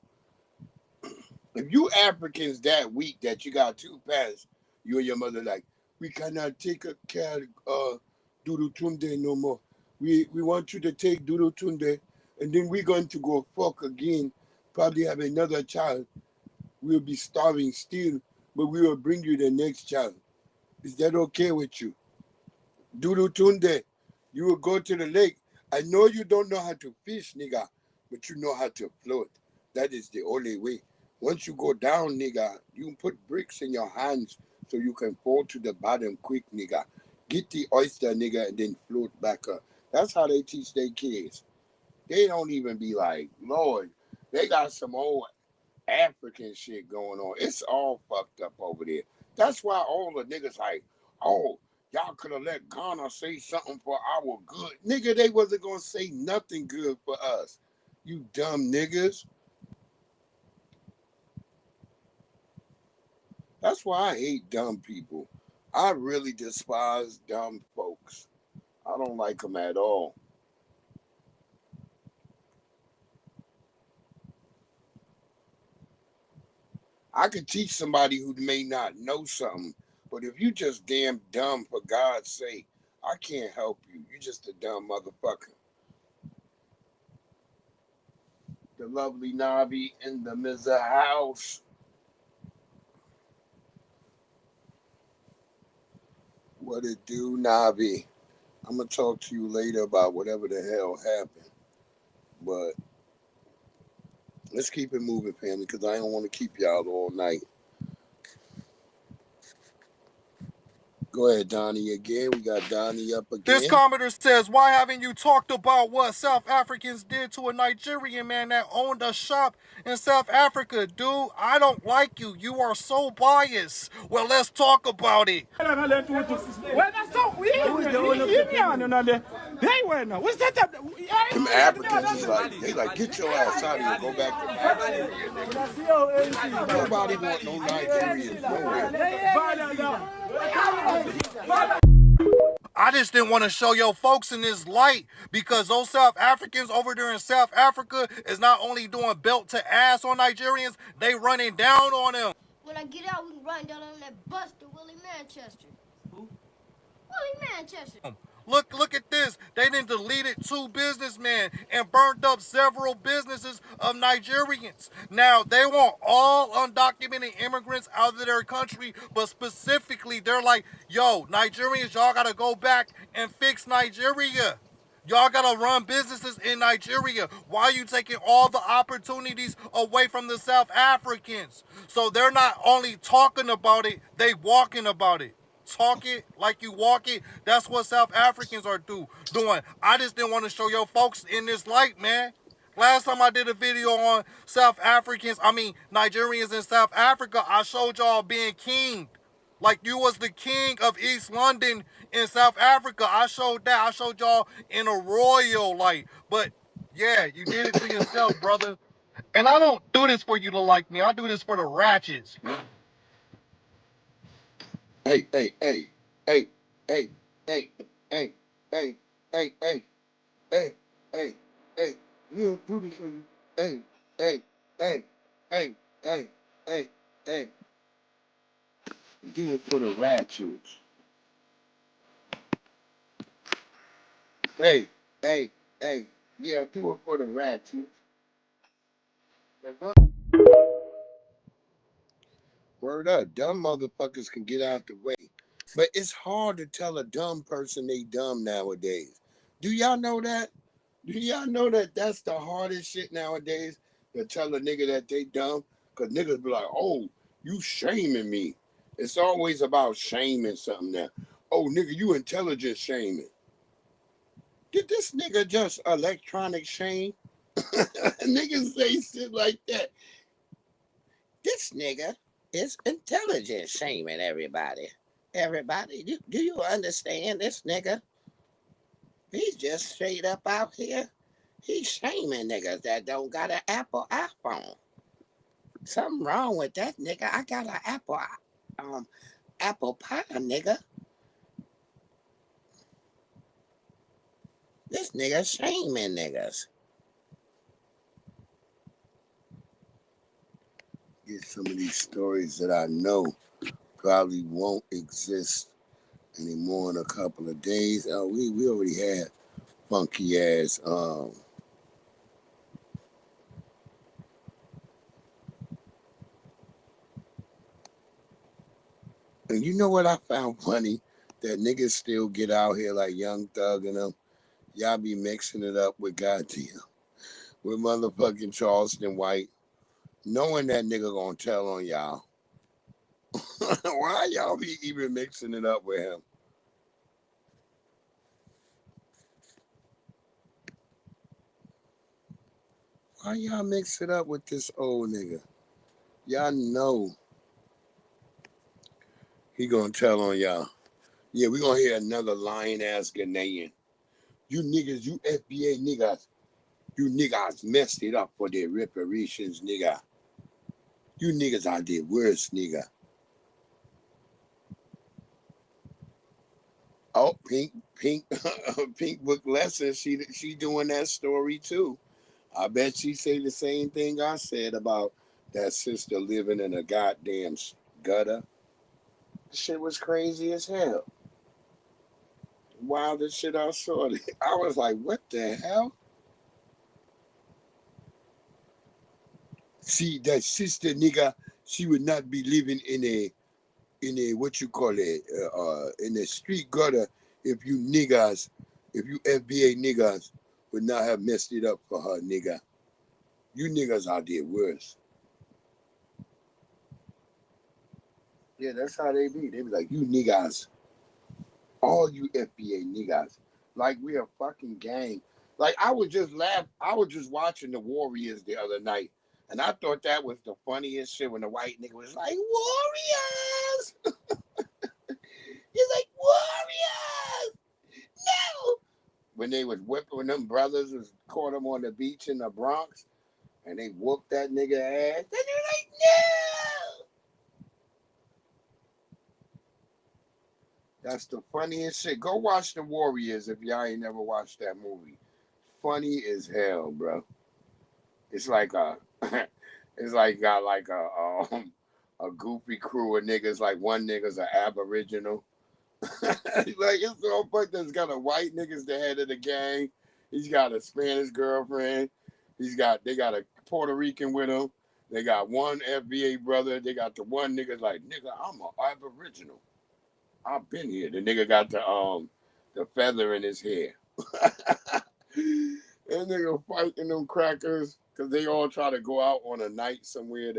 If you Africans that weak that you got two parents, you and your mother like, we cannot take a care of Dudu Tunde no more. We want you to take Dudu Tunde, and then we're going to go fuck again, probably have another child. We'll be starving still, but we will bring you the next child. Is that okay with you? Dudu Tunde, you will go to the lake. I know you don't know how to fish, nigga, but you know how to float. That is the only way. Once you go down, nigga, you can put bricks in your hands so you can fall to the bottom quick, nigga. Get the oyster, nigga, and then float back up. That's how they teach their kids. They don't even be like, Lord, they got some old African shit going on. It's all fucked up over there. That's why all the niggas like, oh, y'all could have let Ghana say something for our good. Nigga, they wasn't going to say nothing good for us. You dumb niggas. That's why I hate dumb people. I really despise dumb folks. I don't like them at all. I could teach somebody who may not know something, but if you just damn dumb, for God's sake, I can't help you. You just a dumb motherfucker. The lovely Navi in the Mizza house. What it do, Navi? I'm going to talk to you later about whatever the hell happened. But let's keep it moving, family, because I don't want to keep y'all all night. Go ahead, Donnie, again. We got Donnie up again. This commenter says, why haven't you talked about what South Africans did to a Nigerian man that owned a shop in South Africa? Dude, I don't like you. You are so biased. Well, let's talk about it. Them Africans is like, they like, get your ass out of here. Go back to Nigeria. Nobody want no Nigerians. Nowhere. I just didn't want to show your folks in this light because those South Africans over there in South Africa is not only doing belt to ass on Nigerians, they running down on them. When I get out, we can run down on that buster, Willie Manchester. Who? Willie Manchester. Look at this. They done deleted 2 businessmen and burned up several businesses of Nigerians. Now, they want all undocumented immigrants out of their country, but specifically, they're like, yo, Nigerians, y'all got to go back and fix Nigeria. Y'all got to run businesses in Nigeria. Why are you taking all the opportunities away from the South Africans? So they're not only talking about it, they walking about it. Talk it like you walk it. That's what South Africans are doing. I just didn't want to show your folks in this light, man. Last time I did a video on Nigerians in South Africa, I showed y'all being kinged. Like you was the king of East London in South Africa. I showed that. I showed y'all in a royal light. But yeah, you did it to yourself, brother. And I don't do this for you to like me. I do this for the ratchets. Hey, hey, hey, hey, hey, hey, hey, hey, hey, hey, hey, hey, hey. You do this for you. Hey, hey, hey, hey, hey, hey, hey. Do it for the ratchets. Hey, hey, hey. Yeah, do it for the ratchets. Word up, dumb motherfuckers can get out the way. But it's hard to tell a dumb person they dumb nowadays. Do y'all know that? Do y'all know that that's the hardest shit nowadays? To tell a nigga that they dumb? Because niggas be like, oh, you shaming me. It's always about shaming something now. Oh, nigga, you intelligent shaming. Did this nigga just electronic shame? Niggas say shit like that. This nigga is intelligent shaming everybody. Everybody, do you understand this nigga? He's just straight up out here. He's shaming niggas that don't got an Apple iPhone. Something wrong with that nigga. I got an apple pie, nigga. This nigga shaming niggas. Get some of these stories that I know probably won't exist anymore in a couple of days. We already had funky ass and you know what I found funny? That niggas still get out here like Young Thug and them. Y'all be mixing it up with goddamn, with motherfucking Charleston White, knowing that nigga gonna tell on y'all. Why y'all be even mixing it up with him? Why y'all mix it up with this old nigga? Y'all know he gonna tell on y'all. Yeah, we gonna hear another lying ass Ghanaian. You niggas, you FBA niggas, you niggas messed it up for their reparations, nigga. You niggas are the worst, nigga. Oh, Pink Book Lesson, she doing that story too. I bet she say the same thing I said about that sister living in a goddamn gutter. Shit was crazy as hell. Wildest shit I saw. I was like, what the hell? See, that sister nigga, she would not be living in a what you call it, in a street gutter if you FBA niggas would not have messed it up for her, nigga. You niggas are the worst. Yeah, that's how they be. They be like, you niggas, all you FBA niggas, like we a fucking gang. Like I was just watching the Warriors the other night, and I thought that was the funniest shit when the white nigga was like, Warriors! He's like, Warriors! No! When they was whipping, when them brothers was caught him on the beach in the Bronx, and they whooped that nigga ass, and they're like, no! That's the funniest shit. Go watch the Warriors if y'all ain't never watched that movie. Funny as hell, bro. It's like got like a goofy crew of niggas. Like one nigga's an Aboriginal. Like it's so fucked. There's got a white nigga's the head of the gang. He's got a Spanish girlfriend. They got a Puerto Rican with him. They got one FBA brother. They got the one nigga's like, nigga, I'm an Aboriginal. I've been here. The nigga got the feather in his hair. And nigga fighting them crackers because they all try to go out on a night somewhere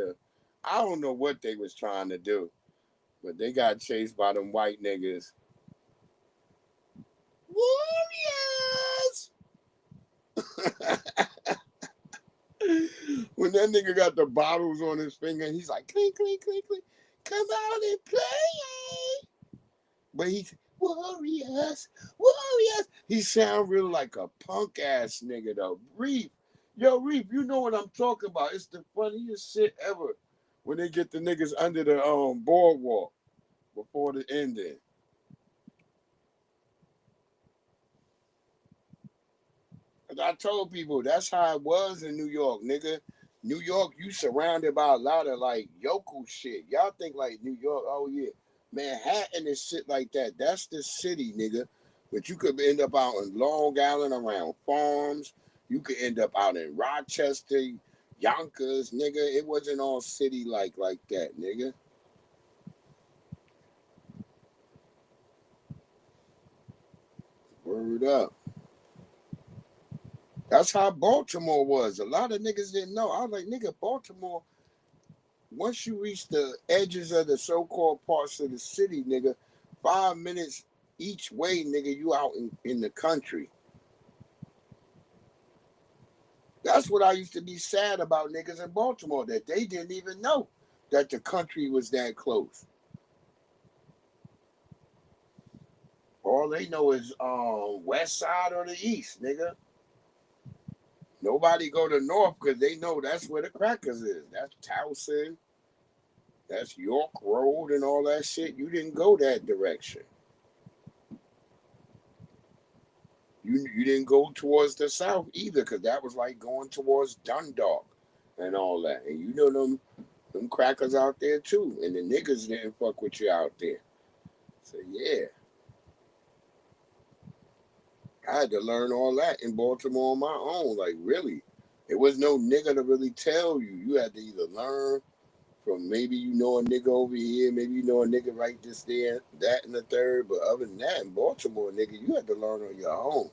I don't know what they was trying to do, but they got chased by them white niggas. Warriors! When that nigga got the bottles on his finger, he's like, clink, clink, clink, clink. Come out and play but he's warriors, warriors. He sound real like a punk ass nigga though. Reef, yo, Reef, you know what I'm talking about. It's the funniest shit ever when they get the niggas under the boardwalk before the ending. I told people that's how it was in New York, nigga. New York, you surrounded by a lot of like yokel shit. Y'all think like New York, oh yeah, Manhattan and shit like that. That's the city, nigga. But you could end up out in Long Island around farms. You could end up out in Rochester, Yonkers, nigga. It wasn't all city like that, nigga. Word up. That's how Baltimore was. A lot of niggas didn't know. I was like, nigga, Baltimore, once you reach the edges of the so-called parts of the city, nigga, 5 minutes each way, nigga, you out in the country. That's what I used to be sad about niggas in Baltimore, that they didn't even know that the country was that close. All they know is west side or the east, nigga. Nobody go to north because they know that's where the crackers is. That's Towson. That's York Road and all that shit. You didn't go that direction. You didn't go towards the south either, because that was like going towards Dundalk and all that. And you know them crackers out there too. And the niggas didn't fuck with you out there. So yeah. I had to learn all that in Baltimore on my own. Like really. There was no nigga to really tell you. You had to either learn from maybe you know a nigga over here, maybe you know a nigga right this there, that and the third. But other than that, in Baltimore, nigga, you had to learn on your own.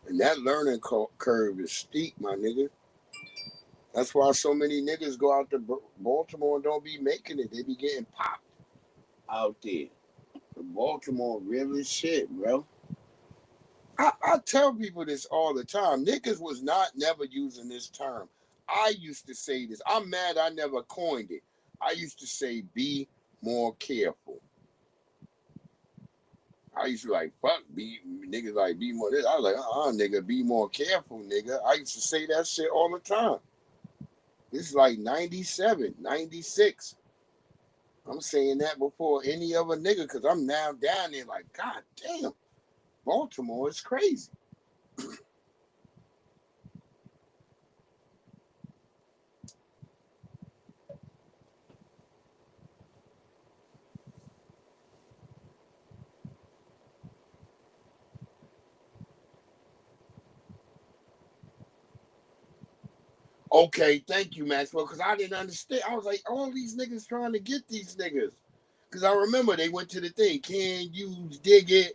And that learning curve is steep, my nigga. That's why so many niggas go out to Baltimore and don't be making it. They be getting popped out there. Baltimore really shit, bro. I tell people this all the time. Niggas was never using this term. I used to say this. I'm mad I never coined it. I used to say, be more careful. I used to like, fuck, niggas like, be more this. I was like, nigga, be more careful, nigga. I used to say that shit all the time. This is like 97, 96. I'm saying that before any other nigga, because I'm now down there like, God damn, Baltimore is crazy. Okay, thank you, Maxwell, because I didn't understand. I was like, all these niggas trying to get these niggas. Because I remember they went to the thing, can you dig it?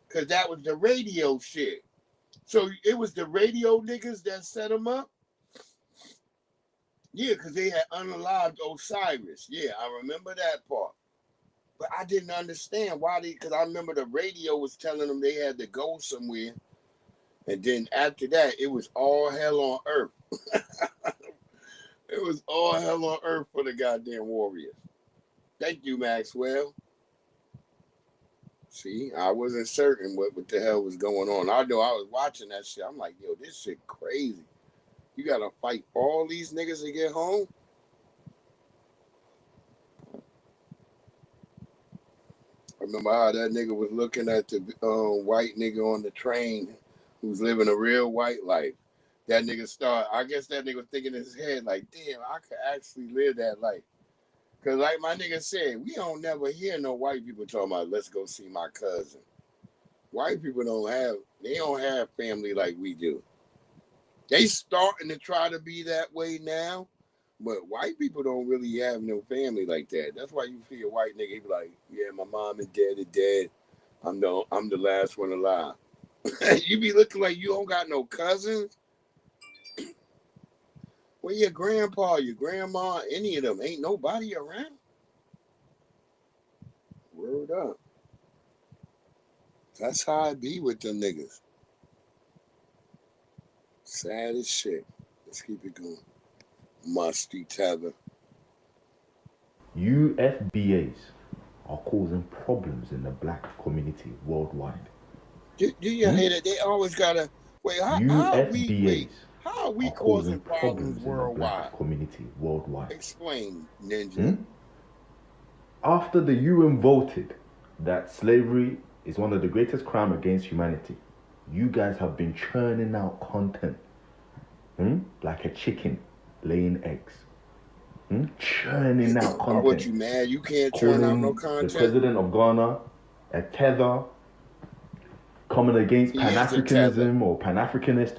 Because that was the radio shit. So it was the radio niggas that set them up? Yeah, because they had unalived Osiris. Yeah, I remember that part. But I didn't understand why because I remember the radio was telling them they had to go somewhere. And then after that, it was all hell on earth. It was all hell on earth for the goddamn Warriors. Thank you, Maxwell. See, I wasn't certain what the hell was going on. I know I was watching that shit. I'm like, yo, this shit crazy. You gotta fight all these niggas to get home? I remember how that nigga was looking at the white nigga on the train who's living a real white life. That nigga I guess that nigga was thinking in his head, like, damn, I could actually live that life. Because like my nigga said, we don't never hear no white people talking about, let's go see my cousin. White people don't have family like we do. They starting to try to be that way now, but white people don't really have no family like that. That's why you see a white nigga, he be like, yeah, my mom and dad are dead. I'm the last one alive. You be looking like you don't got no cousins. Well, your grandpa, your grandma, any of them, ain't nobody around. Word up. That's how I be with them niggas. Sad as shit. Let's keep it going. Musty tether. UFBAs are causing problems in the black community worldwide. Do you hear that? They always gotta wait. How are we causing problems worldwide? In the black community worldwide. Explain, Ninja. After the UN voted that slavery is one of the greatest crimes against humanity, you guys have been churning out content, like a chicken laying eggs. Churning out content. What, you mad? You can't churn out no content? The president of Ghana, a tether, coming against Pan-Africanism or Pan-Africanist.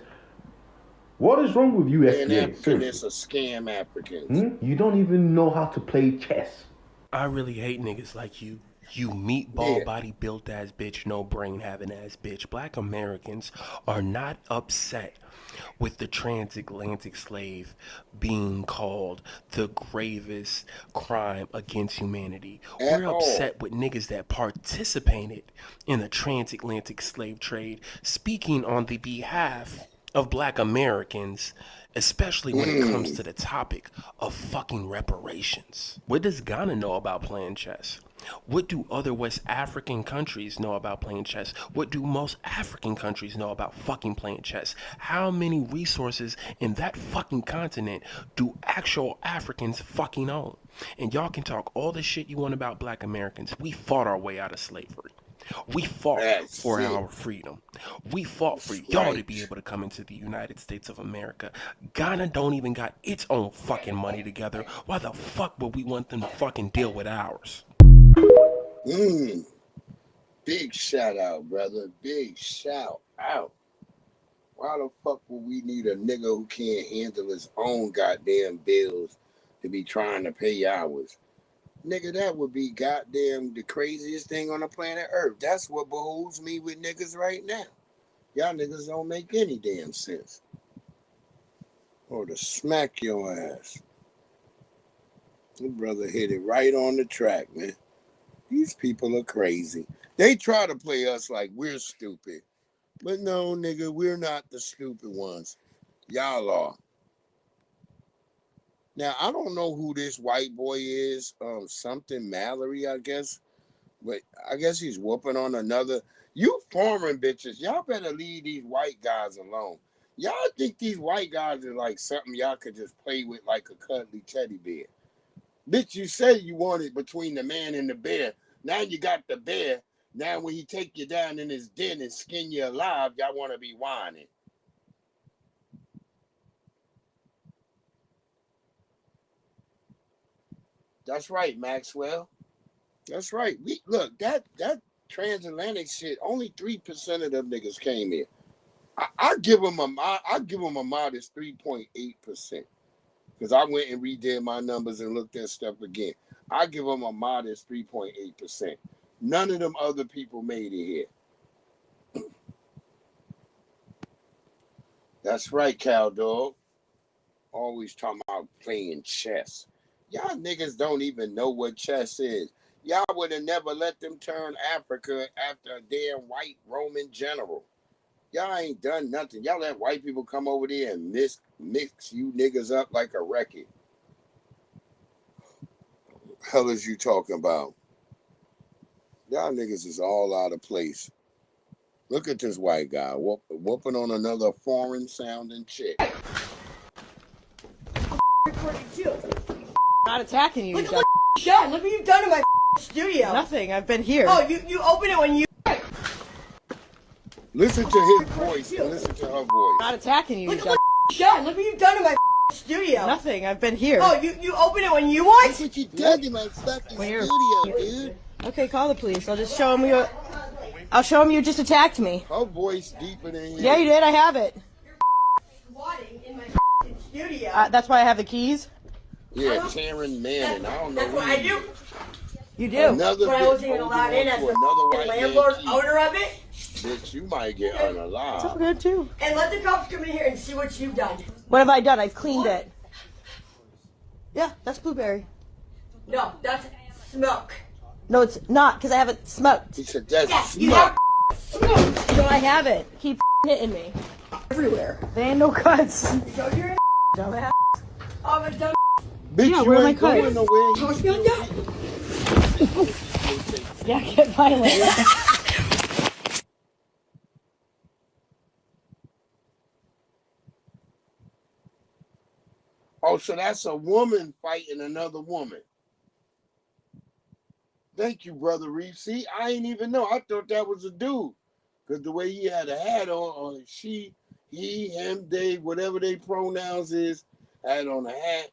What is wrong with you, FBA? Pan-Africanists are scam Africans. You don't even know how to play chess. I really hate niggas like you. You meatball body built ass bitch, no brain having ass bitch. Black Americans are not upset with the transatlantic slave being called the gravest crime against humanity. We're upset with niggas that participated in the transatlantic slave trade, speaking on the behalf of Black Americans, especially when it comes to the topic of fucking reparations. What does Ghana know about playing chess? What do other West African countries know about playing chess? What do most African countries know about fucking playing chess? How many resources in that fucking continent do actual Africans fucking own? And y'all can talk all the shit you want about Black Americans. We fought our way out of slavery. We fought for our freedom. We fought for y'all to be able to come into the United States of America. Ghana don't even got its own fucking money together. Why the fuck would we want them to fucking deal with ours? Big shout out, brother. Big shout out. Why the fuck would we need a nigga who can't handle his own goddamn bills to be trying to pay ours? Nigga, that would be goddamn the craziest thing on the planet Earth. That's what behooves me with niggas right now. Y'all niggas don't make any damn sense. Or to smack your ass. The brother hit it right on the track, man. These people are crazy. They try to play us like we're stupid. But no, nigga, we're not the stupid ones. Y'all are. Now, I don't know who this white boy is. Something Mallory, I guess. But I guess he's whooping on another. You foreign bitches, y'all better leave these white guys alone. Y'all think these white guys are like something y'all could just play with like a cuddly teddy bear. Bitch, you said you wanted between the man and the bear. Now you got the bear. Now when he take you down in his den and skin you alive, y'all want to be whining. That's right, Maxwell. That's right. Look, that transatlantic shit, only 3% of them niggas came here. I give them a modest 3.8%. Because I went and redid my numbers and looked at stuff again. I give them a modest 3.8%. None of them other people made it here. That's right, cow dog. Always talking about playing chess. Y'all niggas don't even know what chess is. Y'all would have never let them turn Africa after a damn white Roman general. Y'all ain't done nothing. Y'all let white people come over there and mix you niggas up like a record. Hell is you talking about? Y'all niggas is all out of place. Look at this white guy whooping on another foreign sounding chick. Not attacking you. Look what you've done in my studio. Nothing. I've been here. Oh, you open it when you. Listen to his voice and listen to her voice. Not attacking you. Look what you've done in my studio. Nothing. I've been here. Oh, you open it when you want. That's what you done in my fucking studio, dude. Okay, call the police. I'll just show them I'll show them you just attacked me. Her voice deeper than you. Yeah, you did. I have it. Swatting in my studio. That's why I have the keys. Yeah, Taryn Manning. I don't know. That's what I do. You do. Another but I wasn't even allowed in as the landlord owner of it. Bitch, you might get unalive. It's all good too. And let the cops come in here and see what you've done. What have I done? I've cleaned it. Yeah, that's blueberry. No, that's smoke. No, it's not, because I haven't smoked. He said that's smoke. You have smoke. No, I haven't. Keep hitting me. Everywhere. There ain't no cuts. So you're dumbass. Oh, but dumb. Bitch, yeah, you where am I ain't going nowhere. Yeah, get violent. Oh, so that's a woman fighting another woman. Thank you, Brother Reef. See, I ain't even know. I thought that was a dude. Because the way he had a hat on, or she, he, him, they, whatever they pronouns is, had on a hat.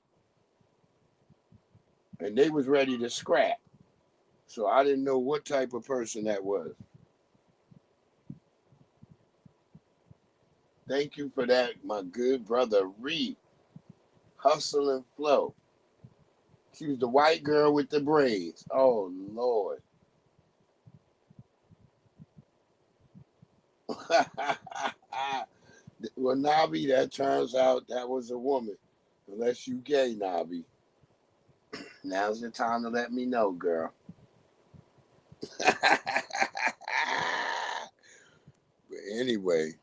And they was ready to scrap. So I didn't know what type of person that was. Thank you for that, my good brother Reef. Hustle and flow. She was the white girl with the braids. Oh, Lord. Well, Nabi, that turns out that was a woman. Unless you gay, Nabi. Now's the time to let me know, girl. But anyway,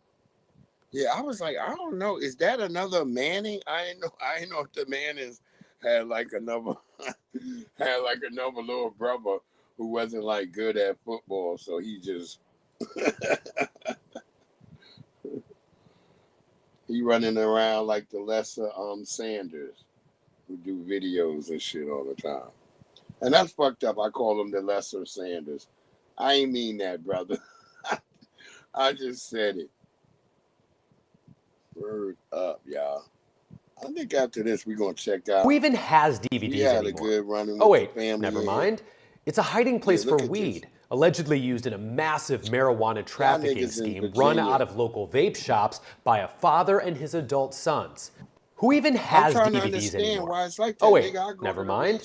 yeah, I was like, I don't know. Is that another Manning? I didn't know if the Mannings had like another little brother who wasn't like good at football, so he just he running around like the lesser Sanders, who do videos and shit all the time. And that's fucked up. I call him the lesser Sanders. I ain't mean that, brother. I just said it. Word up, y'all. I think after this, we're going to check out. Who even has DVDs anymore? A good running oh, with wait, the family never mind. It's a hiding place for weed, allegedly used in a massive marijuana trafficking scheme run out of local vape shops by a father and his adult sons. Who even has DVDs anymore? Like oh, wait, never mind.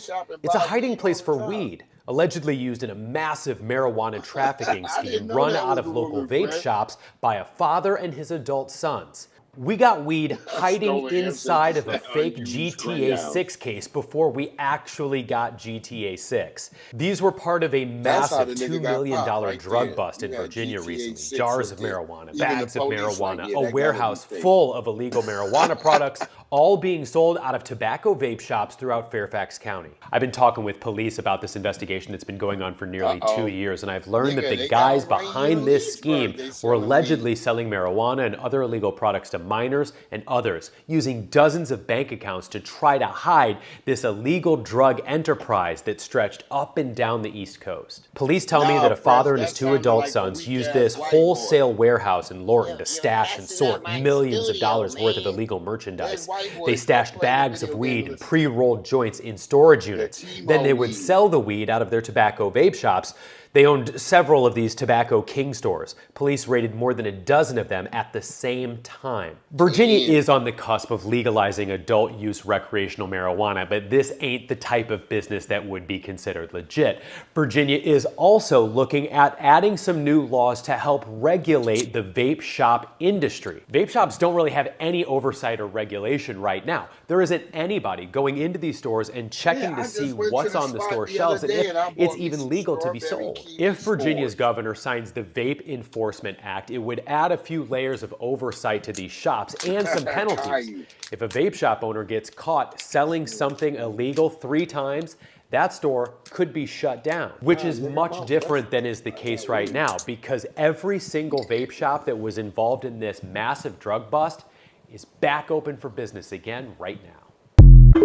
It's a hiding place for weed, allegedly used in a massive marijuana trafficking scheme run out of local vape shops by a father and his adult sons. We got weed hiding inside of a fake GTA 6 case before we actually got GTA 6. These were part of a massive $2 million drug bust in Virginia recently. Jars of marijuana, bags of marijuana, a warehouse full of illegal marijuana products, all being sold out of tobacco vape shops throughout Fairfax County. I've been talking with police about this investigation that's been going on for nearly 2 years, and I've learned that the guys behind this scheme were allegedly selling marijuana and other illegal products to minors and others, using dozens of bank accounts to try to hide this illegal drug enterprise that stretched up and down the East Coast. Police tell me that a father and his 2 adult sons used this wholesale warehouse in Lorton to stash and sort millions of dollars worth of illegal merchandise. They stashed bags of weed and pre-rolled joints in storage units. Then they would sell the weed out of their tobacco vape shops. They owned several of these Tobacco King stores. Police raided more than a dozen of them at the same time. Virginia is on the cusp of legalizing adult use recreational marijuana, but this ain't the type of business that would be considered legit. Virginia is also looking at adding some new laws to help regulate the vape shop industry. Vape shops don't really have any oversight or regulation right now. There isn't anybody going into these stores and checking to see what's on the store shelves and if it's even legal to be sold. If Virginia's governor signs the Vape Enforcement Act, it would add a few layers of oversight to these shops and some penalties. If a vape shop owner gets caught selling something illegal 3 times, that store could be shut down, which is much different than is the case right now, because every single vape shop that was involved in this massive drug bust is back open for business again right now.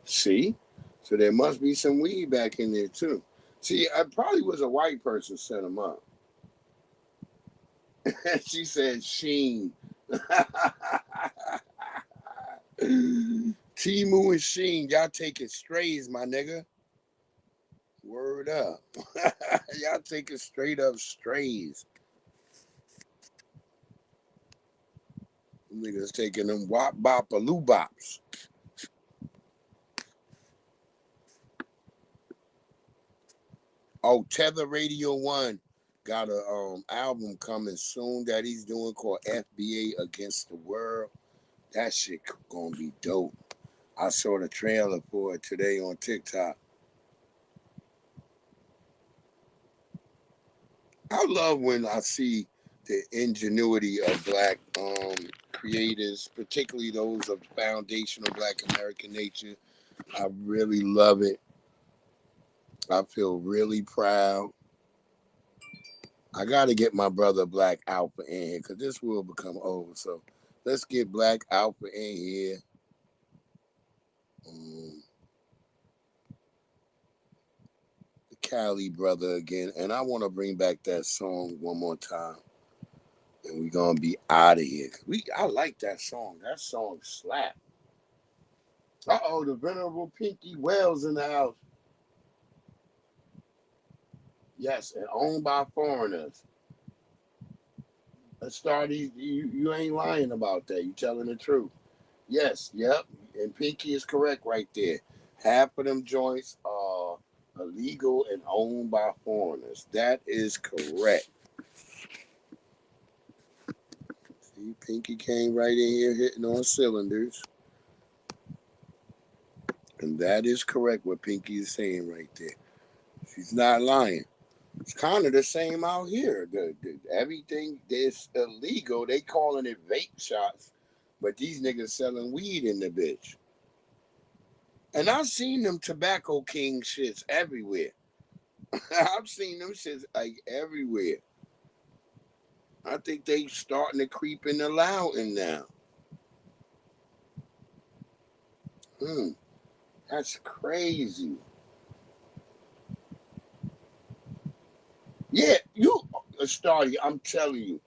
See? So there must be some weed back in there too. See, I probably was a white person set him up. She said Sheen. Timu and Sheen, y'all taking strays, my nigga. Word up. Y'all taking straight up strays. Niggas taking them wop bop a loo bops. Oh, Tether Radio 1 got a album coming soon that he's doing called FBA Against the World. That shit gonna be dope. I saw the trailer for it today on TikTok. I love when I see the ingenuity of Black creators, particularly those of foundational Black American nature. I really love it. I feel really proud. I got to get my brother Black Alpha in here because this will become over. So let's get Black Alpha in here. The Cali brother again. And I want to bring back that song one more time. And we're going to be out of here. I like that song. That song slap. Uh-oh, the Venerable Pinky Wells in the house. Yes, and owned by foreigners. Let's start these. You ain't lying about that. You telling the truth. Yes, yep. And Pinky is correct right there. Half of them joints are illegal and owned by foreigners. That is correct. See, Pinky came right in here hitting on cylinders. And that is correct what Pinky is saying right there. She's not lying. It's kind of the same out here. Everything that's illegal, they calling it vape shots, but these niggas selling weed in the bitch. And I've seen them Tobacco King shits everywhere. I've seen them shits like everywhere. I think they starting to creep in the Loudoun now. That's crazy. Yeah, you Stardy, I'm telling you.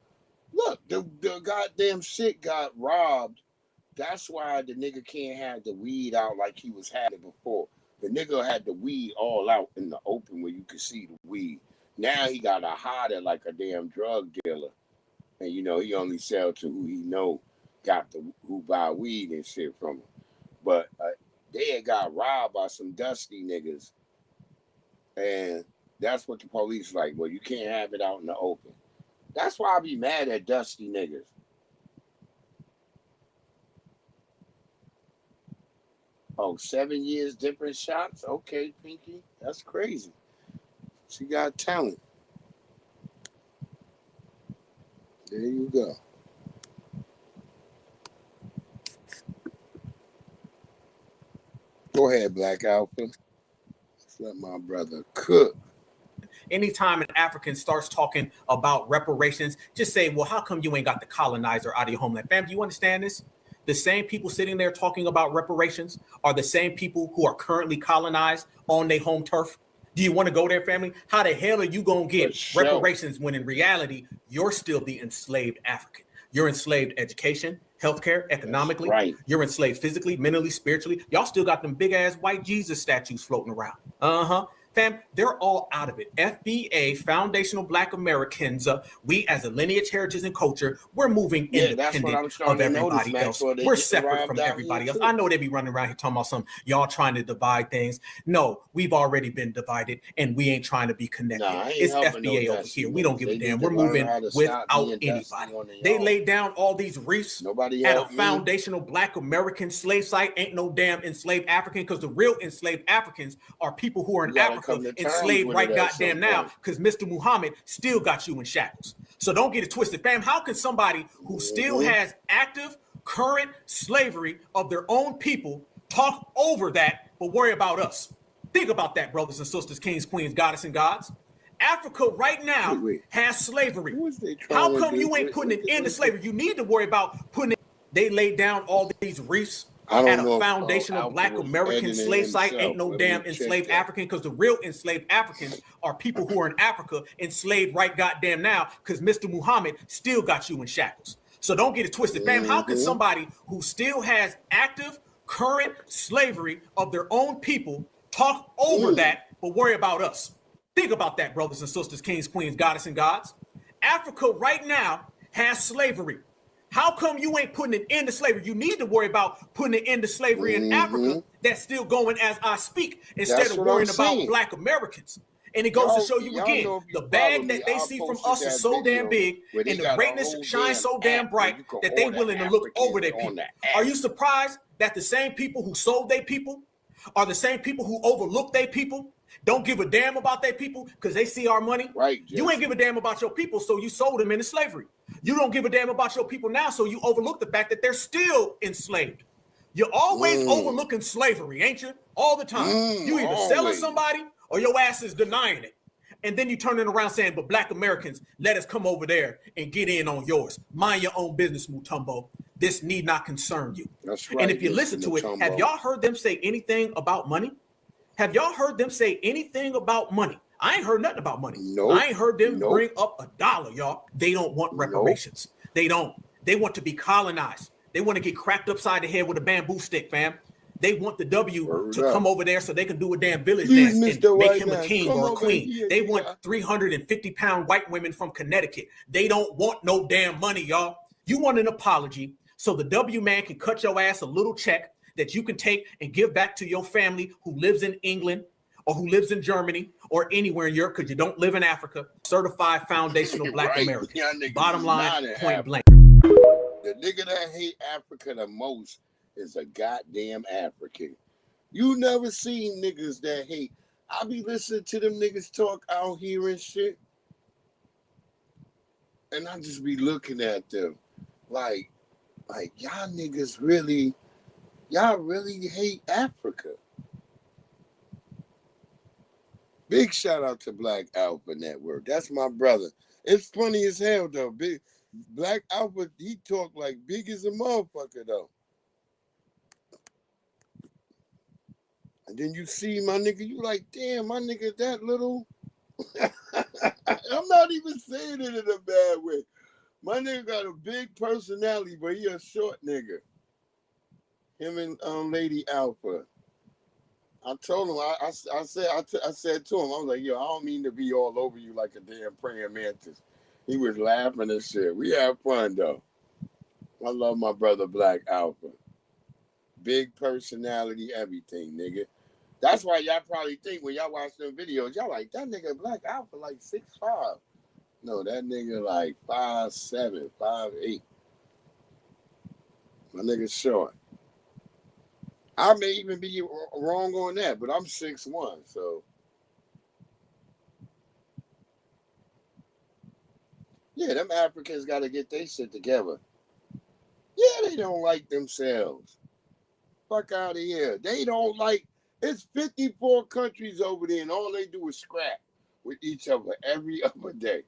Look, the goddamn shit got robbed. That's why the nigga can't have the weed out like he was having it before. The nigga had the weed all out in the open where you could see the weed. Now he got to hide it like a damn drug dealer. And, you know, he only sell to who he know who buy weed and shit from him. But they had got robbed by some dusty niggas. And that's what the police like. Well, you can't have it out in the open. That's why I be mad at dusty niggas. Oh, 7 years, different shots? Okay, Pinky. That's crazy. She got talent. There you go. Go ahead, Black Alpha. Let's let my brother cook. Anytime an African starts talking about reparations, just say, well, how come you ain't got the colonizer out of your homeland? Fam, do you understand this? The same people sitting there talking about reparations are the same people who are currently colonized on their home turf. Do you want to go there, family? How the hell are you going to get reparations when in reality, you're still the enslaved African? You're enslaved education, healthcare, economically. Right. You're enslaved physically, mentally, spiritually. Y'all still got them big ass white Jesus statues floating around. Fam, they're all out of it. FBA, Foundational Black Americans, we as a lineage, heritage, and culture, we're moving independent of everybody else. We're separate from everybody else. I know they be running around here talking about some y'all trying to divide things. No, we've already been divided, and we ain't trying to be connected. It's FBA over here. We don't give a damn. We're moving without anybody. They laid down all these reefs at a foundational Black American slave site. Ain't no damn enslaved African, because the real enslaved Africans are people who are in Africa enslaved right goddamn now, because Mr. Muhammad still got you in shackles. So don't get it twisted, fam. How can somebody who still has active, current slavery of their own people talk over that but worry about us? Think about that, brothers and sisters, kings, queens, goddess, and gods. Africa right now has slavery. How come you ain't putting an end to slavery? You need to worry about putting it. They laid down all these reefs at a foundational Black American slave site. Ain't no damn enslaved African, because the real enslaved Africans are people who are in Africa enslaved right goddamn now, because Mr. Muhammad still got you in shackles. So don't get it twisted, fam. How can somebody who still has active, current slavery of their own people talk over that but worry about us? Think about that, brothers and sisters, kings, queens, goddess, and gods. Africa right now has slavery. How come you ain't putting an end to slavery? You need to worry about putting an end to slavery in Africa that's still going as I speak, instead of worrying about Black Americans. And it goes to show you again, the bag that they see from us is so damn big, and the greatness shines so damn bright that they willing to look over their people. Are you surprised that the same people who sold their people are the same people who overlook their people? Don't give a damn about their people because they see our money. Right. You ain't give a damn about your people, so you sold them into slavery. You don't give a damn about your people now, so you overlook the fact that they're still enslaved. You're always overlooking slavery, ain't you? All the time. You either selling somebody or your ass is denying it. And then you turning around saying, but black Americans, let us come over there and get in on yours. Mind your own business, Mutombo. This need not concern you. That's right. And if you listen to it, have y'all heard them say anything about money? Have y'all heard them say anything about money? I ain't heard nothing about money. Nope. I ain't heard them bring up a dollar, y'all. They don't want reparations. They don't. They want to be colonized. They want to get cracked upside the head with a bamboo stick, fam. They want the W to come over there so they can do a damn village dance and make him a king or a queen. They want 350-pound white women from Connecticut. They don't want no damn money, y'all. You want an apology so the W man can cut your ass a little check that you can take and give back to your family who lives in England or who lives in Germany or anywhere in Europe because you don't live in Africa. Certified foundational black American. Bottom line, point blank. The nigga that hate Africa the most is a goddamn African. You never seen niggas that hate. I be listening to them niggas talk out here and shit. And I just be looking at them like y'all niggas really, y'all really hate Africa. Big shout out to Black Alpha Network. That's my brother. It's funny as hell though. Big Black Alpha, he talk like big as a motherfucker though. And then you see my nigga, you like, damn, my nigga that little. I'm not even saying it in a bad way. My nigga got a big personality, but he a short nigga. Him and Lady Alpha. I told him, I said to him, I was like, yo, I don't mean to be all over you like a damn praying mantis. He was laughing and shit. We have fun though. I love my brother Black Alpha. Big personality, everything, nigga. That's why y'all probably think when y'all watch them videos, y'all like, that nigga Black Alpha like 6'5". No, that nigga like 5'7", 5'8". My nigga short. I may even be wrong on that, but I'm 6'1", so. Yeah, them Africans got to get their shit together. Yeah, they don't like themselves. Fuck out of here. They don't like, it's 54 countries over there, and all they do is scrap with each other every other day.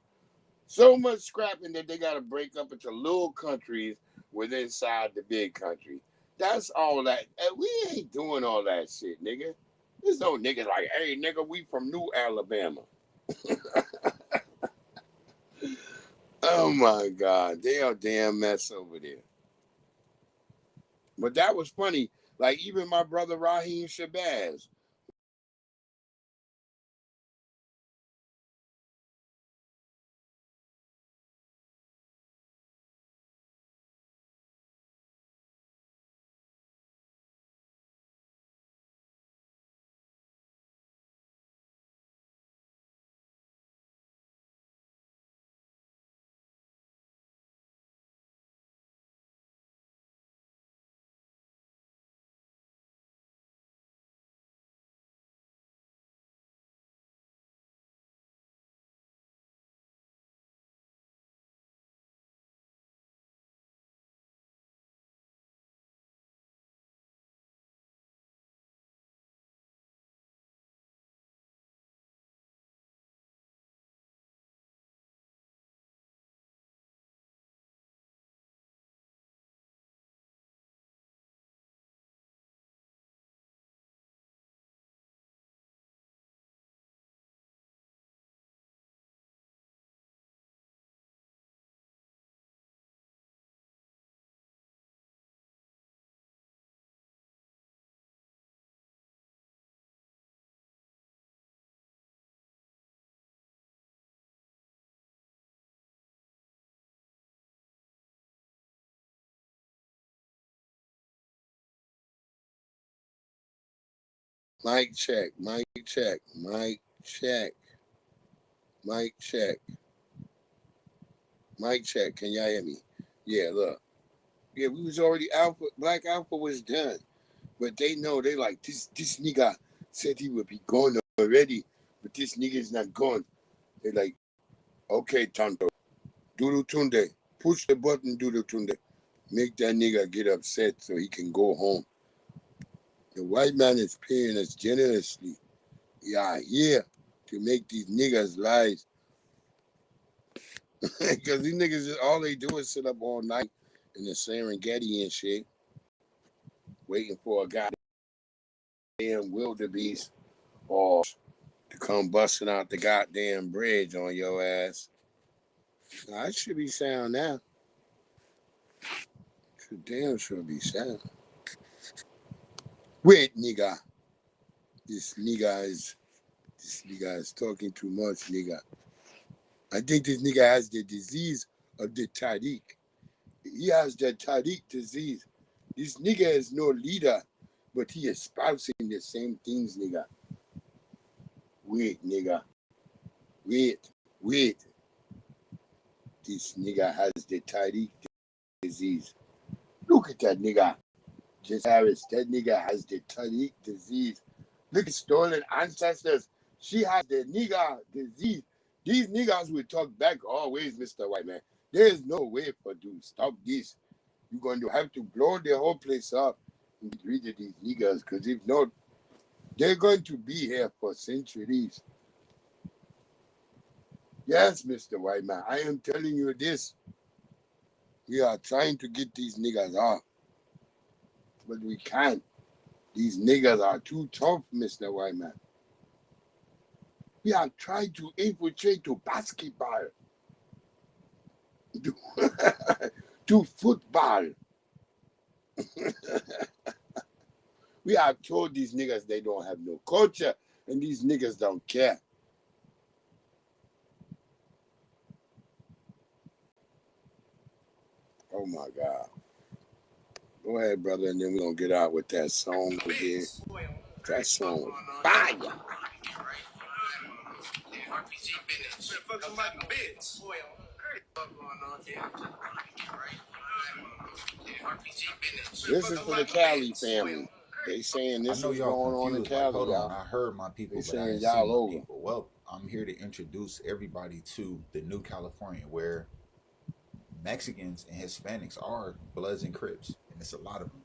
So much scrapping that they got to break up into little countries within inside the big country. That's all that. We ain't doing all that shit, nigga. There's no nigga like, hey, nigga, we from New Alabama. Oh, my God. They are a damn mess over there. But that was funny. Like, even my brother Raheem Shabazz. Mic check, mic check, mic check, mic check, mic check. Can y'all hear me? Yeah, look. Yeah, we was already Alpha. Black Alpha was done, but they know they like this. This nigga said he would be gone already, but this nigga is not gone. They like, okay, Tonto, Doodle Tunde, push the button, Doodle Tunde, make that nigga get upset so he can go home. The white man is paying us generously, Yeah, here to make these niggas lives. Because these niggas, all they do is sit up all night in the Serengeti and shit, waiting for a goddamn wildebeest or to come busting out the goddamn bridge on your ass. Nah, it should be sound now. Should damn sure be sound. Wait, nigga. This nigga is talking too much, nigga. I think this nigga has the disease of the Tariq. He has the Tariq disease. This nigga is no leader, but he is espousing the same things, nigga. Wait, nigga. Wait. This nigga has the Tariq disease. Look at that nigga. Just Harris, that nigga has the Tariq disease. Look at stolen ancestors. She has the nigga disease. These niggas will talk back always, Mr. White Man. There is no way for to stop this. You're going to have to blow the whole place up and get rid of these niggas, because if not, they're going to be here for centuries. Yes, Mr. White Man, I am telling you this. We are trying to get these niggas off, but we can't. These niggas are too tough, Mr. White Man. We are trying to infiltrate to basketball, to football. We have told these niggas they don't have no culture, and these niggas don't care. Oh my God. Go ahead, brother, and then we're going to get out with that song again. That song was fire. This is for the Cali family. They saying this is going on in Cali, hold y'all. on, I heard my people, They but I saying didn't see y'all my over. people. Well, I'm here to introduce everybody to the new California, where Mexicans and Hispanics are Bloods and Crips, and it's a lot of them.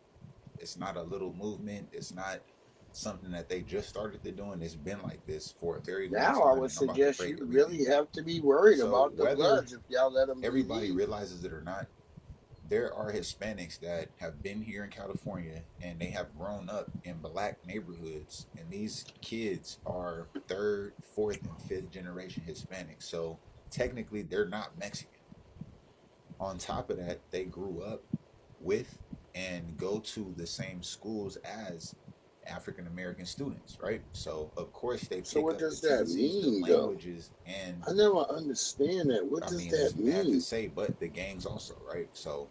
It's not a little movement. It's not something that they just started to doing. It's been like this for a very long Now time. I would suggest you really have to be worried about the Bloods if y'all let them everybody realizes it or not, there are Hispanics that have been here in California and they have grown up in black neighborhoods, and these kids are third, fourth, and fifth generation Hispanics. So technically they're not Mexican. On top of that, they grew up with and go to the same schools as African American students, right? So of course they So pick what up does the that tendencies, the mean, though? languages, and I never understand that. What does it's that bad to mean? say, but the gangs also, right? So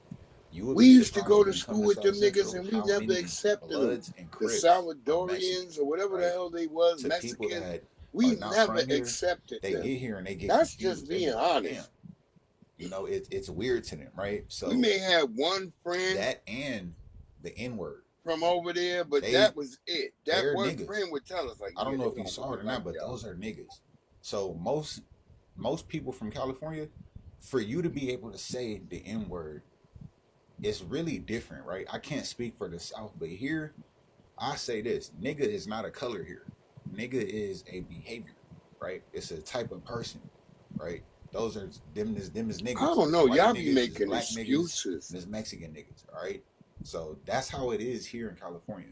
you would We be used to surprised go to when you come school to with them South niggas Central and we how never many accepted them. Bloods and The Crips are Mexican, Salvadorians or whatever the right? hell they was, To people Mexicans, that we are not never from here, accepted they them. get here and they get That's confused. just They be being like, damn, honest. you know, it's weird to them, right? So We may have one friend that and the N-word from over there, but that was it. That they're one niggas. friend would tell us, like, I don't yeah, know they if you don't saw it or really not, like but y'all. those are niggas. So most people from California, for you to be able to say the N-word, it's really different, right? I can't speak for the South, but here I say this: nigga is not a color here. Nigga is a behavior, right? It's a type of person, right? Those are them is niggas. I don't know. White Y'all be niggas, is making black niggas, excuses. and is Mexican niggas, all right? So that's how it is here in California.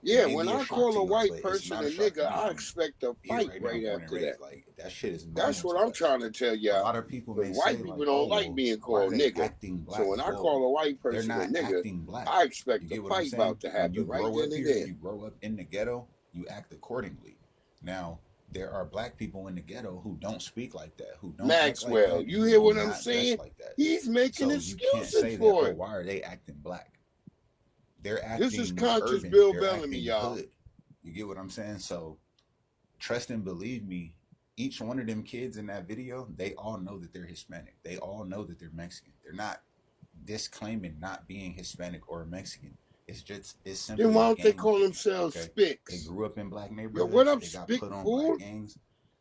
Yeah, when I call a white person a nigga, I I'm expect a here fight right now, right born and after raised. that. Like that shit is normal. That's what to I'm us. trying to tell A y'all. lot of people Because may white say people like, don't "Oh, like well, being why are called they nigga. acting black?" So when I Well, call a white they're person a not nigga, acting black. I You expect a get what I'm fight saying? about to When you happen right grow then up and here, there. you grow up in the ghetto, you act accordingly. Now, there are black people in the ghetto who don't speak like that, who don't act like Maxwell, that, you who hear do what I'm not dress saying? like that. He's making So you can't excuses say that, for oh, it. why are they acting black? They're This is acting conscious urban. Bill They're Bellamy, acting y'all. hood. You get what I'm saying? So trust and believe me, each one of them kids in that video, they all know that they're Hispanic. They all know that they're Mexican. They're not disclaiming not being Hispanic or Mexican. It's simply Then why a don't they gang call fear. themselves Okay, Spicks? they grew up in black Yo, neighborhoods. what up, They got Spick put on fool? black gangs,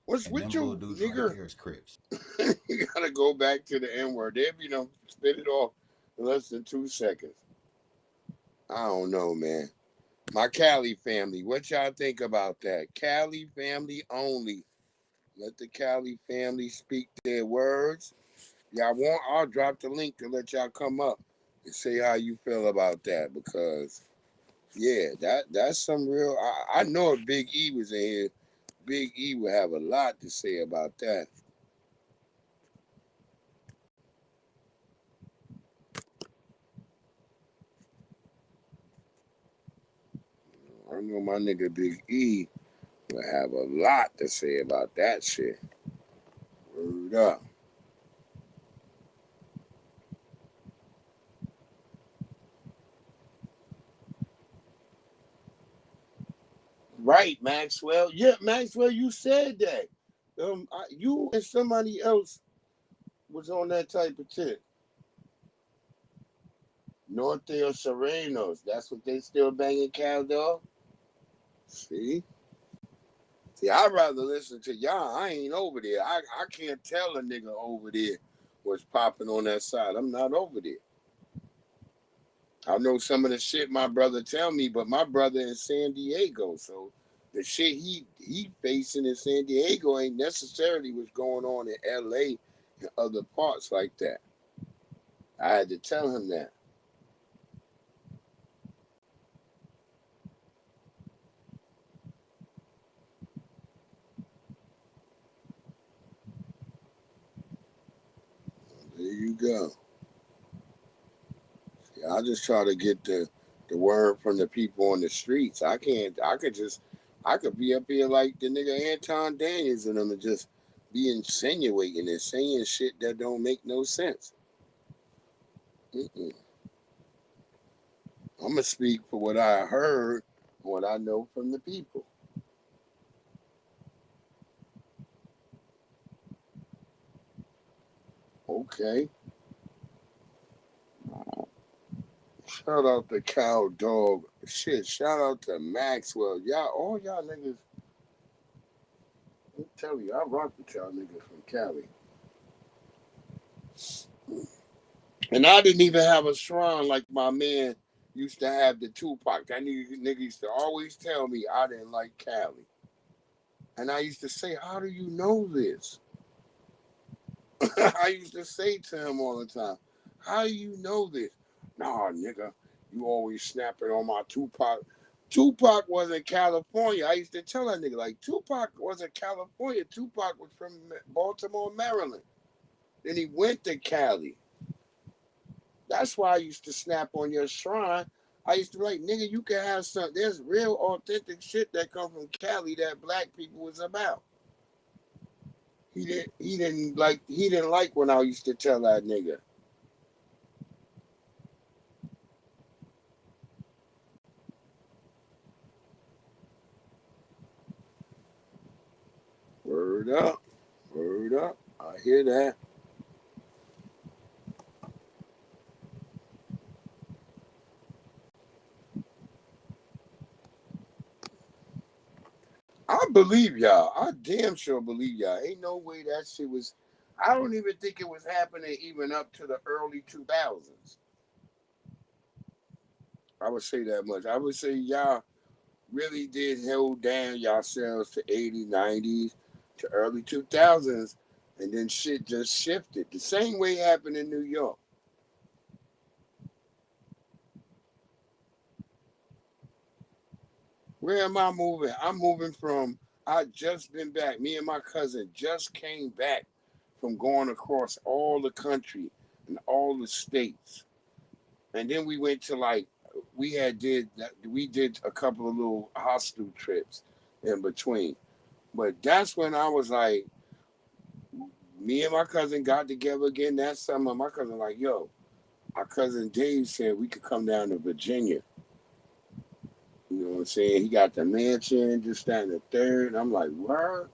What's and with them you, little dudes nigger? right there is Crips. You gotta go back to the N-word. They, spit it off in less than 2 seconds. I don't know, man. My Cali family, what y'all think about that? Cali family only. Let the Cali family speak their words. Y'all want? I'll drop the link to let y'all come up and say how you feel about that. Because yeah, that's some real. I know if Big E was in here, Big E would have a lot to say about that. I know my nigga Big E would have a lot to say about that shit. Word up. Right, Maxwell. Yeah, Maxwell, you said that. You and somebody else was on that type of tip. Norte or Serenos. That's what they still banging Cal dog. See? See, I'd rather listen to y'all. I ain't over there. I can't tell a nigga over there what's popping on that side. I'm not over there. I know some of the shit my brother tell me, but my brother in San Diego, so the shit he facing in San Diego ain't necessarily what's going on in LA and other parts like that. I had to tell him that. There you go. See, I just try to get the word from the people on the streets. I could be up here like the nigga Anton Daniels and them and just be insinuating and saying shit that don't make no sense. Mm-mm. I'm gonna speak for what I heard, what I know from the people. Okay. Shout out to Cow Dog. Shit, shout out to Maxwell. Y'all, all y'all niggas. I'm telling you, I rock with y'all niggas from Cali. And I didn't even have a shrine like my man used to have the Tupac. That nigga used to always tell me I didn't like Cali. And I used to say, how do you know this? I used to say to him all the time, how do you know this? Nah, nigga, you always snapping on my Tupac. Tupac wasn't California. I used to tell that nigga, like, Tupac wasn't California. Tupac was from Baltimore, Maryland. Then he went to Cali. That's why I used to snap on your shrine. I used to be like, nigga, you can have some. There's real authentic shit that come from Cali that black people was about. He didn't like when I used to tell that nigga. Word up. Word up. I hear that. I believe y'all. I damn sure believe y'all. Ain't no way that shit was. I don't even think it was happening even up to the early 2000s. I would say that much. I would say y'all really did hold down yourselves to 80s, 90s, to early 2000s, and then shit just shifted. The same way happened in New York. Where am I moving? I'm moving from, I just been back. Me and my cousin just came back from going across all the country and all the states. And then we went to we did a couple of little hostel trips in between. But that's when I was like, me and my cousin got together again that summer. My cousin like, yo, our cousin Dave said we could come down to Virginia. You know what I'm saying? He got the mansion, just that and the third. And I'm like, what?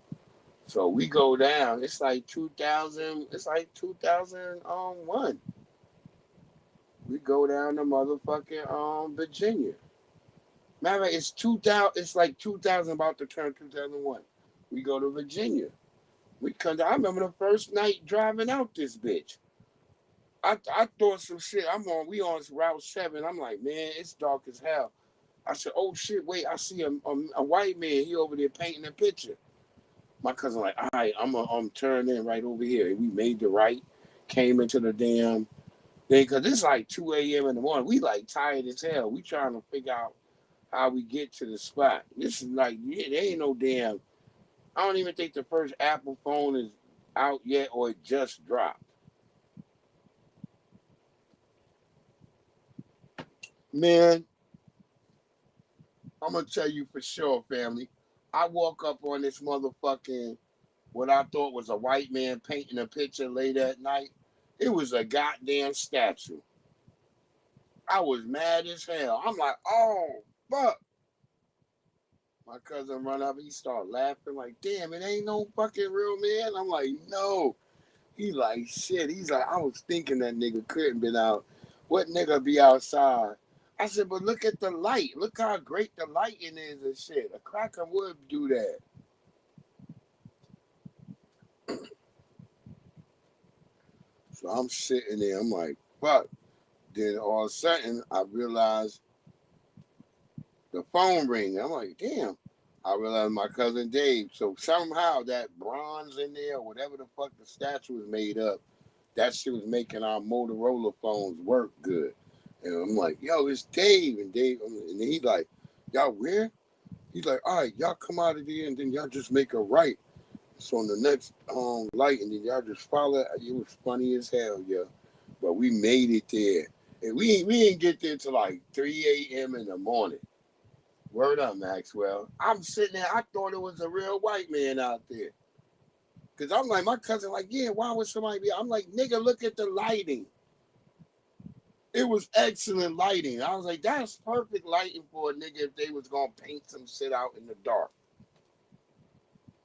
So we go down. It's like 2000. It's like 2001. We go down to motherfucking Virginia. Matter of fact, it's 2000. It's like 2000, about to turn 2001. We go to Virginia. We come down. I remember the first night driving out this bitch. I thought some shit. We on Route 7. I'm like, man, it's dark as hell. I said, oh shit, wait, I see a white man. He over there painting a picture. My cousin like, all right, I'm turn in right over here. And we made the right, came into the damn thing, because it's like 2 a.m. in the morning. We like tired as hell. We trying to figure out how we get to the spot. This is like, there ain't no damn, I don't even think the first Apple phone is out yet or it just dropped. Man, I'm going to tell you for sure, family. I woke up on this motherfucking, what I thought was a white man painting a picture late at night. It was a goddamn statue. I was mad as hell. I'm like, oh, fuck. My cousin run up, he started laughing like, damn, it ain't no fucking real man. I'm like, no. He like, shit. He's like, I was thinking that nigga couldn't been out. What nigga be outside? I said, but look at the light. Look how great the lighting is and shit. A cracker would do that. So I'm sitting there. I'm like, fuck. Then all of a sudden, I realized the phone ring. I'm like, damn. I realized my cousin Dave. So somehow that bronze in there, whatever the fuck the statue was made up, that shit was making our Motorola phones work good. And I'm like, yo, it's Dave. And Dave, and he's like, y'all where? He's like, all right, y'all come out of there and then y'all just make a right. So on the next light, and then y'all just follow. It was funny as hell, yeah. But we made it there. And we didn't get there till like 3 a.m. in the morning. Word up, Maxwell. I'm sitting there, I thought it was a real white man out there. Because I'm like, my cousin like, yeah, why would somebody be? I'm like, nigga, look at the lighting. It was excellent lighting. I was like, that's perfect lighting for a nigga if they was going to paint some shit out in the dark.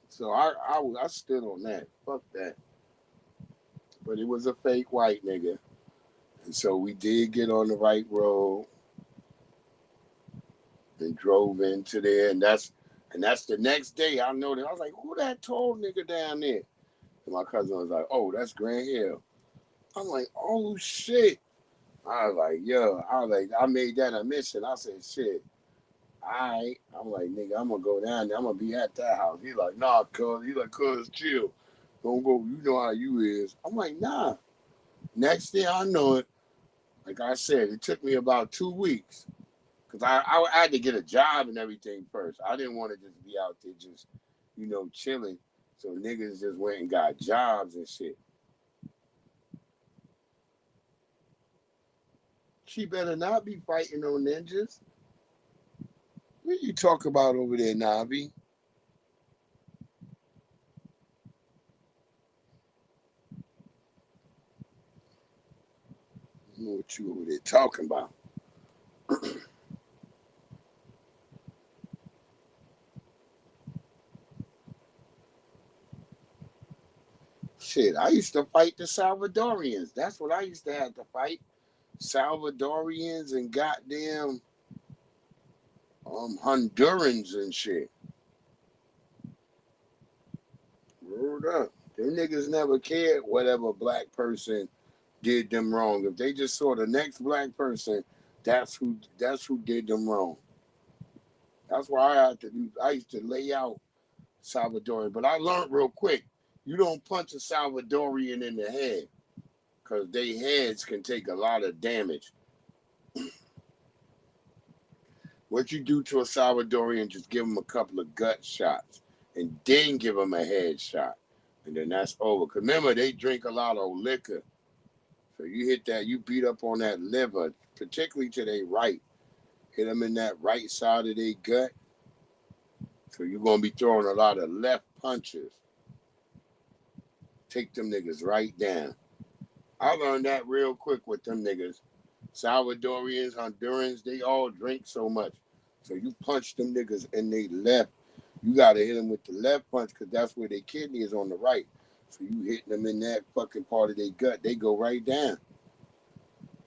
So I stood on that. Fuck that. But it was a fake white nigga. And so we did get on the right road and drove into there. And that's the next day. I know that. I was like, who that tall nigga down there? And my cousin was like, oh, that's Grant Hill. I'm like, oh, shit. I was like, yo. I made that a mission. I said, shit. All right. I'm like, nigga, I'm going to go down there. I'm going to be at that house. He's like, nah, cuz. He's like, cuz, chill. Don't go. You know how you is. I'm like, nah. Next thing I know it, like I said, it took me about 2 weeks. Because I had to get a job and everything first. I didn't want to just be out there just, chilling. So niggas just went and got jobs and shit. She better not be fighting no ninjas. What you talk about over there, Nabi? I know what you over there talking about. Shit, I used to fight the Salvadorians. That's what I used to have to fight. Salvadorians and goddamn Hondurans and shit. Word up. Them niggas never cared whatever black person did them wrong. If they just saw the next black person, that's who did them wrong. That's why I used to lay out Salvadorian. But I learned real quick, you don't punch a Salvadorian in the head because their heads can take a lot of damage. What you do to a Salvadorian, just give them a couple of gut shots and then give them a head shot. And then that's over. Because remember, they drink a lot of liquor. So you hit that, you beat up on that liver, particularly to their right. Hit them in that right side of their gut. So you're going to be throwing a lot of left punches. Take them niggas right down. I learned that real quick with them niggas. Salvadorians, Hondurans, they all drink so much. So you punch them niggas in they left. You got to hit them with the left punch because that's where their kidney is on the right. So you hit them in that fucking part of their gut, they go right down.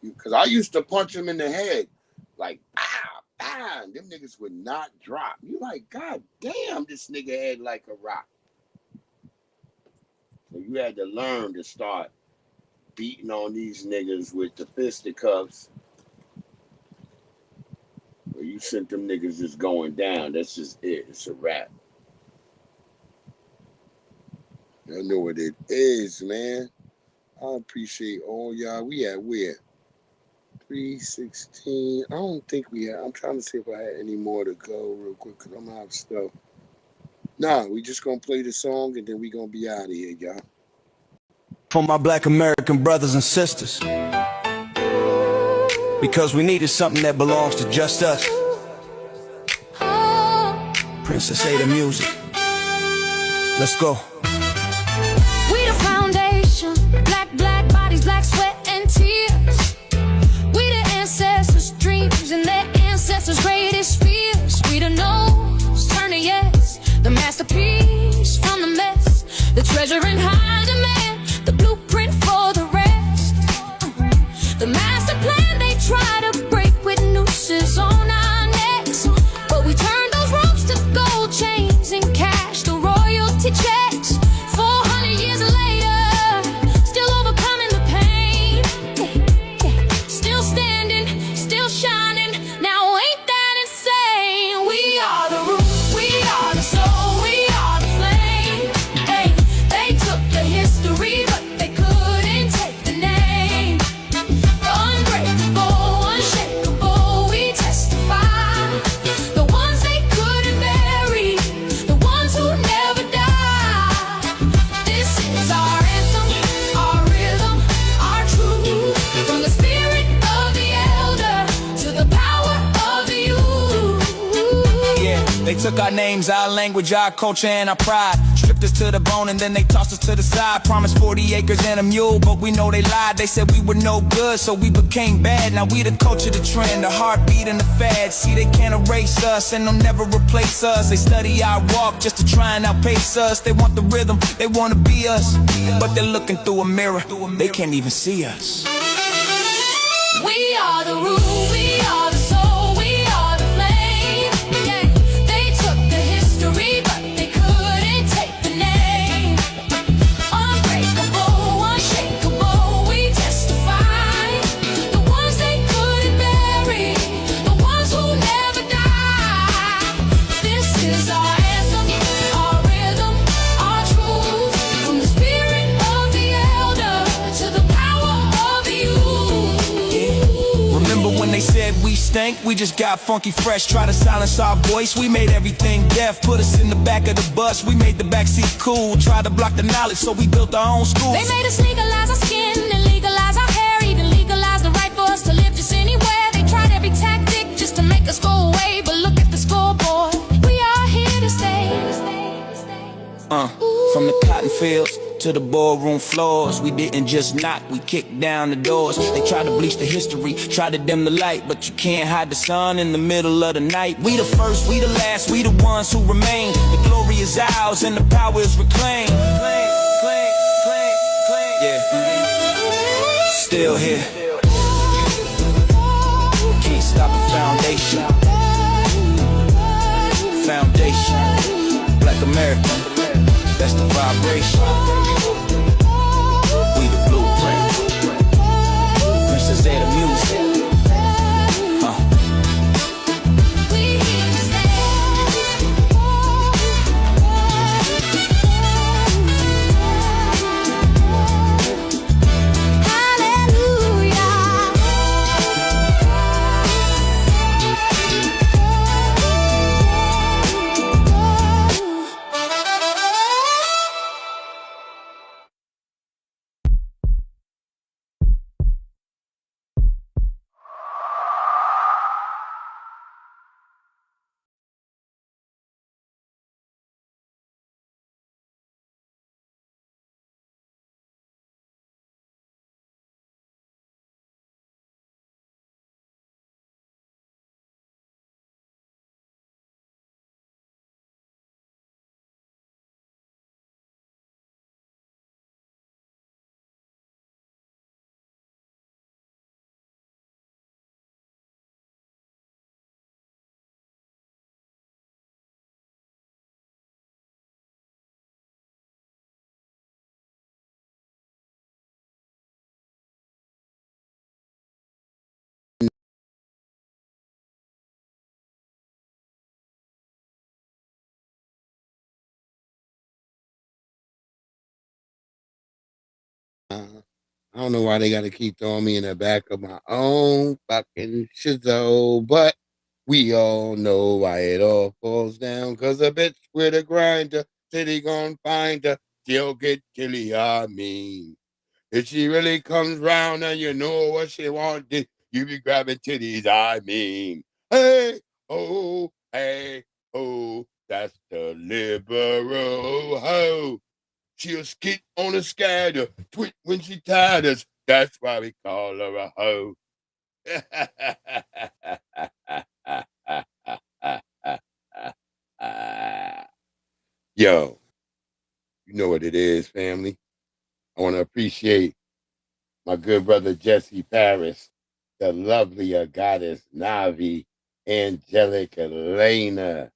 Because I used to punch them in the head. Like, and them niggas would not drop. You like, God damn, this nigga head like a rock. So you had to learn to start beating on these niggas with the fisticuffs. Where you you sent them niggas just going down. That's just it. It's a wrap. I know what it is, man. I appreciate all y'all. We at where? 316. I don't think we had. I'm trying to see if I had any more to go real quick because I'm out of stuff. Nah, we just gonna play the song and then we gonna be out of here, y'all. For my black American brothers and sisters, because we needed something that belongs to just us. Princess Ada music. Let's go. We the foundation, black bodies, black sweat and tears. We the ancestors' dreams and their ancestors' greatest fears. We the no's, turn to yes, the masterpiece from the mess, the treasure in high demand, the blueprint for the rest. The master plan they try to break with nooses on our necks, but we turn those ropes to gold chains and cash the royalty checks. 400 years later, still overcoming the pain, still standing, still shining. Now ain't that insane? We are the root, we are the soul, we are the flame. Hey, they took the history, but they couldn't take the name. Unbreakable, unshakable, we testify. The ones they couldn't bury, the ones who never die. This is our anthem, our rhythm, our truth. From the spirit of the elder to the power of the youth. Yeah, they took our names, our language, our culture, and our pride. Stripped us to the bone and then they tossed us to the side. Promised 40 acres and a mule, but we know they lied. They said we were no good, so we became bad. Now we the culture, the trend, the heartbeat, and the fad. See, they can't erase us and they'll never replace us. They study our walk just to try and outpace us. They want the rhythm, they want to be us, but they're looking through a mirror. They can't even see us. We are the root, we are the soul, we are the flame. Yeah, they took the history, but they couldn't take the name. Unbreakable, unshakable, we testify. The ones they couldn't bury, the ones who never die. This is our anthem, our rhythm, our truth. From the spirit of the elder to the power of the youth. Remember when they said we stank? We just got funky fresh. Try to silence our voice, we made everything deaf. Put us in the back of the bus, we made the backseat cool. Tried to block the knowledge, so we built our own schools. They made us legalize our skin and legalize our hair, even legalize the right for us to live just anywhere. They tried every tactic just to make us go away, but look at the scoreboard, we are here to stay. From the cotton fields to the ballroom floors, we didn't just knock, we kicked down the doors. They tried to bleach the history, tried to dim the light, but you can't hide the sun in the middle of the night. We the first, we the last, we the ones who remain. The glory is ours and the power is reclaimed. Yeah, still here. Can't stop the foundation. Foundation, Black America. That's the vibration. We the blueprint. Princess Ada music. I don't know why they got to keep throwing me in the back of my own fucking shizzo, but we all know why it all falls down. Cause a bitch with a grinder, city gon' find her, she'll get killy, I mean. If she really comes round and you know what she wanted, you be grabbing titties, I mean. Hey, oh, that's the liberal hoe. She'll skit on a scatter, twit when she tired us. That's why we call her a hoe. Yo, you know what it is, family. I want to appreciate my good brother Jesse Paris, the lovely goddess Navi, angelic Elena,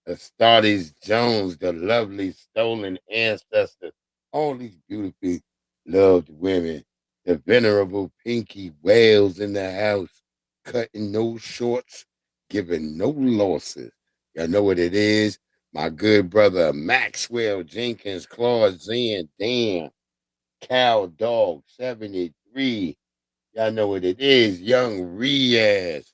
Astartes Jones, the lovely stolen ancestor, all these beautifully loved women, the venerable Pinky Whales in the house, cutting no shorts, giving no losses. Y'all know what it is. My good brother Maxwell Jenkins, Claude Zan, Dan, Cow Dog 73. Y'all know what it is. Young Riaz.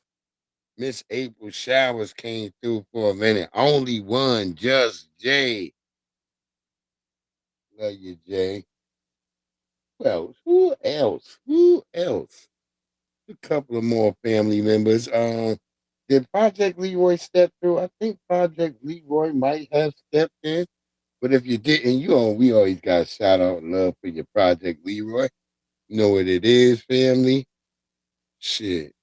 Miss April Showers came through for a minute. Only one, just Jay. Love you, Jay. Well, who else? Who else? A couple of more family members. Did Project Leroy step through? I think Project Leroy might have stepped in. But if you didn't, we always got shout out and love for your Project Leroy. You know what it is, family? Shit.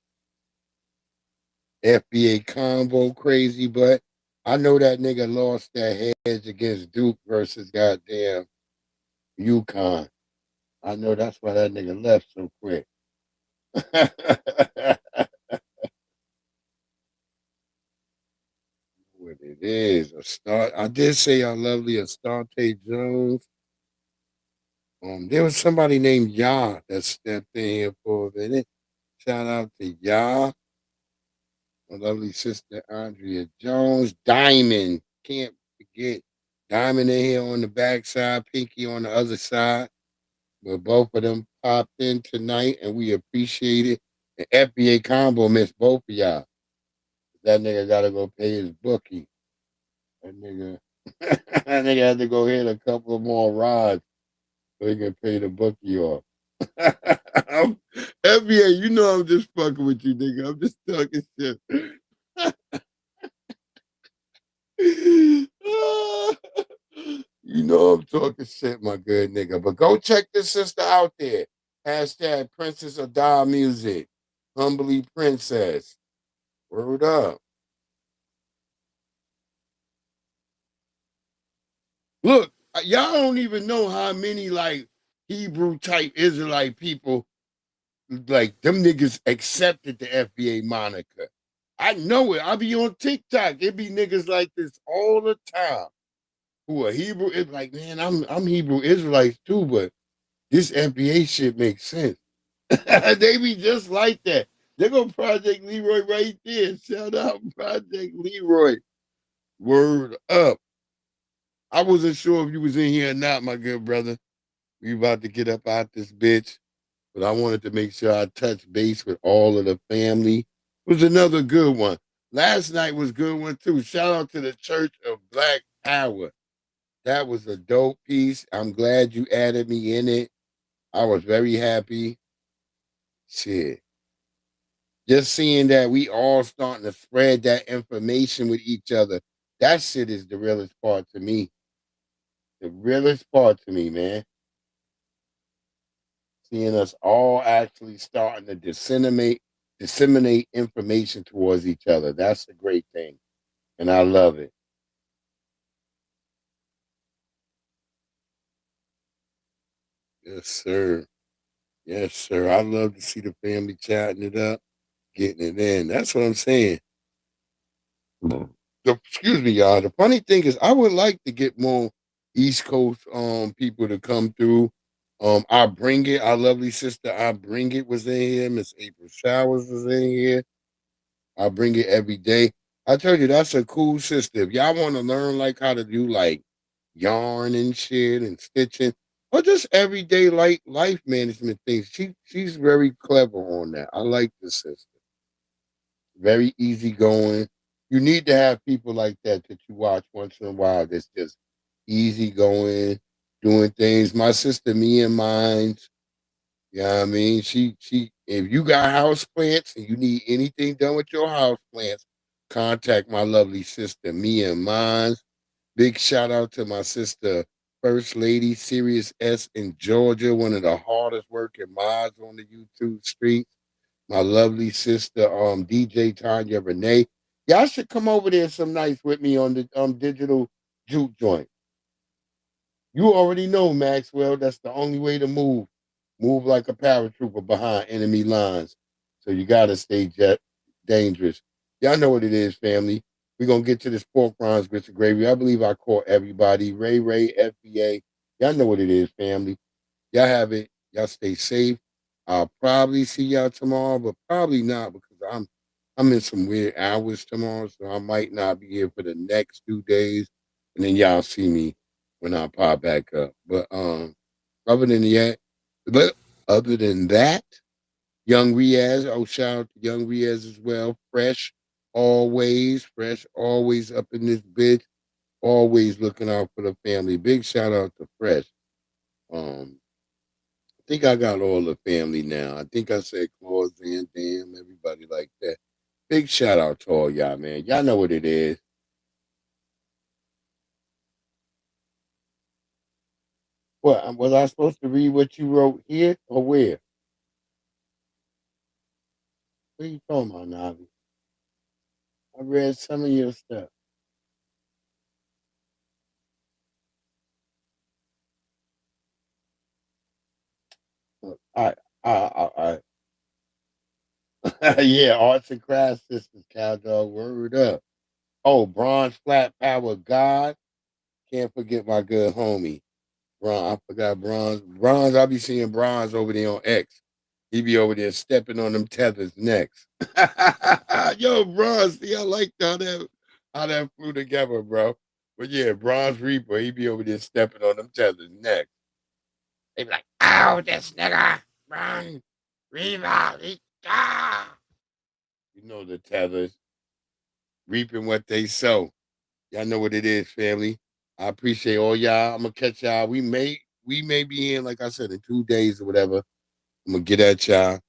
FBA combo crazy, but I know that nigga lost that hedge against Duke versus goddamn UConn. I know that's why that nigga left so quick. What it is, I did say I lovely Astarte Jones. There was somebody named Ya that stepped in here for a minute. Shout out to Ya. My lovely sister Andrea Jones. Diamond. Can't forget Diamond in here on the backside, Pinky on the other side. But both of them popped in tonight and we appreciate it. And FBA combo missed both of y'all. That nigga gotta go pay his bookie. That nigga that nigga had to go hit a couple of more rods so he can pay the bookie off. FBA, you know I'm just fucking with you, nigga. I'm just talking shit. You know I'm talking shit, my good nigga. But go check this sister out there. Hashtag Princess of Dial Music. Humbly Princess. Word up. Look, y'all don't even know how many like Hebrew type Israelite people like them niggas accepted the FBA moniker. I know it. I be on TikTok. It be niggas like this all the time. Who are Hebrew? It's like, man, I'm Hebrew Israelites too, but this FBA shit makes sense. They be just like that. They go Project Leroy right there. Shout out Project Leroy. Word up. I wasn't sure if you was in here or not, my good brother. We about to get up out this bitch. But I wanted to make sure I touch base with all of the family. It was another good one. Last night was a good one too. Shout out to the Church of Black Power. That was a dope piece. I'm glad you added me in it. I was very happy. Shit. Just seeing that we all starting to spread that information with each other. That shit is the realest part to me. The realest part to me, man. Seeing us all actually starting to disseminate information towards each other. That's a great thing. And I love it. Yes, sir. Yes, sir. I love to see the family chatting it up, getting it in. That's what I'm saying. Excuse me, y'all. The funny thing is I would like to get more East Coast people to come through. I bring it. Our lovely sister, I bring it was in here. Miss April Showers was in here. I bring it every day. I told you that's a cool sister. If y'all want to learn like how to do like yarn and shit and stitching, or just everyday life management things. She's very clever on that. I like the sister. Very easygoing. You need to have people like that you watch once in a while. That's just easygoing, doing things. My sister, me and Mines. You know what I mean? She if you got house plants and you need anything done with your house plants, contact my lovely sister, me and Mines. Big shout out to my sister, First Lady, Sirius S in Georgia, one of the hardest working mods on the YouTube streets. My lovely sister, DJ Tanya Renee. Y'all should come over there some nights with me on the digital juke joint. You already know, Maxwell, that's the only way to move. Move like a paratrooper behind enemy lines. So you gotta stay dangerous. Y'all know what it is, family. We're gonna get to this pork rinds, grits and gravy. I believe I caught everybody. Ray, FBA. Y'all know what it is, family. Y'all have it. Y'all stay safe. I'll probably see y'all tomorrow, but probably not because I'm in some weird hours tomorrow, so I might not be here for the next 2 days. And then y'all see me when I pop back up. But other than that, Young Riaz, shout out to Young Riaz as well. Fresh always up in this bitch. Always looking out for the family. Big shout out to Fresh. I think I got all the family now. I think I said Claus, Van Dam, everybody like that. Big shout out to all y'all, man. Y'all know what it is. What, was I supposed to read what you wrote here or where? What are you talking about, Navi? I read some of your stuff. All right. Yeah, Arts and Crafts Sisters, Cowdog, word up. Oh, Bronze Flat Power God. Can't forget my good homie. I forgot Bronze. Bronze, I be seeing Bronze over there on X. He be over there stepping on them Tethers next. Yo, Bronze, see, I like how that flew together, bro. But yeah, Bronze Reaper, he be over there stepping on them Tethers next. They be like, "Oh, this nigga, run, Reaper, you know the Tethers, reaping what they sow. Y'all know what it is, family. I appreciate all y'all. I'm gonna catch y'all. We may be in, like I said, in 2 days or whatever. I'm gonna get at y'all.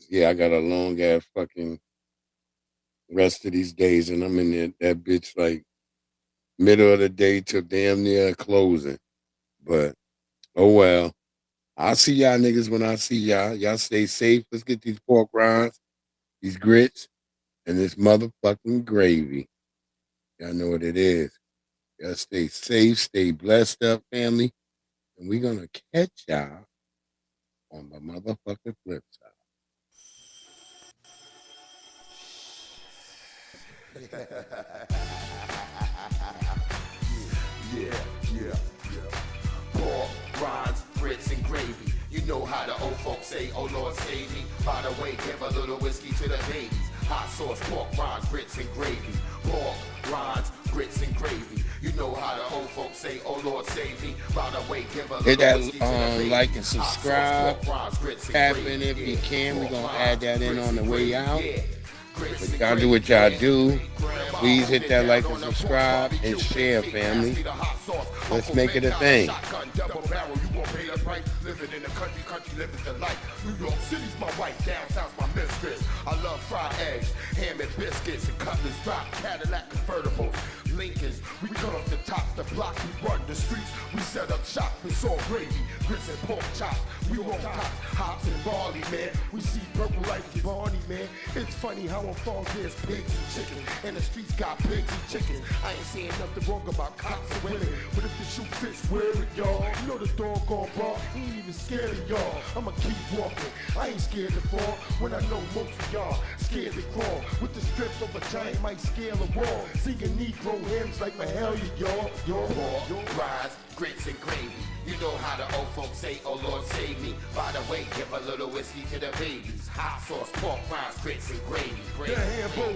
Yeah, I got a long ass fucking rest of these days, and I'm in there, that bitch like middle of the day till damn near closing. But oh well. I'll see y'all niggas when I see y'all. Y'all stay safe. Let's get these pork rinds, these grits, and this motherfucking gravy. Y'all know what it is. Y'all stay safe, stay blessed up, family. And we're going to catch y'all on the motherfucking flip side. Yeah. Pork, rinds, grits, and gravy. You know how the old folks say, oh Lord save me. By the way, give a little whiskey to the babies. Hot sauce, pork, rinds, grits, and gravy. Pork, rinds, grits, and gravy. You know how the old folks say, oh Lord save me. By the way, give a little hit that whiskey to the babies. like and subscribe. Tap in if you can. We're going to add that in on the way out. But y'all do what y'all do. Please hit that like and subscribe and share, family. Let's make it a thing. Living in the country living the life. New York City's my wife, downtown's my mistress. I love fried eggs, ham and biscuits, and cutlass drop, Cadillac convertibles, Lincolns. We cut off the top, the block, we run the streets. We set up shop, it's all gravy, grits and pork chops. We want pops, hops and barley, man. We see purple like Barney, man. It's funny how on farms there's pigs and chicken, and the streets got pigs and chickens. I ain't saying nothing wrong about cops and women, but if the shoe fits, wear it, y'all. You know the doggone bar, he ain't even scared of y'all. I'ma keep walking, I ain't scared to fall. When I know most of y'all scared to crawl. With the strength of a giant might scale a wall. Singing Negro hymns like Mahalia, y'all. Your rise, grits and gravy. You know how the old folks say, oh Lord save me. By the way, give a little whiskey to the babies. Hot sauce, pork rinds, grits and gravy. Yeah, Hambo,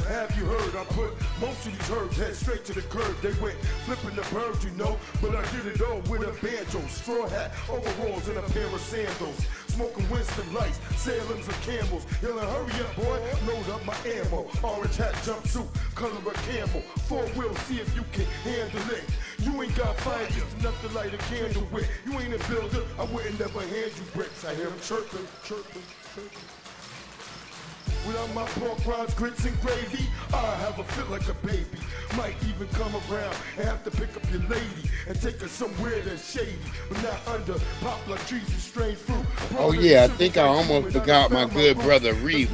have you heard? I put most of these herbs head straight to the curb. They went flipping the birds, you know, but I did it all with a banjo, straw hat, overalls, and a pair of sandals. Smoking Winston Lights, Salems and Camels. Yelling, hurry up, boy, load up my ammo. Orange hat, jumpsuit, color of camel. 4-wheel, see if you can handle it. You ain't got fire, just enough to light a candle with. You ain't a builder, I wouldn't never hand you bricks. I hear them chirping, chirping, chirping. Without my pork rinds, grits and gravy, I have a fit like a baby. Might even come around and have to pick up your lady and take her somewhere that's shady, but not under popular trees and strange fruit. Oh yeah, I think I almost forgot my good brother Reef.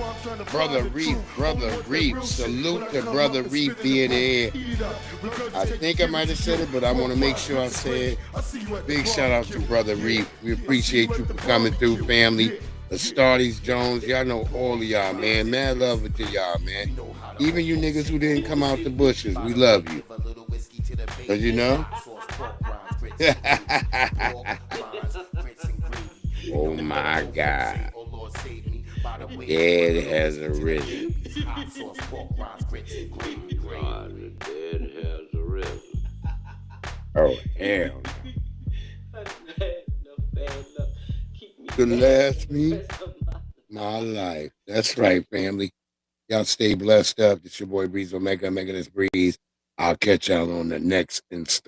Brother Reef. Salute to Brother Reef being here. I think I might have said it, but I want to make sure I said it. Big shout out to Brother Reef. We appreciate you for coming through, family. The Stardies Jones, y'all know all of y'all, man. Mad love to y'all, man. Even you niggas who didn't come out the bushes, we love you. Cause you know? Oh my God. The dead has arisen. The dead has arisen. Oh, hell. To last me my life. That's right, family. Y'all stay blessed up. It's your boy Breeze Omega, Omega this Breeze. I'll catch y'all on the next installment.